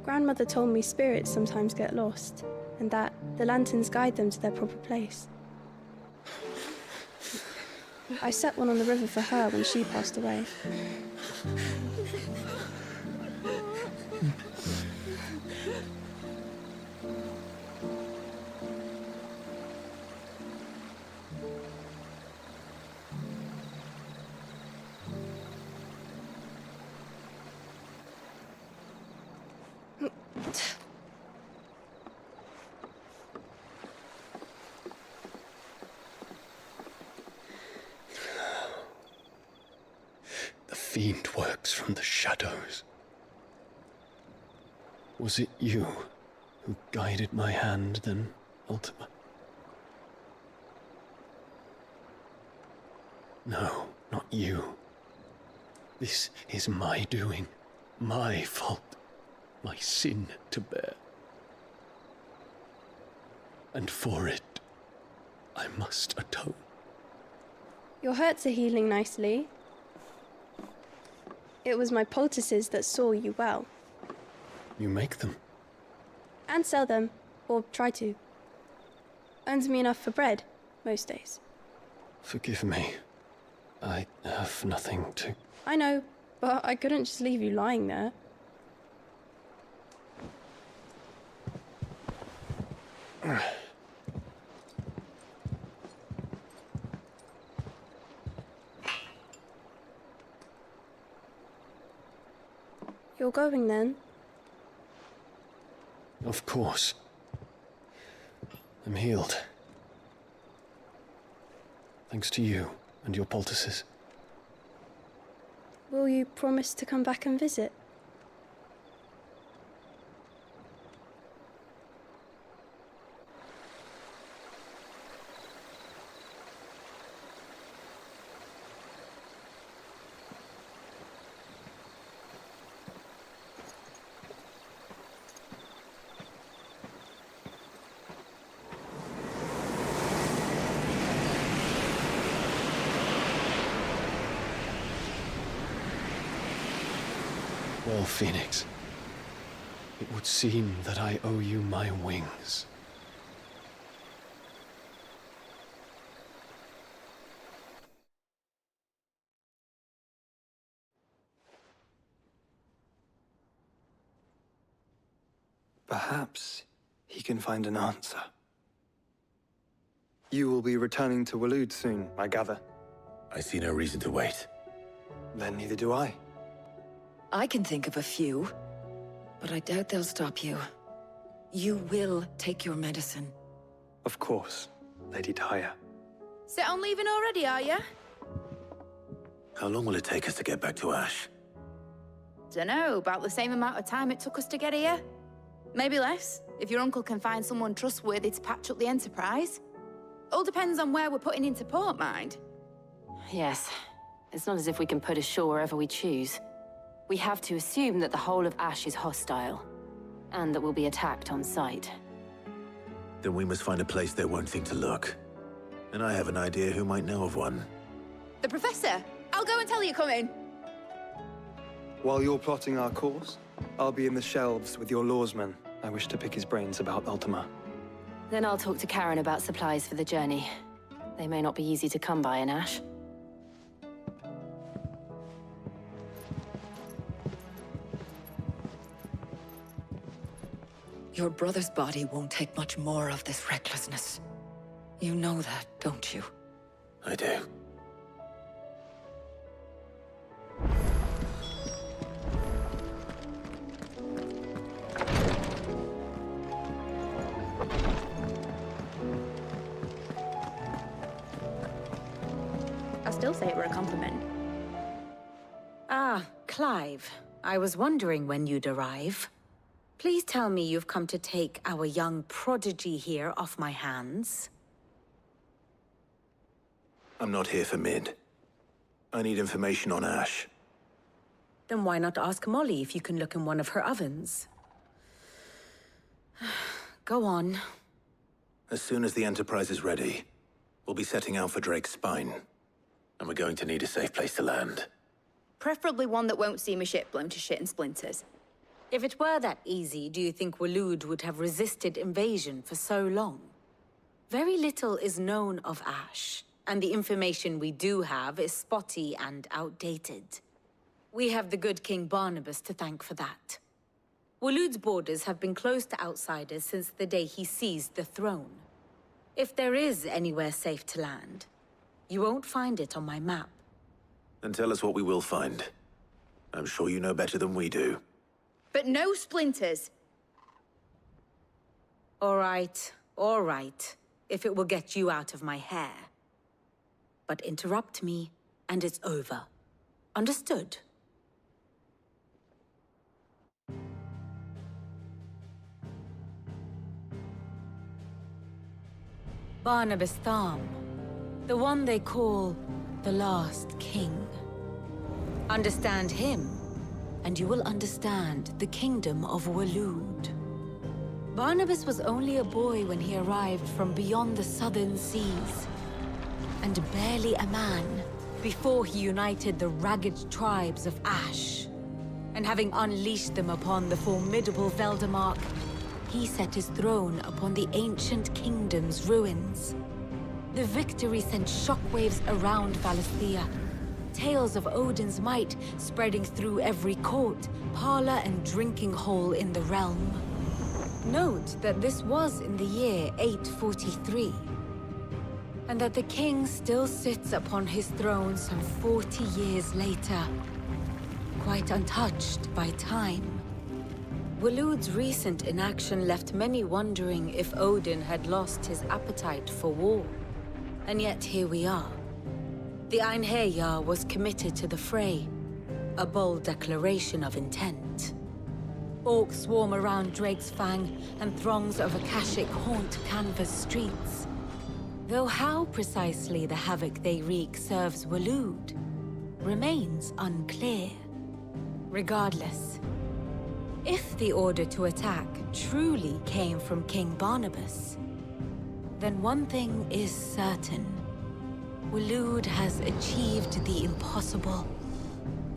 Grandmother told me spirits sometimes get lost, and that the lanterns guide them to their proper place. I set one on the river for her when she passed away. The fiend works from the shadows. Was it you who guided my hand, then, Ultima? No, not you. This is my doing, my fault, my sin to bear. And for it, I must atone. Your hurts are healing nicely. It was my poultices that saw you well. You make them? And sell them, or try to. Earns me enough for bread, most days. Forgive me. I have nothing to... I know, but I couldn't just leave you lying there. You're going then? Of course. I'm healed. Thanks to you and your poultices. Will you promise to come back and visit? Well, Phoenix, it would seem that I owe you my wings. Perhaps he can find an answer. You will be returning to Waloed soon, I gather. I see no reason to wait. Then neither do I. I can think of a few, but I doubt they'll stop you. You will take your medicine. Of course, Lady Tyre. Set on leaving already, are you? How long will it take us to get back to Ash? Dunno, about the same amount of time it took us to get here. Maybe less, if your uncle can find someone trustworthy to patch up the Enterprise. All depends on where we're putting into port, mind. Yes. It's not as if we can put ashore wherever we choose. We have to assume that the whole of Ash is hostile, and that we'll be attacked on sight. Then we must find a place they won't think to look. And I have an idea who might know of one. The Professor! I'll go and tell you come in. While you're plotting our course, I'll be in the shelves with your lawsman. I wish to pick his brains about Ultima. Then I'll talk to Karen about supplies for the journey. They may not be easy to come by in Ash. Your brother's body won't take much more of this recklessness. You know that, don't you? I do. I'll still say it were a compliment. Ah, Clive. I was wondering when you'd arrive. Please tell me you've come to take our young prodigy here off my hands. I'm not here for Mid. I need information on Ash. Then why not ask Molly if you can look in one of her ovens? Go on. As soon as the Enterprise is ready, we'll be setting out for Drake's Spine. And we're going to need a safe place to land. Preferably one that won't see my ship blown to shit and splinters. If it were that easy, do you think Waloed would have resisted invasion for so long? Very little is known of Ash, and the information we do have is spotty and outdated. We have the good King Barnabas to thank for that. Waloed's borders have been closed to outsiders since the day he seized the throne. If there is anywhere safe to land, you won't find it on my map. Then tell us what we will find. I'm sure you know better than we do. But no splinters. All right. If it will get you out of my hair. But interrupt me, and it's over. Understood? Barnabas Thumb. The one they call the last king. Understand him, and you will understand the kingdom of Waloed. Barnabas was only a boy when he arrived from beyond the southern seas, and barely a man before he united the ragged tribes of Ash. And having unleashed them upon the formidable Veldemark, he set his throne upon the ancient kingdom's ruins. The victory sent shockwaves around Valisthea, tales of Odin's might spreading through every court, parlor, and drinking hole in the realm. Note that this was in the year 843, and that the king still sits upon his throne some 40 years later, quite untouched by time. Waloed's recent inaction left many wondering if Odin had lost his appetite for war. And yet here we are. The Einherjar was committed to the fray, a bold declaration of intent. Orcs swarm around Drake's Fang, and throngs of Akashic haunt Canvas streets. Though how precisely the havoc they wreak serves Waloed remains unclear. Regardless, if the order to attack truly came from King Barnabas, then one thing is certain. Waloed has achieved the impossible,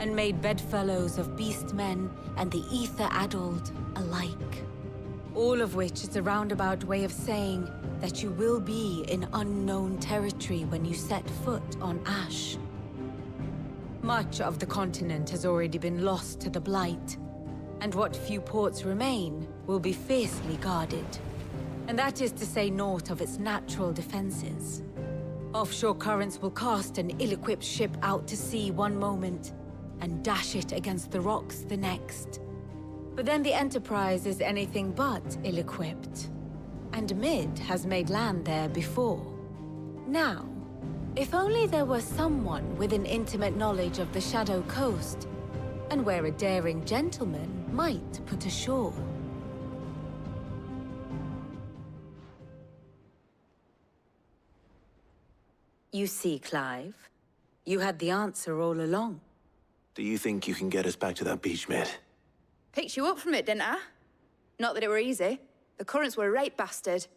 and made bedfellows of beastmen and the ether-addled alike. All of which is a roundabout way of saying that you will be in unknown territory when you set foot on Ash. Much of the continent has already been lost to the Blight, and what few ports remain will be fiercely guarded. And that is to say naught of its natural defenses. Offshore currents will cast an ill-equipped ship out to sea one moment, and dash it against the rocks the next. But then the Enterprise is anything but ill-equipped. And Mid has made land there before. Now, if only there were someone with an intimate knowledge of the Shadow Coast, and where a daring gentleman might put ashore. You see, Clive, you had the answer all along. Do you think you can get us back to that beach, Mid? Picked you up from it, didn't I? Not that it were easy. The currents were a right bastard.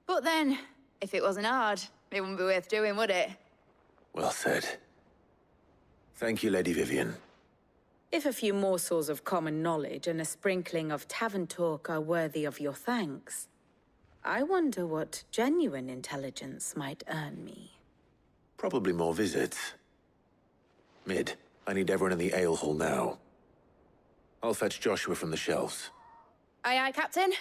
But then, if it wasn't hard, it wouldn't be worth doing, would it? Well said. Thank you, Lady Vivian. If a few morsels of common knowledge and a sprinkling of tavern talk are worthy of your thanks, I wonder what genuine intelligence might earn me. Probably more visits. Mid, I need everyone in the ale hall now. I'll fetch Joshua from the shelves. Aye, aye, Captain.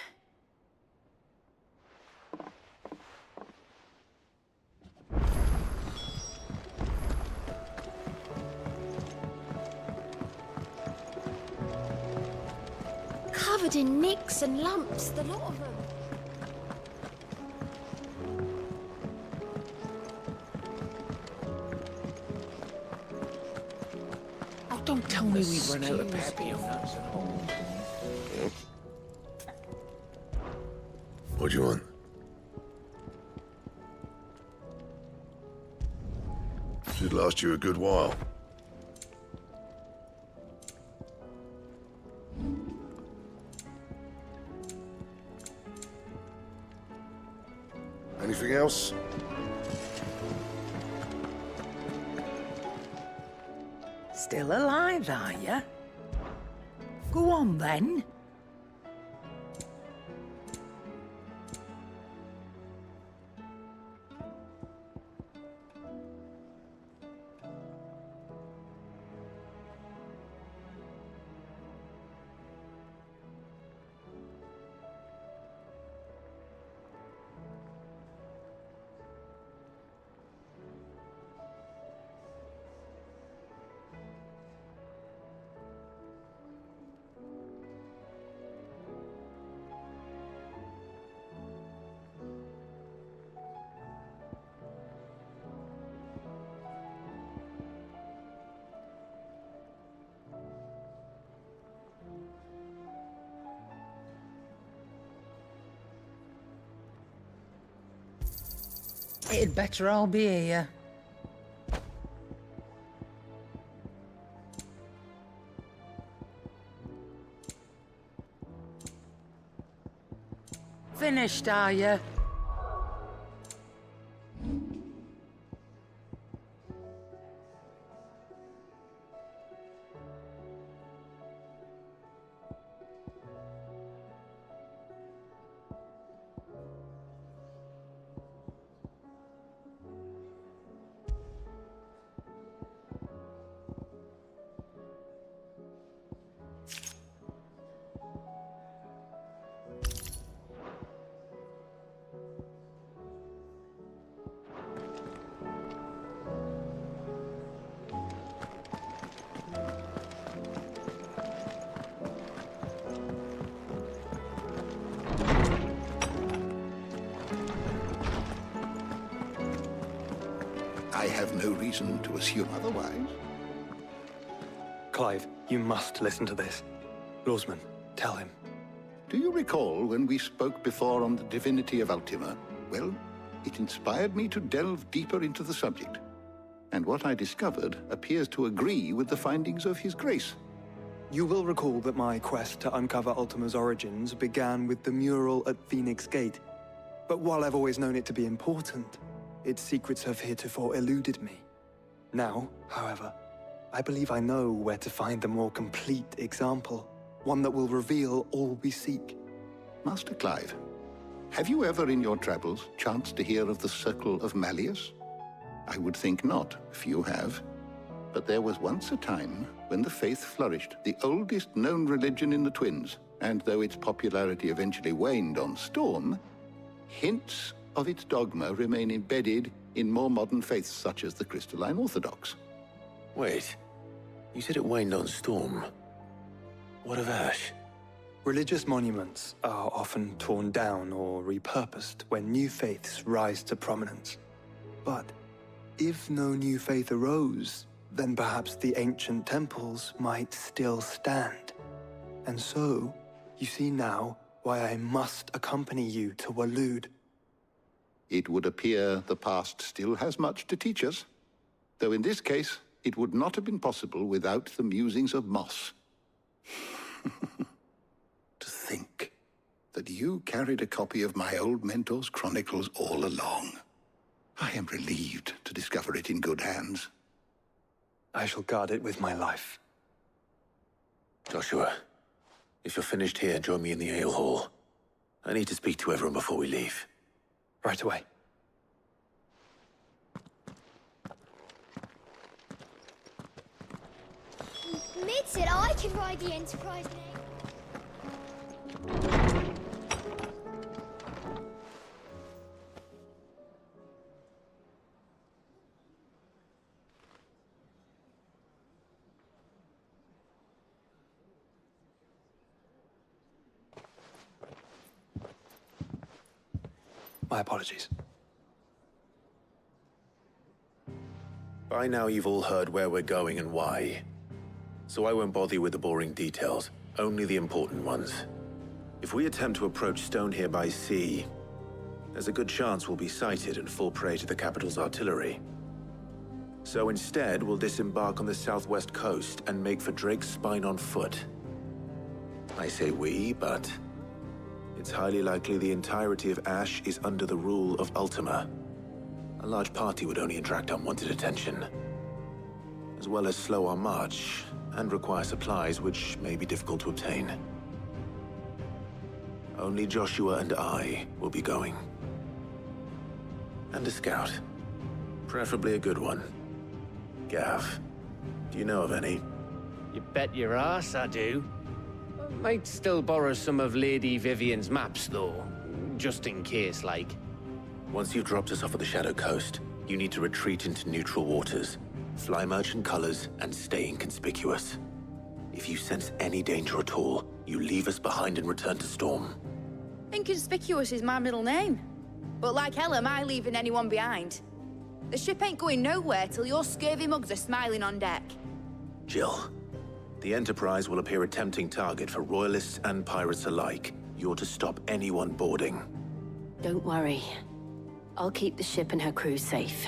Covered in nicks and lumps, the lot of them. Oh, don't tell me we've run out of papillon nuts at home. What do you want? Should last you a good while. Anything else? Still alive, are you? Go on, then. It'd better all be here. Finished, are you? I have no reason to assume otherwise. Clive, you must listen to this. Lawsman, tell him. Do you recall when we spoke before on the divinity of Ultima? Well, it inspired me to delve deeper into the subject. And what I discovered appears to agree with the findings of His Grace. You will recall that my quest to uncover Ultima's origins began with the mural at Phoenix Gate. But while I've always known it to be important, its secrets have heretofore eluded me. Now, however, I believe I know where to find the more complete example, one that will reveal all we seek. Master Clive, have you ever in your travels chanced to hear of the Circle of Malleus? I would think not, if you have. But there was once a time when the faith flourished, the oldest known religion in the Twins, and though its popularity eventually waned on Storm, hints of its dogma remain embedded in more modern faiths such as the Crystalline Orthodox. Wait, you said it waned on Storm. What of Ash? Religious monuments are often torn down or repurposed when new faiths rise to prominence. But if no new faith arose, then perhaps the ancient temples might still stand. And so, you see now why I must accompany you to Waloed. It would appear the past still has much to teach us, though in this case, it would not have been possible without the musings of Moss. To think that you carried a copy of my old mentor's chronicles all along. I am relieved to discover it in good hands. I shall guard it with my life. Joshua, if you're finished here, join me in the ale hall. I need to speak to everyone before we leave. Right away. Mid said I could ride the Enterprise name. My apologies. By now you've all heard where we're going and why. So I won't bother you with the boring details, only the important ones. If we attempt to approach Stone here by sea, there's a good chance we'll be sighted and fall prey to the capital's artillery. So instead, we'll disembark on the southwest coast and make for Drake's Spine on foot. I say we, but it's highly likely the entirety of Ash is under the rule of Ultima. A large party would only attract unwanted attention, as well as slow our march and require supplies which may be difficult to obtain. Only Joshua and I will be going. And a scout. Preferably a good one. Gav, do you know of any? You bet your ass I do. Might still borrow some of Lady Vivian's maps, though. Just in case, like. Once you've dropped us off at the Shadow Coast, you need to retreat into neutral waters, fly merchant colors, and stay inconspicuous. If you sense any danger at all, you leave us behind and return to Storm. Inconspicuous is my middle name. But like hell am I leaving anyone behind. The ship ain't going nowhere till your scurvy mugs are smiling on deck. Jill, the Enterprise will appear a tempting target for royalists and pirates alike. You're to stop anyone boarding. Don't worry. I'll keep the ship and her crew safe.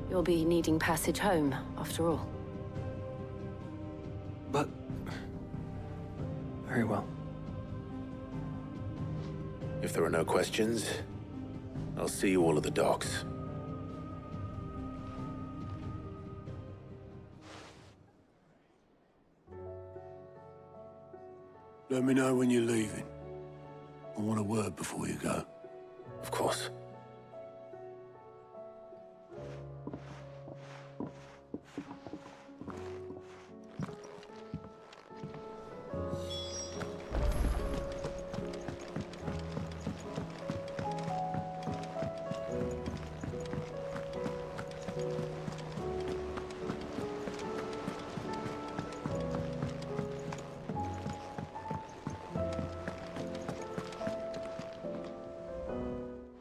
You'll be needing passage home, after all. But... very well. If there are no questions, I'll see you all at the docks. Let me know when you're leaving. I want a word before you go. Of course.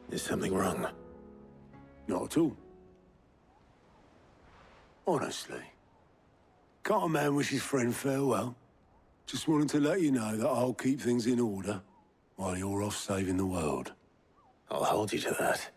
Is something wrong? Not at all. Honestly. Can't a man wish his friend farewell? Just wanted to let you know that I'll keep things in order while you're off saving the world. I'll hold you to that.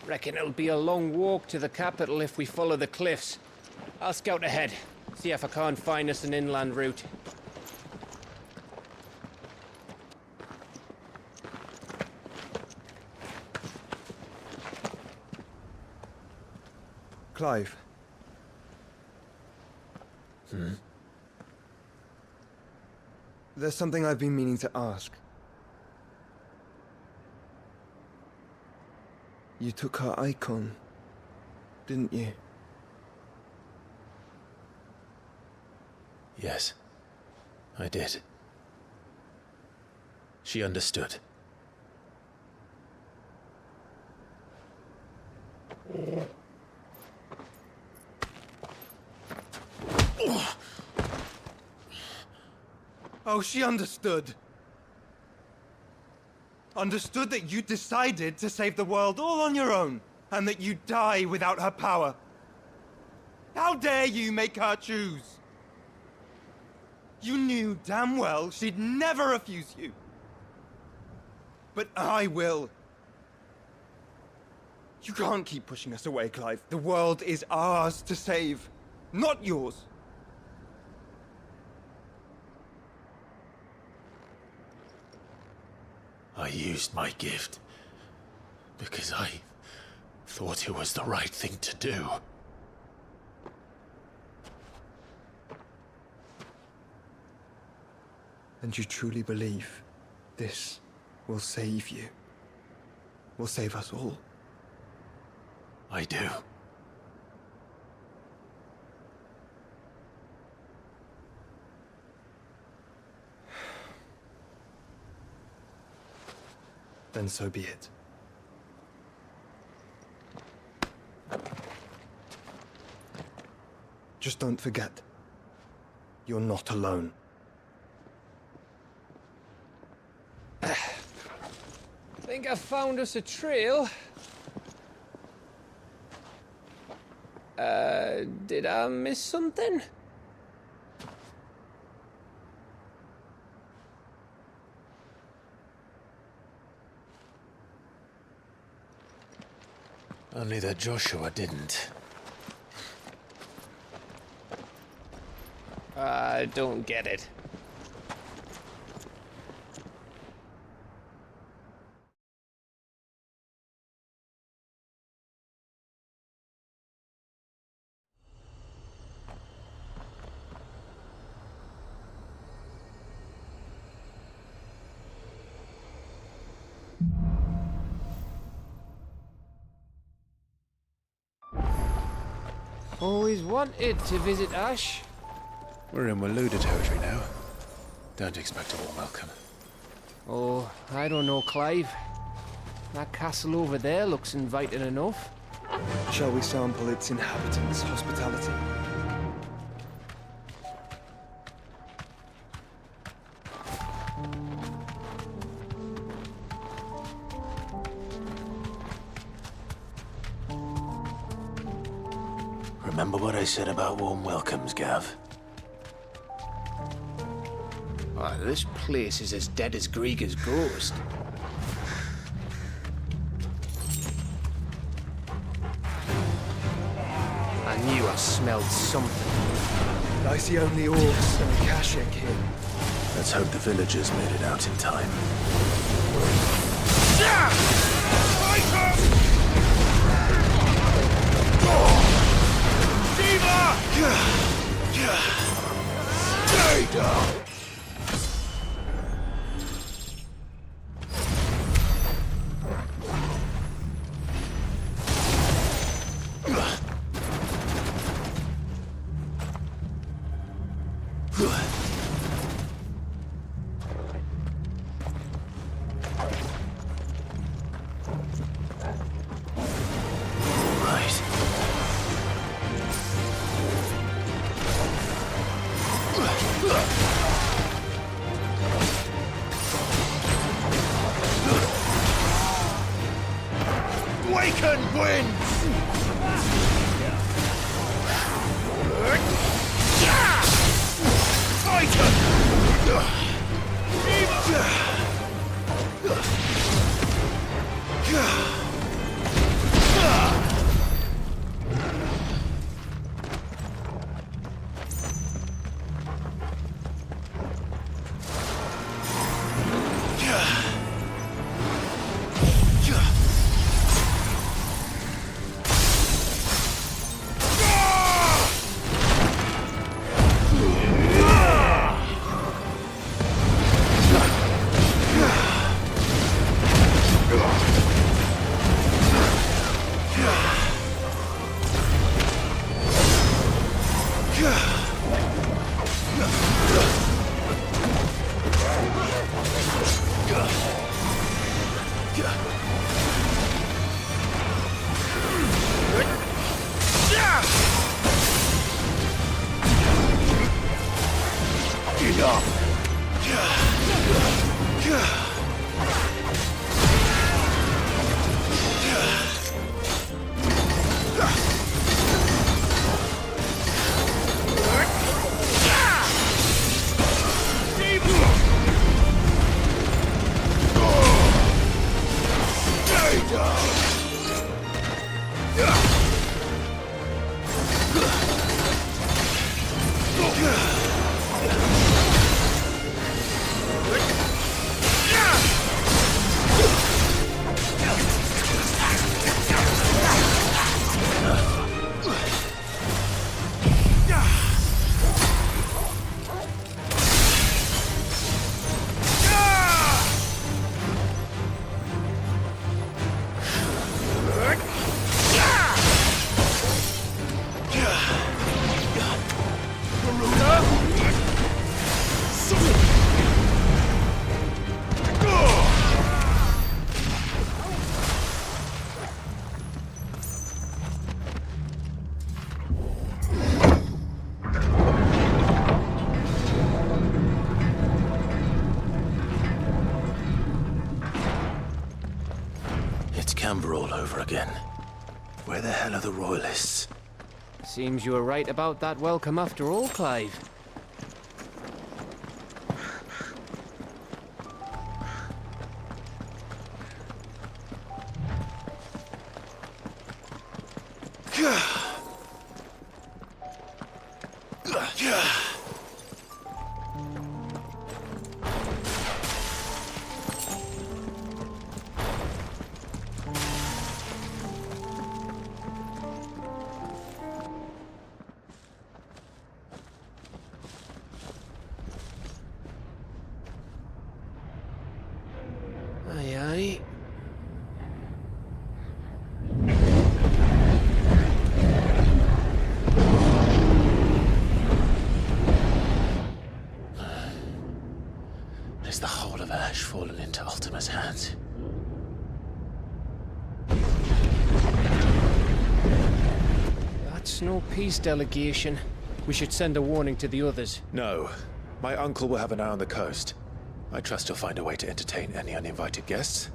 Reckon it'll be a long walk to the capital if we follow the cliffs. I'll scout ahead, see if I can't find us an inland route. Clive. There's something I've been meaning to ask. You took her icon, didn't you? Yes, I did. She understood. Oh, she understood. Understood that you decided to save the world all on your own, and that you'd die without her power. How dare you make her choose? You knew damn well she'd never refuse you. But I will. You can't keep pushing us away, Clive. The world is ours to save, not yours. I used my gift because I thought it was the right thing to do. And you truly believe this will save you? Will save us all? I do. Then so be it. Just don't forget, you're not alone. Think I found us a trail. Did I miss something? Only that Joshua didn't. I don't get it. Always wanted to visit Ash. We're in Waluda territory now. Don't expect a warm welcome. Oh, I don't know, Clive. That castle over there looks inviting enough. Shall we sample its inhabitants' hospitality? Remember what I said about warm welcomes, Gav? Oh, this place is as dead as Greagor's ghost. I knew I smelled something. I see only orcs and a Kashik here. Let's hope the villagers made it out in time. Stay down! Waken winds! Camber all over again. Where the hell are the royalists? Seems you were right about that welcome after all, Clive. Aye, aye. guess no peace delegation. We should send a warning to the others. No. My uncle will have an eye on the coast. I trust he'll find a way to entertain any uninvited guests.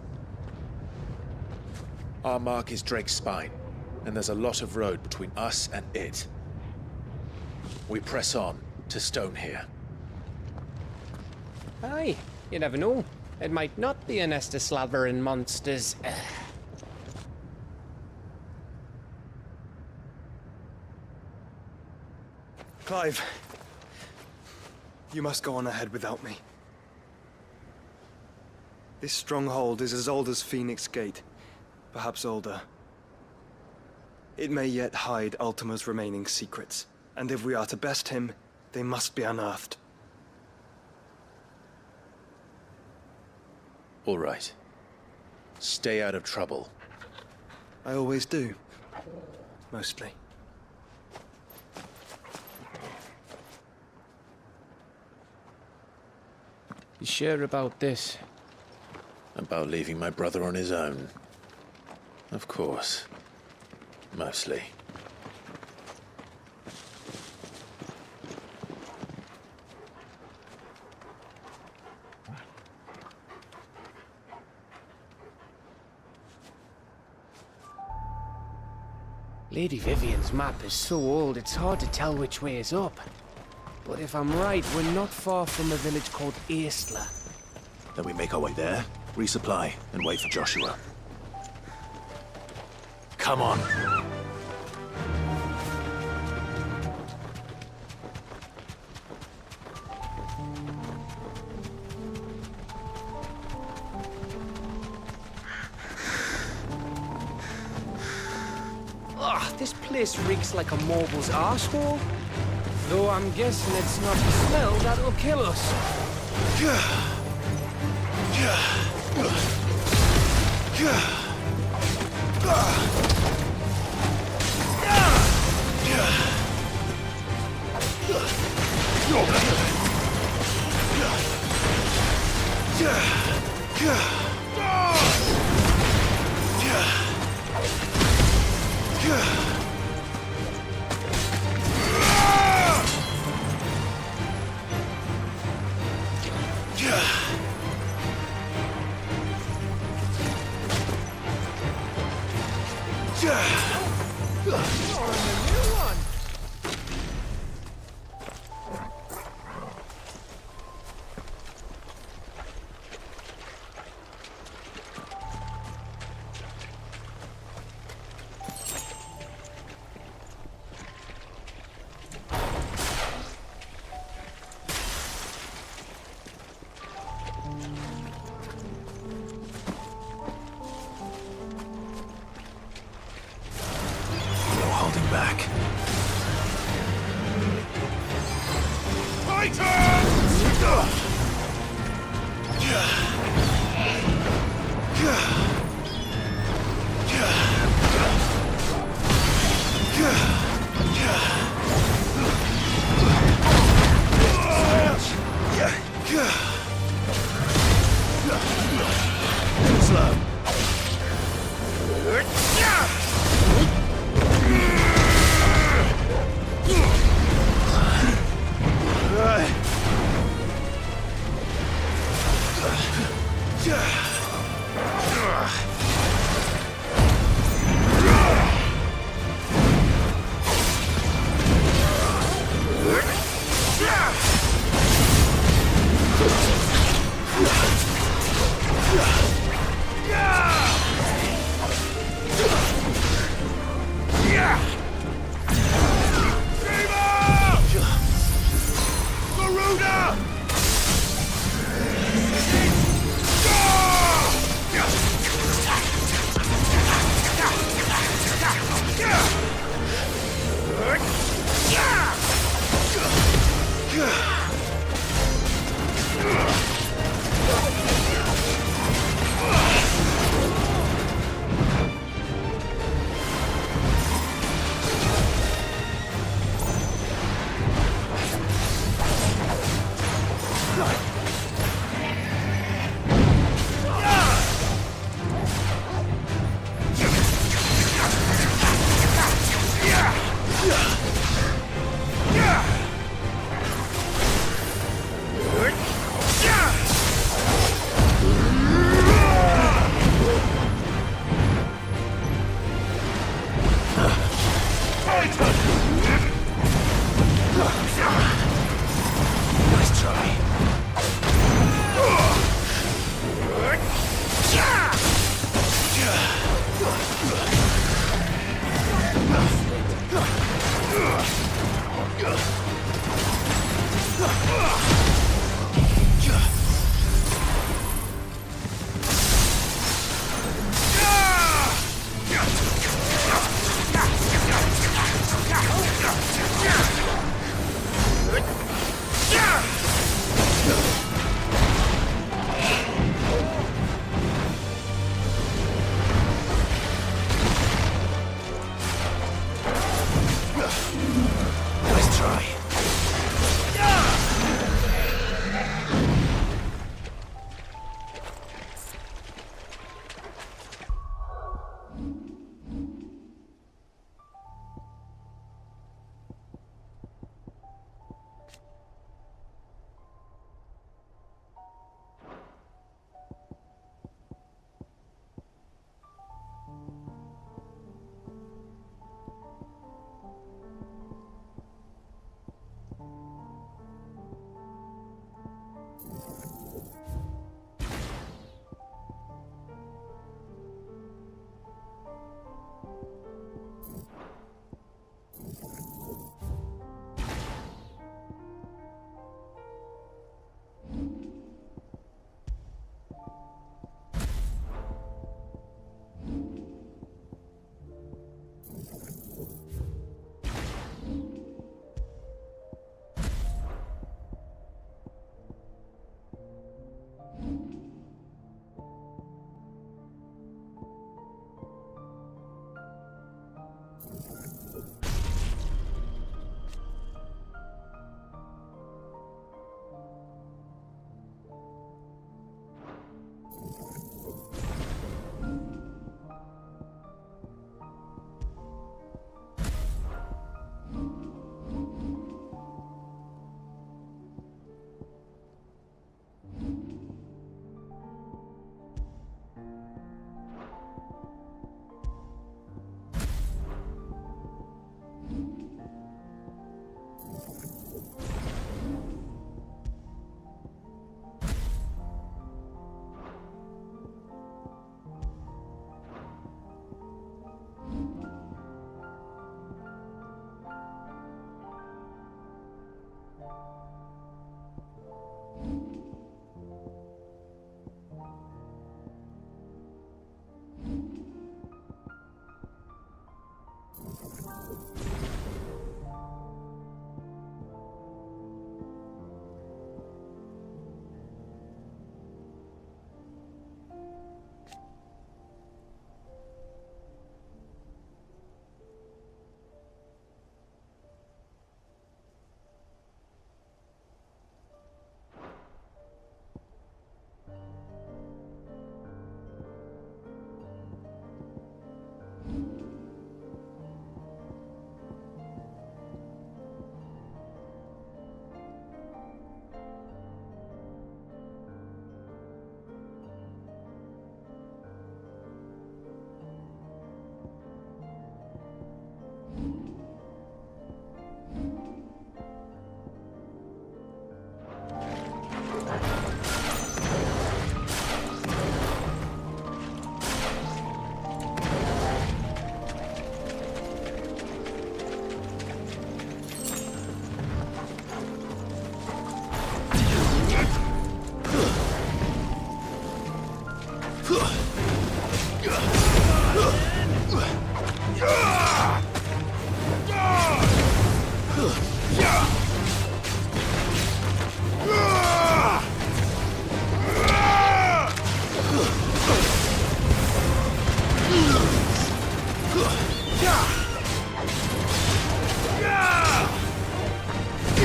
Our mark is Drake's Spine, and there's a lot of road between us and it. We press on to Stone here. Aye, you never know. It might not be a nest of slavering monsters. Clive, you must go on ahead without me. This stronghold is as old as Phoenix Gate, perhaps older. It may yet hide Ultima's remaining secrets, and if we are to best him, they must be unearthed. All right. Stay out of trouble. I always do. Mostly. You sure about this? About leaving my brother on his own. Of course. Mostly. Lady Vivian's map is so old it's hard to tell which way is up. But if I'm right, we're not far from a village called Aistla. Then we make our way there, resupply, and wait for Joshua. Come on! Ugh, this place reeks like a mobile's arsehole. Though I'm guessing it's not the smell that'll kill us. No holding back.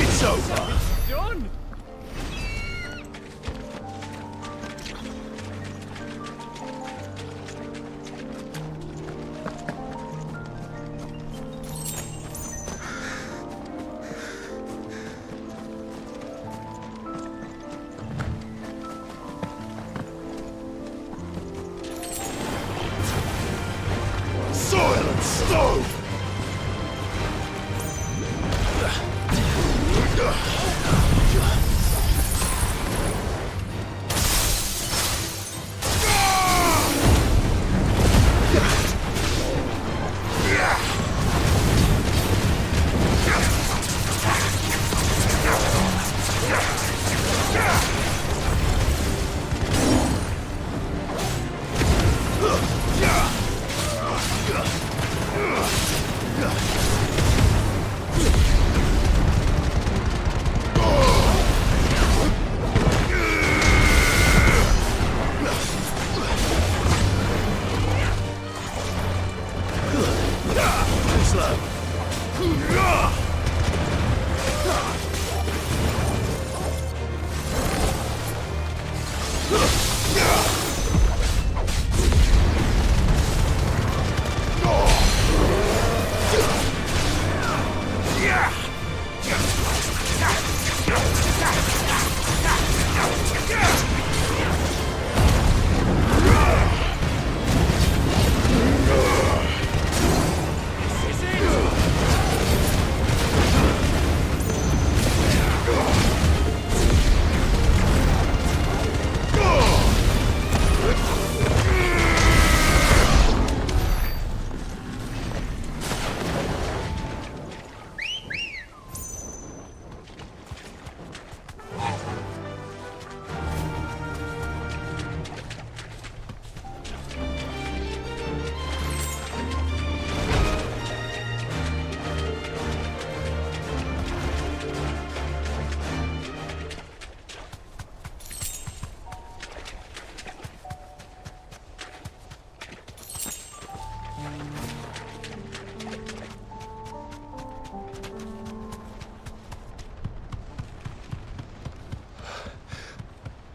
It's over! Done! Soil and stone!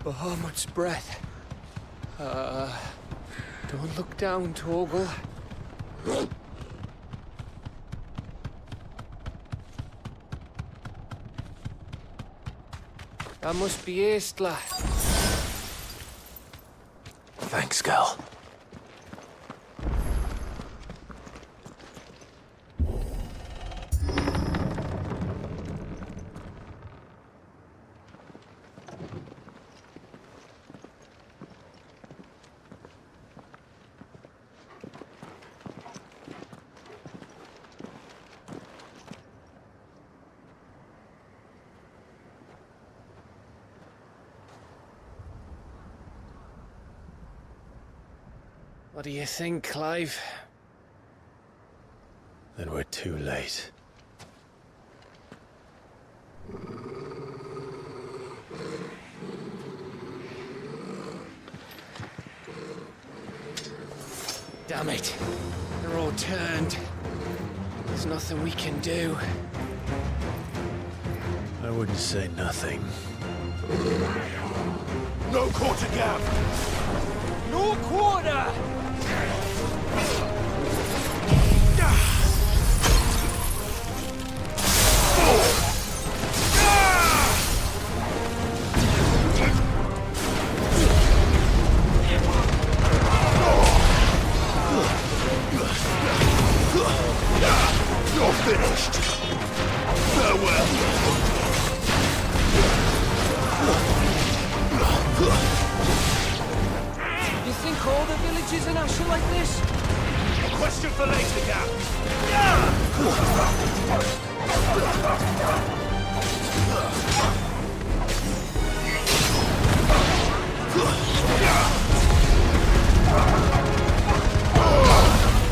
Bahamut's breath. Don't look down, Torgal. That must be Aistla. Thanks, girl. What do you think, Clive? Then we're too late. Damn it. They're all turned. There's nothing we can do. I wouldn't say nothing. No quarter gap! No quarter! You're finished! Farewell! You think all the villages in Asher like this? A question for later, Gap!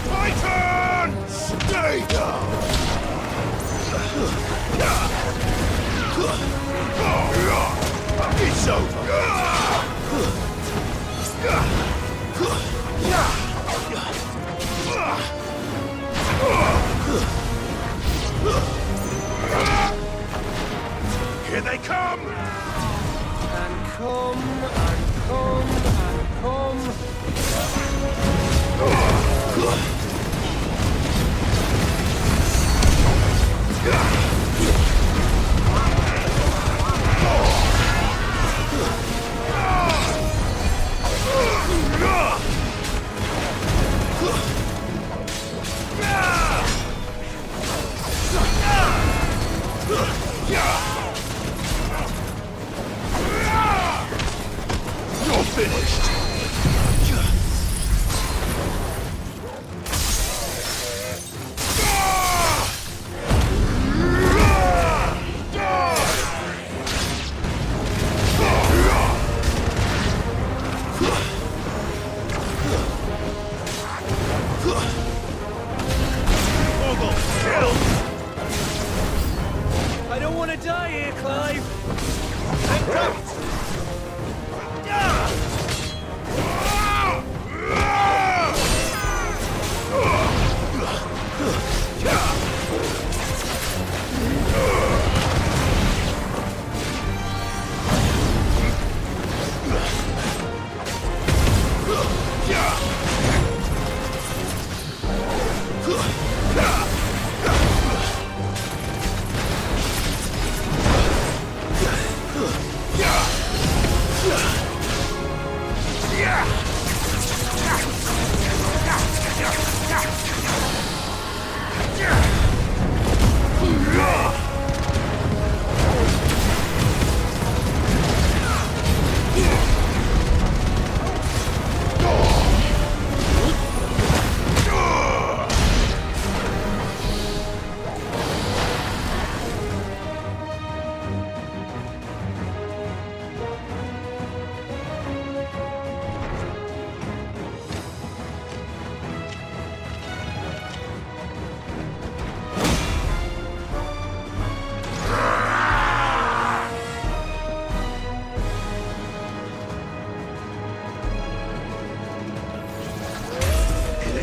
Titan! Stay down! It's over!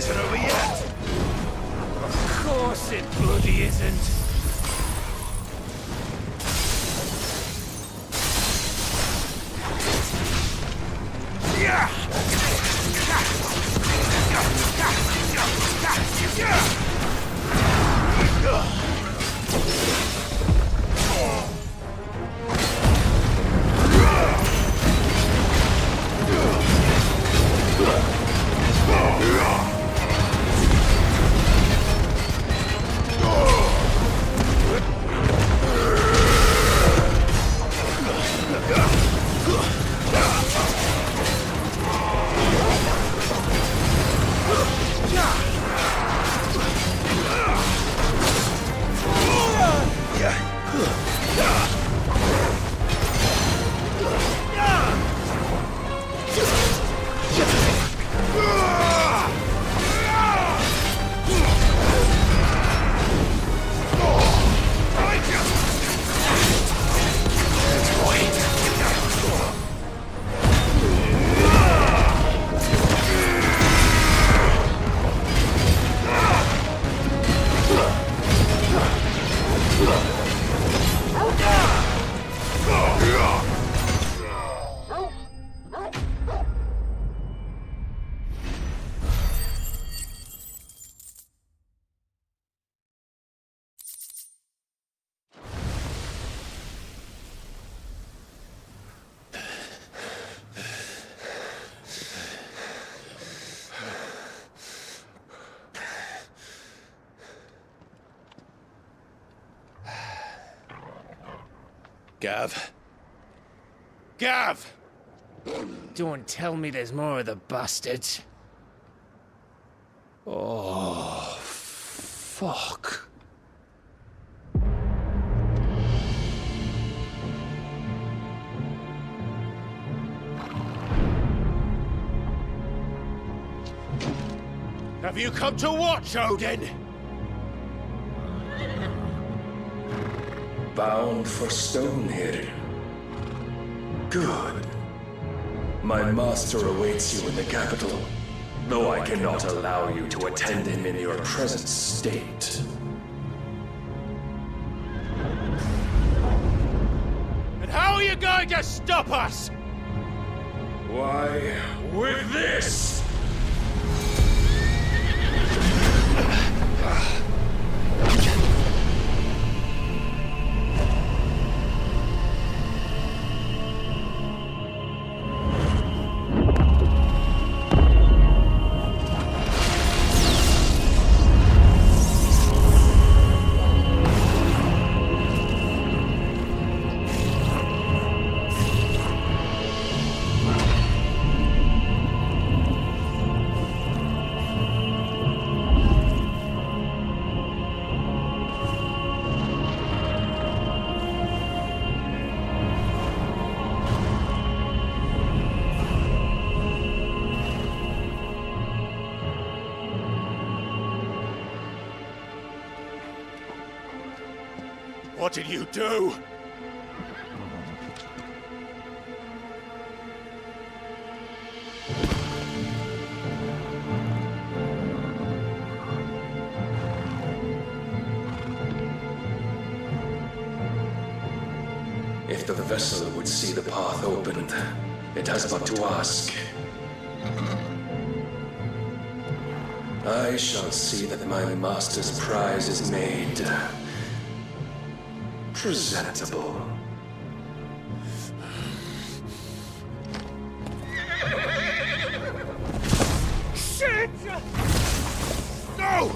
isn't over yet! Of course it bloody isn't! Gav. Gav! Don't tell me there's more of the bastards. Oh, fuck. Have you come to watch, Odin? Bound for Stonehill. Good. My master awaits you in the capital, though I cannot allow you to attend him in your present state. And how are you going to stop us? Why, with this! What did you do? If the vessel would see the path opened, it has but to ask. I shall see that my master's prize is made presentable. Shit! No!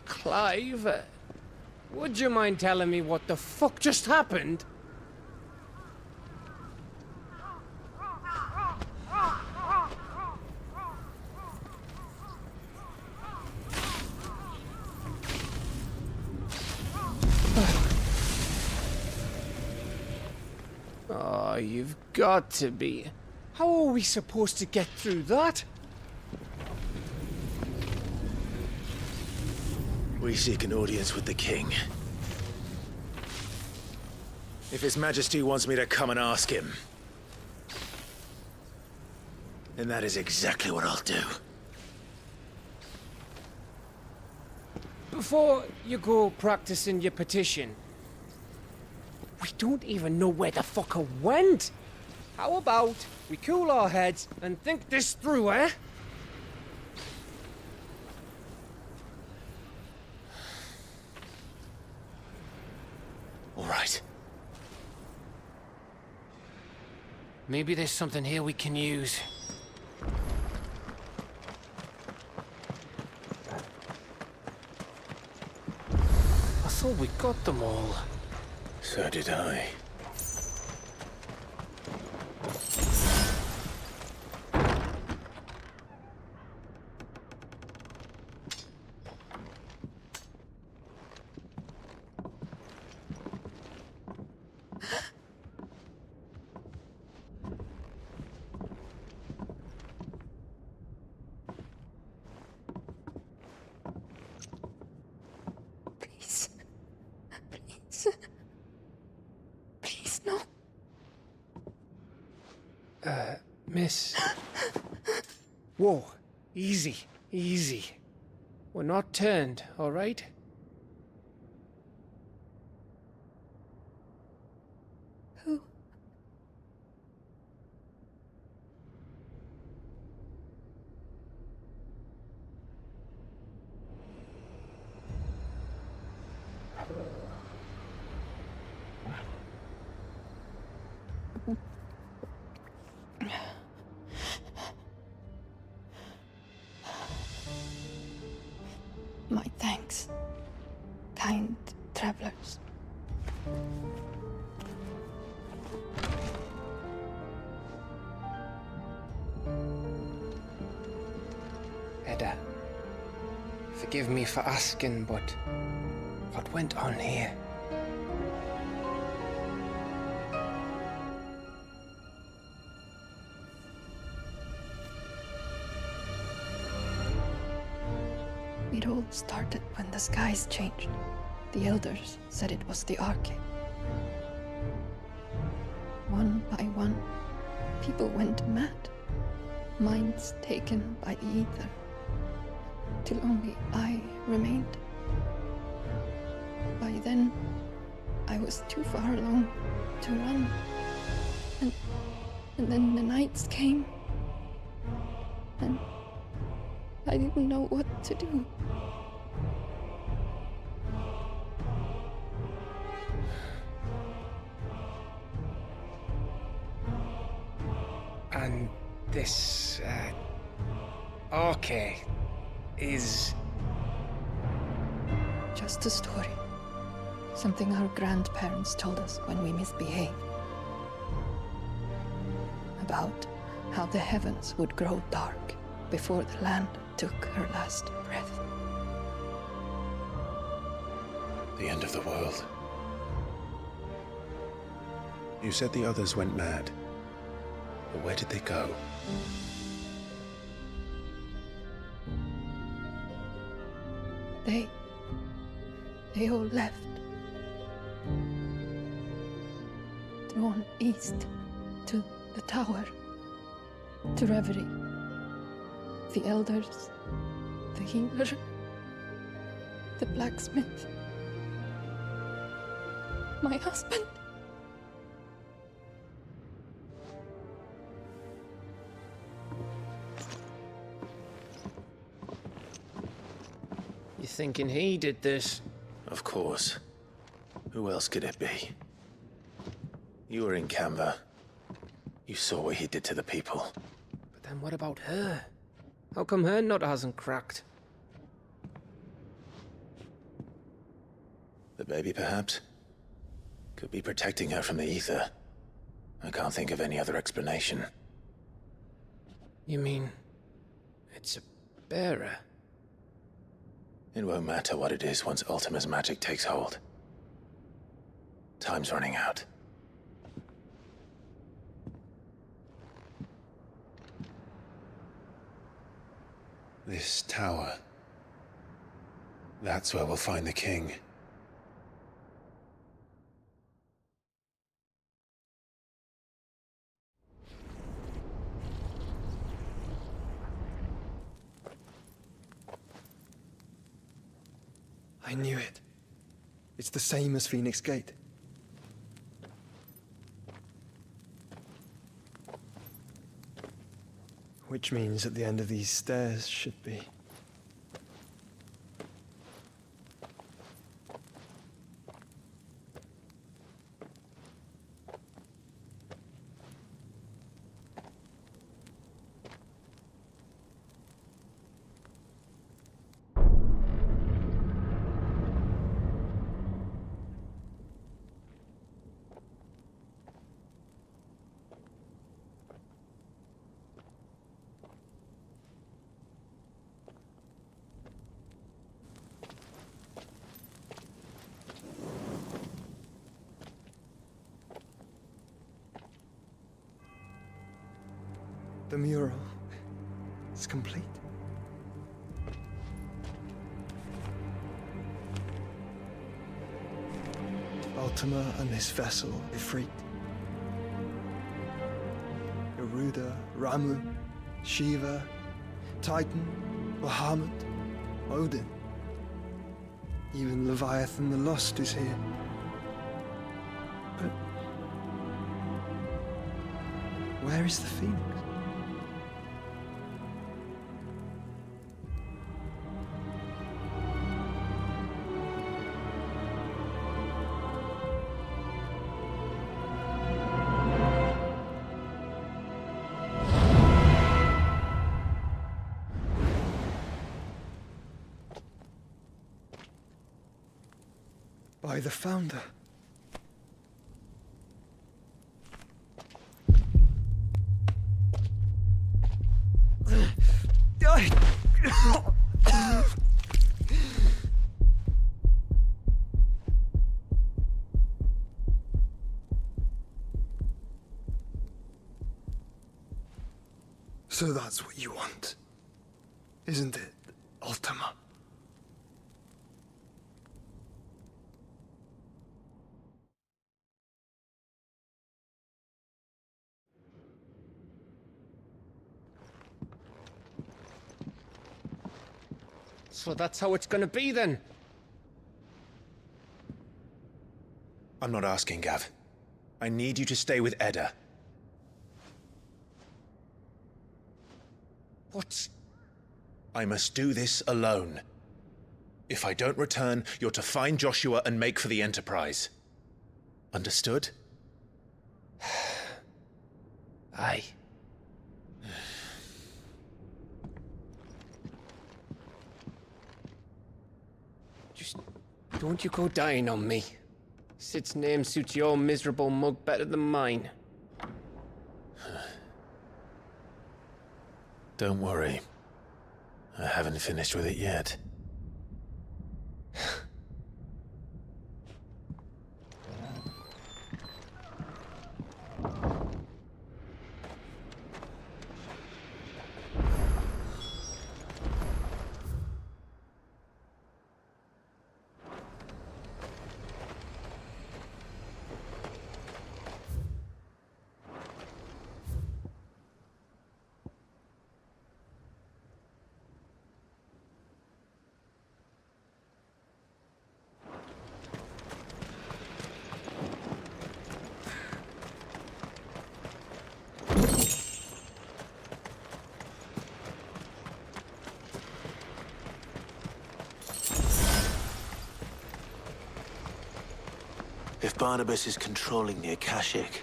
Clive, would you mind telling me what the fuck just happened? Oh, you've got to be. How are we supposed to get through that? We seek an audience with the king. If His Majesty wants me to come and ask him, then that is exactly what I'll do. Before you go practicing your petition, we don't even know where the fucker went. How about we cool our heads and think this through, eh? All right. Maybe there's something here we can use. I thought we got them all. So did I. Please. Please. Please, no. Miss. Whoa. Easy. Easy. We're not turned, all right? Who? My thanks, kind travelers. Edda, forgive me for asking, but what went on here? It all started when the skies changed. The elders said it was the Arcade. One by one, people went mad. Minds taken by the ether. Till only I remained. By then, I was too far along to run. And then the nights came. And I didn't know what to do. And this, Arcade is... Just a story. Something our grandparents told us when we misbehaved. About how the heavens would grow dark before the land took her last breath. The end of the world. You said the others went mad. But where did they go? They all left. Drawn east to the tower, to Reverie. The elders, the healer, the blacksmith, my husband. You thinking he did this? Of course. Who else could it be? You were in Canva. You saw what he did to the people. But then what about her? How come her nut hasn't cracked? The baby, perhaps? Could be protecting her from the ether. I can't think of any other explanation. You mean... it's a bearer? It won't matter what it is once Ultima's magic takes hold. Time's running out. This tower. That's where we'll find the king. I knew it. It's the same as Phoenix Gate. Which means at the end of these stairs should be... The mural is complete. Ultima and his vessel, Ifrit. Garuda, Ramu, Shiva, Titan, Bahamut, Odin. Even Leviathan the Lost is here. But where is the Phoenix? By the Founder. So that's what you want, isn't it, Ultima? So that's how it's gonna be then? I'm not asking, Gav. I need you to stay with Edda. What? I must do this alone. If I don't return, you're to find Joshua and make for the Enterprise. Understood? Aye. Just don't you go dying on me. Sid's name suits your miserable mug better than mine. Don't worry. I haven't finished with it yet. If Barnabas is controlling the Akashic,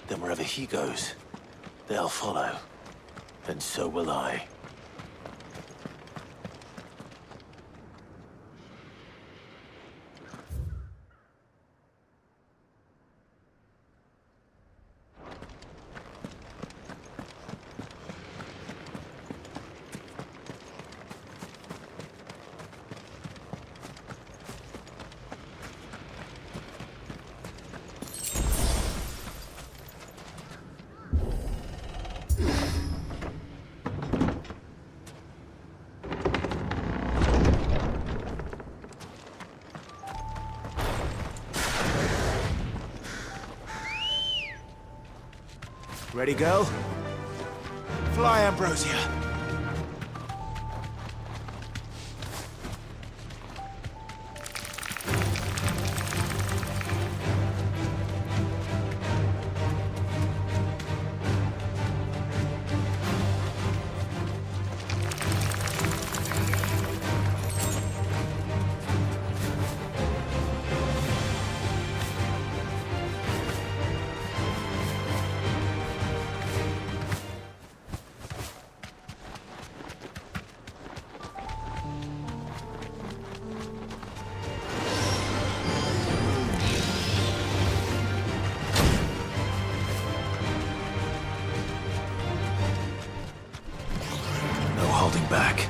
then wherever he goes, they'll follow. And so will I. Ready, girl? Fly, Ambrosia. back.